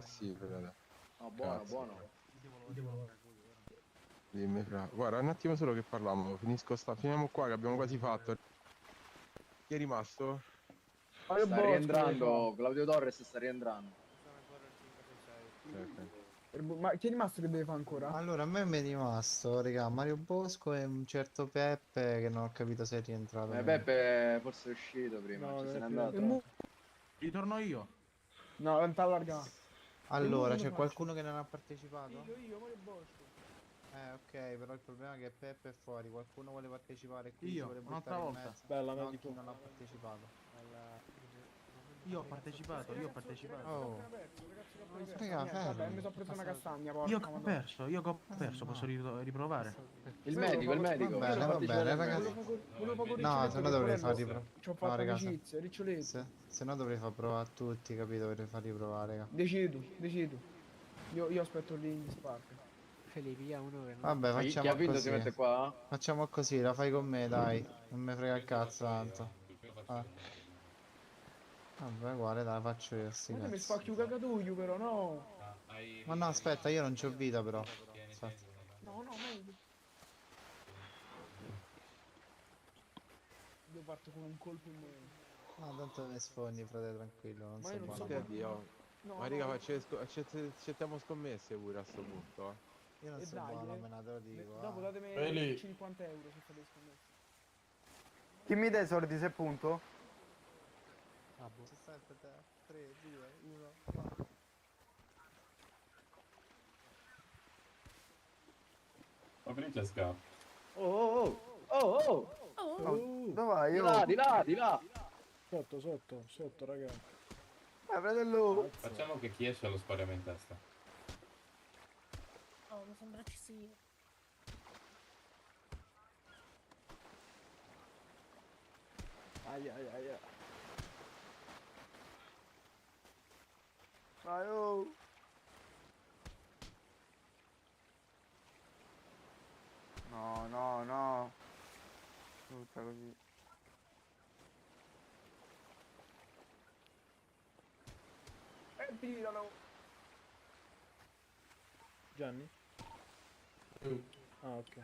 Sì, frate. No, buono, Cazzo. buono. Dimmi fra. Guarda, un attimo solo che parliamo. Finiamo qua che abbiamo quasi fatto. Chi è rimasto? Sta rientrando, Claudio Torres sta rientrando. Ma chi è rimasto che deve fare ancora? Allora, a me mi è rimasto, raga, Mario Bosco e un certo Peppe che non ho capito se è rientrato. Peppe forse è uscito prima, No, ci non se è n'è più. andato. Ritorno io. No, non t'allarga. Allora, c'è qualcuno che non ha partecipato? Io, Mario Bosco. Ok, però il problema è che Peppe è fuori, qualcuno vuole partecipare qui, Io, si vuole un'altra buttare in volta. mezzo. Bella, No, medico. chi non ha partecipato. Io ho partecipato, Oh. Raga, vabbè, mi sono preso una castagna, porca Io che ho madonna. perso, posso riprovare. Il medico, il medico. Va bene, ragazzi. No, se no dovrei far riprovare. Ci ho No, fatto ragazzi. amicizia, riccioletto. Se no dovrei far provare a tutti, capito? Dovrei far riprovare, raga. Decido. Io aspetto lì in disparte. Felipe, via uno che non... Vabbè, Chi ha facciamo vinto così. si mette qua? Facciamo così, la fai con me, dai. Non mi frega il cazzo tanto. Vabbè, guarda, la faccio io, sti Ma te mi cazzi. spacchi un cagatuglio però, no. Ma no, aspetta, io non c'ho vita però. Aspetta. No, meglio. Io parto con un colpo in meno. No, tanto ne sfogni, frate, tranquillo, non Ma so io non so male. Che Dio. No, Ma raga, accettiamo scommesse pure a sto punto. Io non E so buono, dai, me ne te lo dico. dopo datemi Eli. 50 euro se fate le scommesse. Chi mi dai i soldi se punto? Ah, boh. 60, 3, 2, 1, 4. Ma Francesca. Oh, Dove vai? di Io? là, di là, di là. Sotto, raga. Fratello. Facciamo che chi esce lo spariamo in testa. Oh, mi sembra ci sia. Aia. Vai, oh. No. Tutta così. E tiralo. Gianni? Ah, ok.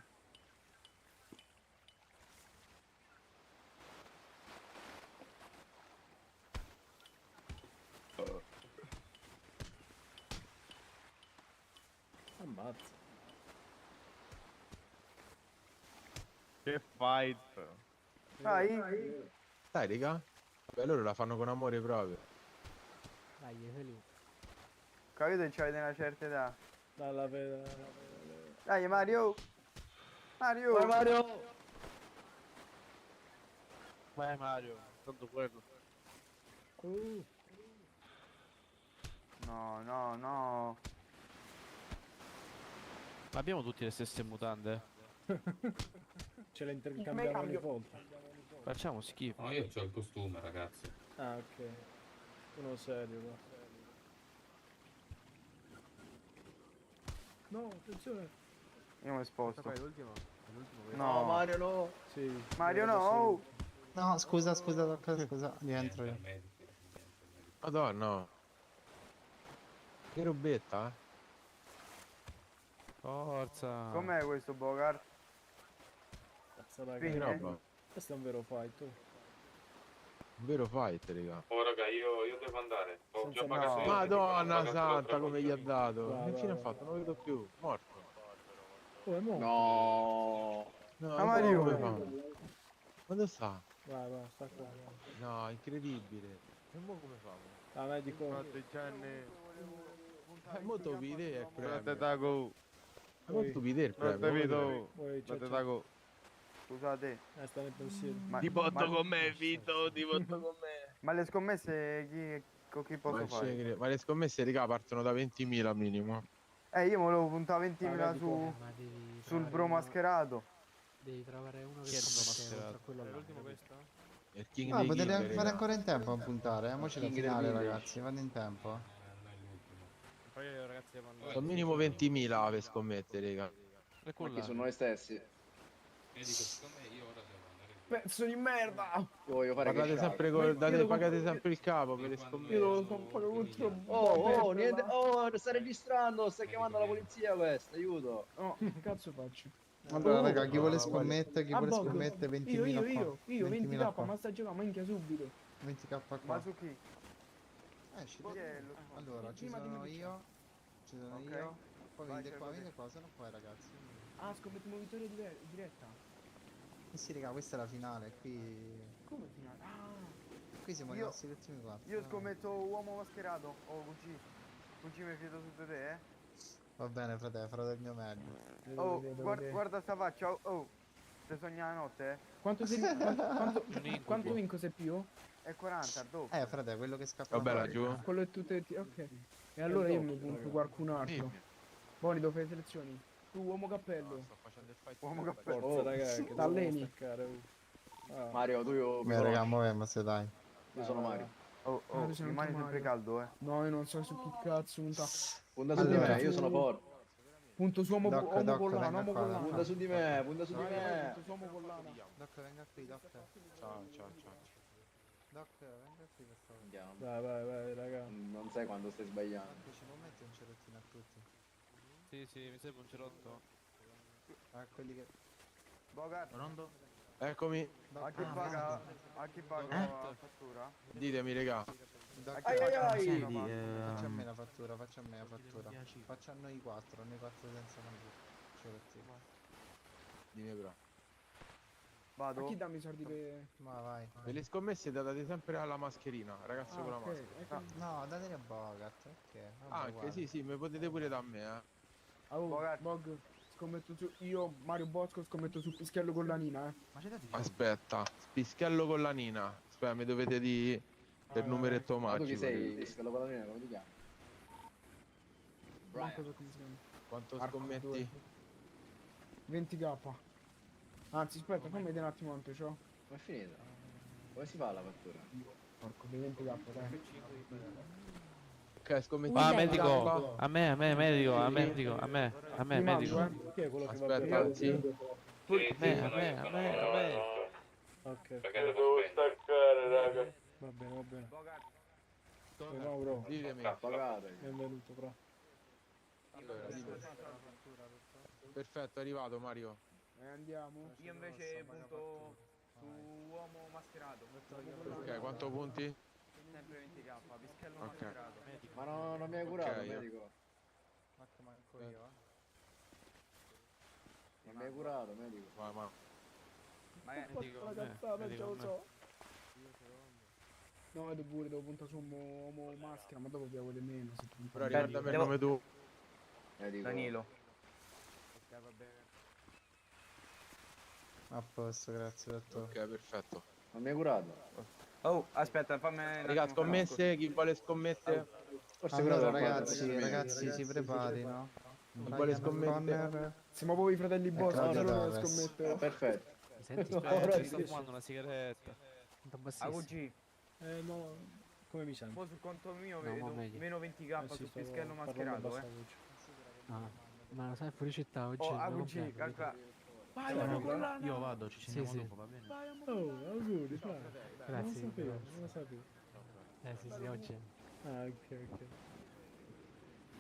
Ammazza. Che fight. Vai. Dai, raga. Beh, loro la fanno con amore proprio. Dai, Feliu. Capito che c'avete una certa età. Dalla veda. Dai, Mario. Vai Mario. Vai Mario, tanto quello. No. Ma abbiamo tutti le stesse mutande? Ce le intercambiamo ogni volta. Facciamo schifo. No, io ho il costume, ragazzi. Ah, ok. Uno serio, va. No, attenzione. Io mi sposto. L'ultimo. No, Mario no. Sì. Mario no. No, scusa, rientro io. Madonna. Che robetta, eh? Forza. Com'è questo Bogart? Cazzo, raga. Che Fine? roba. Questo è un vero fight. Oh. Un vero fight, raga. Oh raga, io devo andare. Ho già Senza pagato no. io. Madonna Ho pagato santa, l'altra come gli ha dato. Va, Che va, fine ha va. fatto? Non lo vedo più. Morto. Oh, è morto. No. No, Ah, Mario. come fa? Ma dove sta? Vai, sta qua. No, incredibile. E mo come fa? Ah, medico. Guarda Gianni. Molto vide il Guarda premio. Dago. Molto vide il Guarda premio. Vito. Poi Guarda ciao. Dago. Scusate. Sta nel pensiero. Ti porto con me, Vito, ti porto con me. Ma le scommesse con chi posso fare? Ma le scommesse, raga, partono da 20.000 minimo. Io volevo puntare 20.000 Ah, su Ma devi sul trovare bro uno- mascherato. Devi trovare uno che Chi è il conosce mascherato? oltre a quello là. L'ultimo questo? Il King Ah, dei potete King, fare raga. ancora in tempo a puntare, mo c'è la King del finale Village. ragazzi, fate in tempo. Poi ragazzi devo andare. Sono minimo 20.000 per scommettere, raga. E Ma chi su noi stessi? Io dico, secondo me io ora devo andare. Pezzo di merda! Io voglio fare Pagate cash sempre, out. pagate sempre il capo per le scommesse. Io lo compro contro Oh, niente. Oh, sta registrando, sta chiamando la polizia questa, aiuto. No, che cazzo faccio? Allora raga, chi vuole no, scommettere, chi Ah, vuole Bog. scommettere 20.000 qua. Io, 20.000 20k, qua. ma sta giocando, minchia subito. 20k Ma qua. su chi? Ci Chi è lo- Allora, ci Prima sono dimmi chi io. Ci sono Ok. io. Poi Vai, venite qua, cerco venite qua, se no poi ragazzi. Ah, scommettiamo vittoria diretta. Eh sì raga, questa è la finale, qui. Come finale? Ah, Qui siamo Io- rimasti gli ultimi quarti. io scommetto uomo mascherato. Oh, QG. QG mi fido su di te, Va bene frate, farò del mio meglio. Oh, guarda sta faccia. Oh, te sogna la notte, Quanto sei? Quanto vinco se più? È 40, dopo. Frate, quello che scappa Vabbè, fuori. laggiù. Quello è tutto. Ok. E allora io mi punto qualcun altro. Boni, dove fai le selezioni? Tu, uomo cappello. Sto facendo il fight. Uomo cappello. Forza, Oh, raga, che t'alleni. devo staccare. Ah. Mario, tu io. Beh raga, muoviamoci dai. Io sono Mario. Oh, Ah, tu sei rimani anche sempre Mario. caldo, No, io non so su chi cazzo punta. Punta su di Allora, me, io sono forte. Punto su uomo, Doc, uomo Doc, collana, venga uomo qua, collana. Punta su di me, punta su di me. Punto su uomo collana. Doc, venga qui, Doc. Ciao. Doc, venga qui per favore. Andiamo. Vai, raga. Non sai quando stai sbagliando. Doc, ci può mettere un cerottino a tutti? Sì, mi serve un cerotto. A quelli che... Bogart, Pronto? Eccomi. a chi paga la fattura? Ditemi, raga. Senti, ehm, faccia a me la fattura, faccia a me la fattura. Faccia a noi 4 senza mangiare. Dimmi però. A Vado? chi dammi i soldi per... Ma vai. E le scommesse le date sempre alla mascherina, ragazzo con la ok, maschera. No, dateli a Bogart, ok. vabbè, Anche guarda. sì, mi potete pure da me, Bog, scommetto su... Io, Mario Bosco, scommetto sul pischello con la Nina, Ma c'è da dire? Aspetta, spischello con la Nina. Aspetta, mi dovete di del numeretto Ma tu chi magico. sei? Scalo Paladino, come ti chiami? Manco so come si chiama. Quanto Arco scommetti? 20k. Anzi, aspetta, fammi vedere un attimo quanto c'ho. Ma è finita? Come si fa la fattura? Porco, di 20k, dai. Ok, scommetti. Ah, medico. A me, medico, a me, Ti medico. mando, Chi è quello che va Aspetta, bene? sì. A me. Ok. Perché devo staccare, raga. Va bene. Mauro, Ditemi. Pagate. benvenuto, bro. Allora, dimmi. Perfetto, è arrivato Mario. Andiamo. Io invece punto su uomo mascherato. Ok, quanto punti? Sempre 20k, pischello Ok. mascherato. Ma no, non mi hai curato, Ok. medico. Manco io, Non mi hai curato, medico. Ma Ma è... La cazzata, già lo so. No, vedo pure, devo puntare su uomo maschera, ma dopo abbiamo quelli meno. Se punto però bene. ricordami il nome tu. Danilo. Ok, va bene. A posto, grazie dottore. Ok, perfetto. Non mi hai curato. Oh, aspetta, fammi... Raga, scommesse, chi vuole scommettere? Allora ragazzi, si preparino. Chi vuole scommettere? Siamo voi fratelli boss, Claudio allora Torres. scommetto. Perfetto. Mi senti? Ora Sto sì. fumando una sigaretta. AUG, No, come mi senti? poi sul conto mio No, vedo ma meglio. meno 20k Sì, sul stavo pischello parlando mascherato, bassa voce. Ah, ma sai fuori città oggi? Oh, non AUG, completo, calcola. Vai, Ciao, amo Nicola. collana. Io vado, ci Sì, sentiamo sì. dopo, va bene? Vai, amo Oh, collana. auguri, fra. Grazie. Non lo sapevo. Sì, oggi. Ah, ok.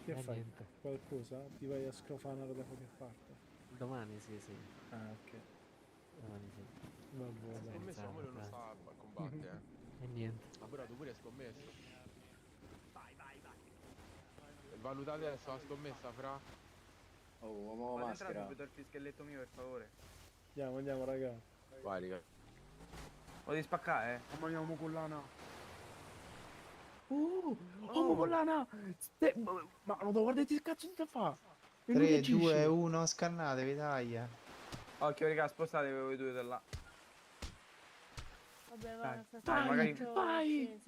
Che fai? Niente. Qualcosa? Ti vai a scrofanare da qualche parte? Domani sì. Ah, ok. Domani sì. Vabbè, dai. Scommesso Amore non sta a combattere, E niente. Ma però tu pure hai scommesso. Valutate adesso la scommessa, fra. Oh, uomo Fate entrare maschera. subito il pischelletto mio, per favore. Andiamo, raga. Vai, raga. Lo devi spaccare, Amo collana. Amo collana. Ma non devo guardare che cazzo ti fa? 3, 2, 1, scannatevi, dai. Occhio, raga, spostatevi voi due da là. Vabbè, Dai, magari... vai.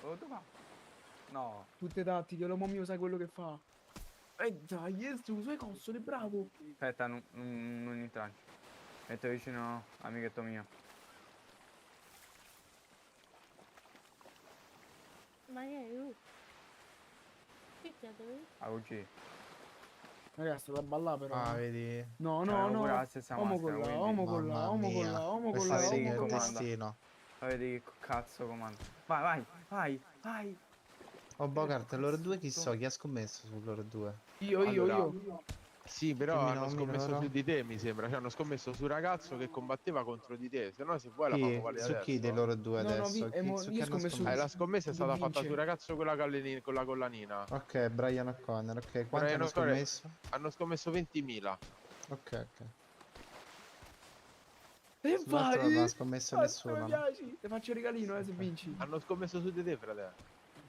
Dove tu va? No. Tutte tattiche, l'uomo mio sai quello che fa. Dai, su, sei console, bravo. Aspetta, non intranci. Metto vicino amichetto mio. Ma che picchiatevi. AUG. Ragazzi, da ballare però. Ah, vedi? No, pure la stessa maschera, quindi. Mamma mia, questo Vedi sì chi che è il comanda. destino. Vedi che cazzo comanda. Vai. Oh Bogart, loro due chi so? Chi ha scommesso su loro due? Io. Sì, però Che mi hanno nomini scommesso loro? su di te, mi sembra. Cioè, hanno scommesso sul ragazzo che combatteva contro di te. Se no, se vuoi la Chi? fanno valere Su adesso. chi dei loro due No, no, adesso? Su chi io hanno scommesso- La scommessa è Chi stata fatta vince? sul ragazzo con la collanina. Ok, Brian O'Connor, ok. Quanto Brian hanno O'Connor- scommesso? Hanno scommesso 20.000. Ok. E Sull'altro non ha scommesso nessuno, no? piaci. Ti faccio il regalino, se vinci. Hanno scommesso su di te, fratello.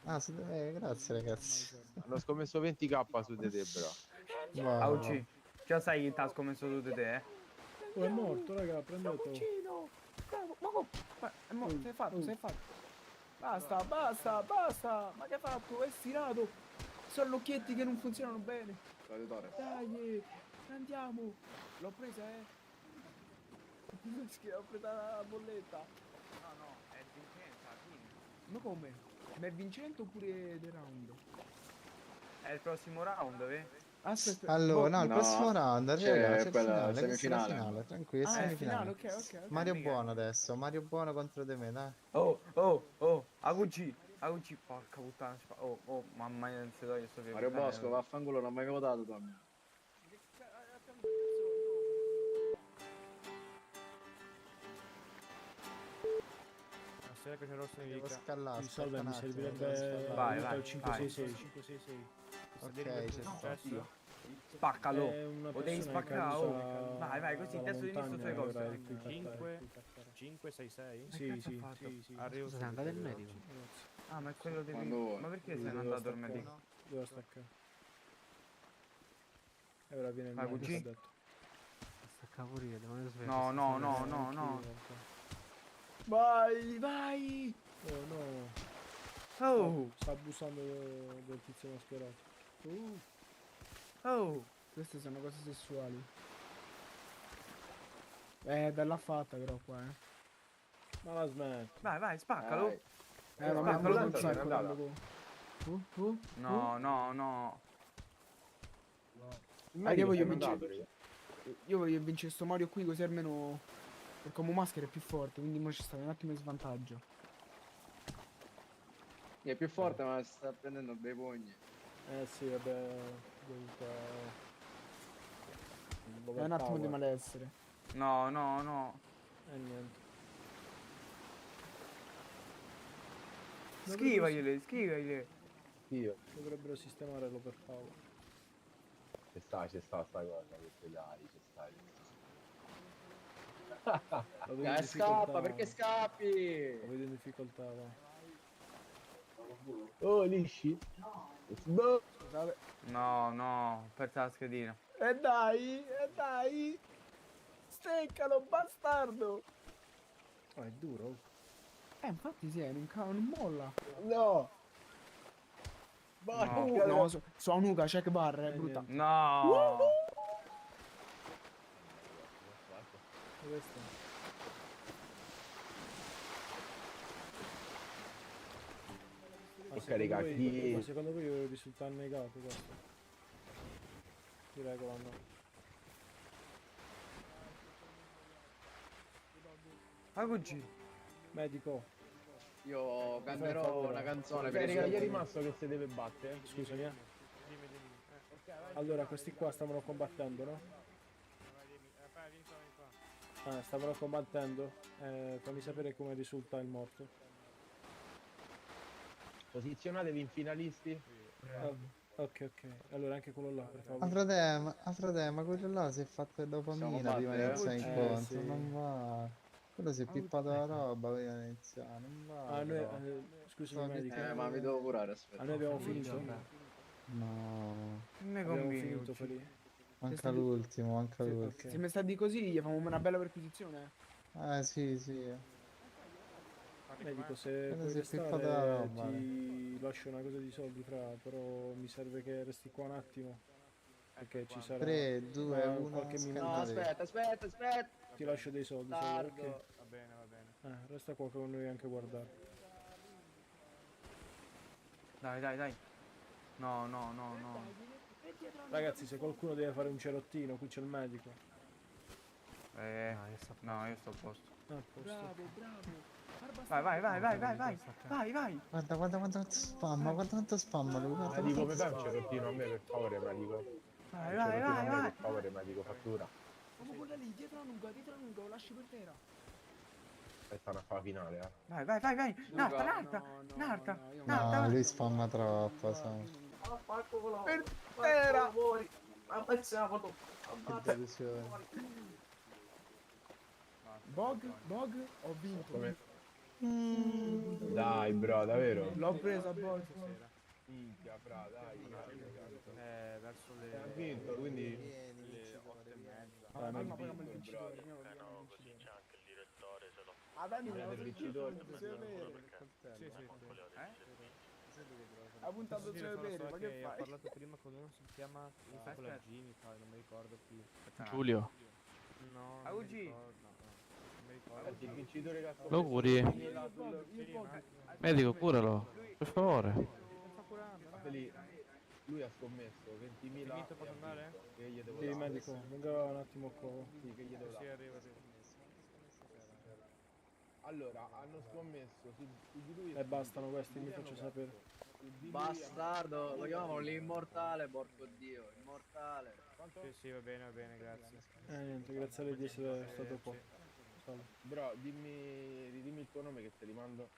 Ah, grazie ragazzi. Hanno scommesso 20k su di te, però. Wow. AUG. Già sai chi ti ha scommesso su di te, Oh, è morto, raga, prendetelo. Cappuccino. Bravo, ma come? È morto, sei fatto. Basta. Ma che hai fatto? È stirato. Sono occhietti che non funzionano bene. Dai, andiamo. L'ho presa, Ho presa la bolletta. No, è Vincenzo, Ma come? Ma è Vincenzo oppure The Round? È il prossimo round, Aspetta. Allora, no, il prossimo round, c'è ragazzi, è il quella finale, questa è la semifinale. finale, tranquillo, è Ah, è il semifinale. finale, ok. Mario Buono adesso, Mario Buono contro De Me, dai. Oh, AUG, porca puttana. Mamma mia, non si toglie sto Mario Bosco, vaffanculo, non mi hai votato, Tommy. se che c'è rosso mi Devo dica. scallare, Il aspetta salve un mi attimo, servirebbe devo scallare. Vai, il vai, 566. 566. Ok, c'è stato. Spaccalo. È una Lo devi persona che spaccare. caduta Oh. Vai, vai, così, dalla testo sinistro montagna sulle e cose. ora è qui 566? Sì, sì, sì, sì. Arrivo. Scusa, sei andato al medico? Ah, ma è quello di Quando vuoi. Ma perché Sì, sei devo andato al staccare. medico? Devo staccare. E ora viene il Vai, medico, VG. ha detto. Stacca pure io, devo andare sveglio. No, no, no, no, Anch'io, no. guarda. Vai, vai. Oh no. Oh, Sta abusando del tizio mascherato. oh. Queste sono cose sessuali. Bella fatta però qua, Ma la smetti. Vai, vai, spaccalo. Ma mi spaccalo. ha un sacco quando... No, no, no. Io voglio vincere. Io voglio vincere sto Mario qui così almeno. Perché come maschera è più forte, quindi mo ci sta un attimo in svantaggio. È più forte ma si sta prendendo bei pugni. Sì, vabbè. È un attimo di malessere. No, no, no. Niente. Schivagliele, schivagliele. Io. Dovrebbero sistemare l'overpower. Ci sta sta cosa, queste dai, ci sta. Lo vedo in Scappa, difficoltà. perché scappi? Lo vedo in difficoltà, va. Oh, lisci? Scusate. No, no, persa la schedina. E dai! Steccalo, bastardo! Oh, è duro. Infatti sì, non molla. No! No, so nuca, check bar, è brutta. No. Dove sta? raga, chi- Secondo voi risulta annegato questo? Di regola no. Agugi. Medico. Io canterò una canzone per i raga, suoi- gli è rimasto che si deve battere. Scusami. Allora, questi qua stavano combattendo, no? Ah, stavano combattendo. Fammi sapere come risulta il morto. Posizionatevi in finalisti. Ok. Allora anche quello là, per favore. Frate, ma quello là si è fatto il dopamina prima di iniziare l'incontro. sì. Non va. Quello si è pippato la roba prima di iniziare. Non va. Ah, noi, però. scusami medico. ma mi devo curare, aspetta. Noi abbiamo finito? No. Ne Abbiamo combini, finito, Ucci. Feli. Manca l'ultimo, manca l'ultimo. Se mi sta di così, gli facciamo una bella perquisizione. Sì. Medico, se Quello puoi si è pippato la restare roba. ti lascio una cosa di soldi fra, però mi serve che resti qua un attimo. Perché ci sarà 3, 2, 1, qualche minuto. No, aspetta. Ti lascio dei soldi, solo, Tardo. ok? Va bene. Resta qua con noi anche a guardare. Dai. No. Ragazzi, se qualcuno deve fare un cerottino, qui c'è il medico. No, io sto a posto. Ah, a posto. Bravo. Vai. Vai. Guarda quanto spamma, guarda quanto spamma lui. Guarda Medico, quanto mi fai un spamma. cerottino a me per favore, medico. Vai. Cerottino a me per favore, medico, fattura. Come quella lì, dietro la nuca, lo lasci per terra. E stanno a fare la finale, Vai. Narta. No, lui spamma troppo, sai. Per terra! Che delusione. Bog, ho vinto. Come? Dai, bro, davvero? L'ho presa a Bog. Minchia, bra, dai. Verso Ha vinto, quindi... le 8:30. Ma paghiamo il vincitore. Ah, Dani, Prende il vincitore. Ha puntato sulle pere, ma che fai? Ho parlato prima con uno, si chiama con la Jimmy, poi non mi ricordo più. Giulio. No. Augi. Non mi ricordo. Il vincitore cazzo. Lo curi? Medico, curalo. Per favore. Lì, lui ha scommesso 20.000. Finito, posso andare? Che gli devo Sì, dare. medico, venga un attimo qua. Sì, che gli devo Sì, dare. arrivo. Allora, hanno scommesso su di lui E bastano questi, mi faccio sapere. Bastardo, lo chiamavano l'immortale, porco dio, immortale. Sì, va bene, grazie. Niente, grazie a lei di essere stato qua. fallo. Bro, ridimmi il tuo nome che te li mando.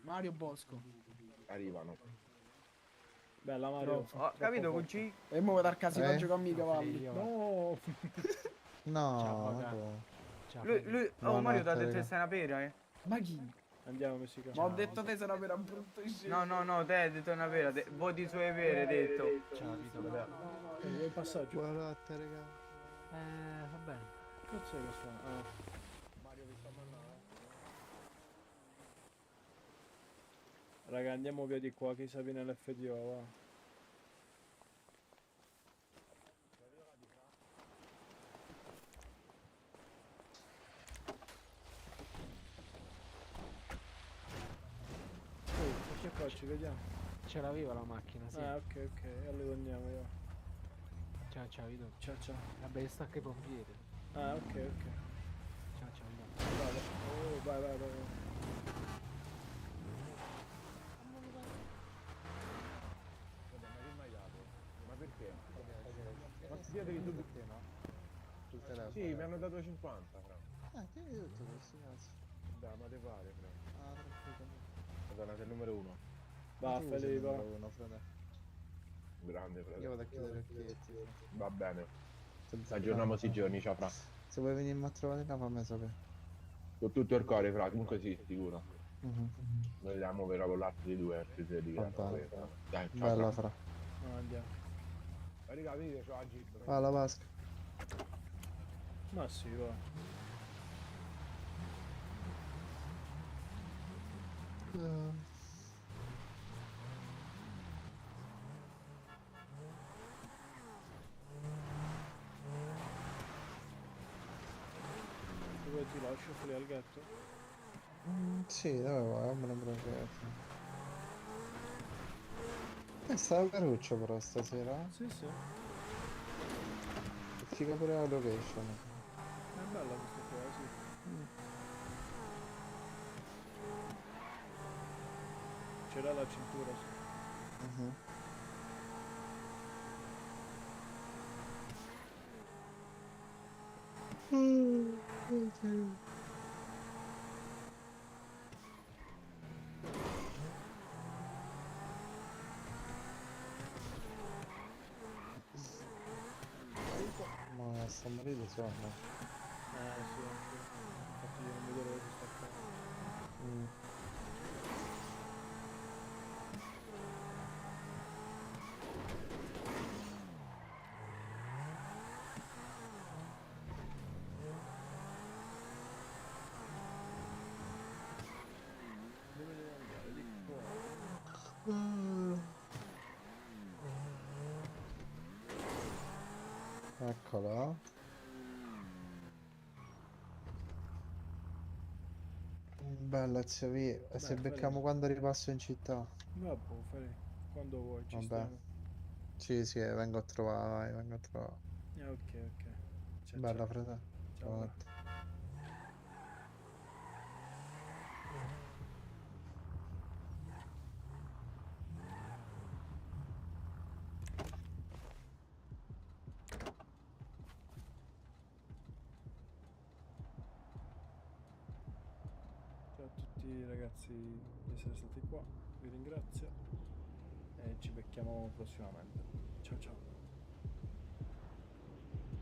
Mario Bosco. Arrivano. Bella Mario. Ho capito con C? E mo vado a casa Eh? a giocare i cavalli. No. No, Papà. vabbè. Lui, oh Mario ti ha detto che sei una pera, eh? Ma chi? Andiamo Messica. Ma ho detto te sei una vera brutta scena. No, te hai detto una pera, voti sulle pere, hai detto. Ciao Vito. Il passaggio. Buonanotte, raga. Va bene. Che cazzo è questo? Mario vi sto mandando. Raga, andiamo via di qua, chi sa viene l'FDO, va. Che qua ci vediamo? Ce l'aveva la macchina, sì. Ok, allora andiamo, io. Ciao Vito. Ciao. Vabbè, sta anche i pompieri. Ok. Ciao Vito. Vai. Ma perché? Ma siete tu perché no? Sul telefono. Sì, mi hanno dato 50, fra. Tieni tutto questo cazzo. Dai, ma te pare, fra. Tranquillo. Madonna, sei il numero 1. Va, Felipe, va. Grande, Io fratello. vado a chiudere i occhietti. Va bene. Aggiorniamo sti giorni, ciao, fra. Se vuoi venirmi a trovare là, fammi sapere. Con tutto il cuore, fra. Comunque sì, sicuro. Mhm. Vogliamo per con l'altro di 2 altri di Va bene. Dai, ciao, Bella fra. No, andiamo. Raga, vedete, c'ho la Jeep. Va alla vasca. Ma sì, va. Dove ti lascio fuori al gatto? Sì, dove vai? Me ne progetto. Sta caruccio però stasera. Sì. È figa pure la location. È bella questa qua, sì. C'era la cintura, sì. Mhm. Ma sta morendo sonno. Sì, anche. Infatti io non vedo l'ora di staccare. Dove devo andare? Di qua. Eccola. Bella zia V. E se Beh, becchiamo quando ripasso in città? Vabbè, fai quando vuoi, ci Vabbè. stiamo. Sì, vengo a trovare, vai, vengo a trovare. Ok. Ciao, Bella ciao. fratello. Ciao. Buonanotte. Ciao a tutti ragazzi di essere stati qua, vi ringrazio e ci becchiamo prossimamente. Ciao.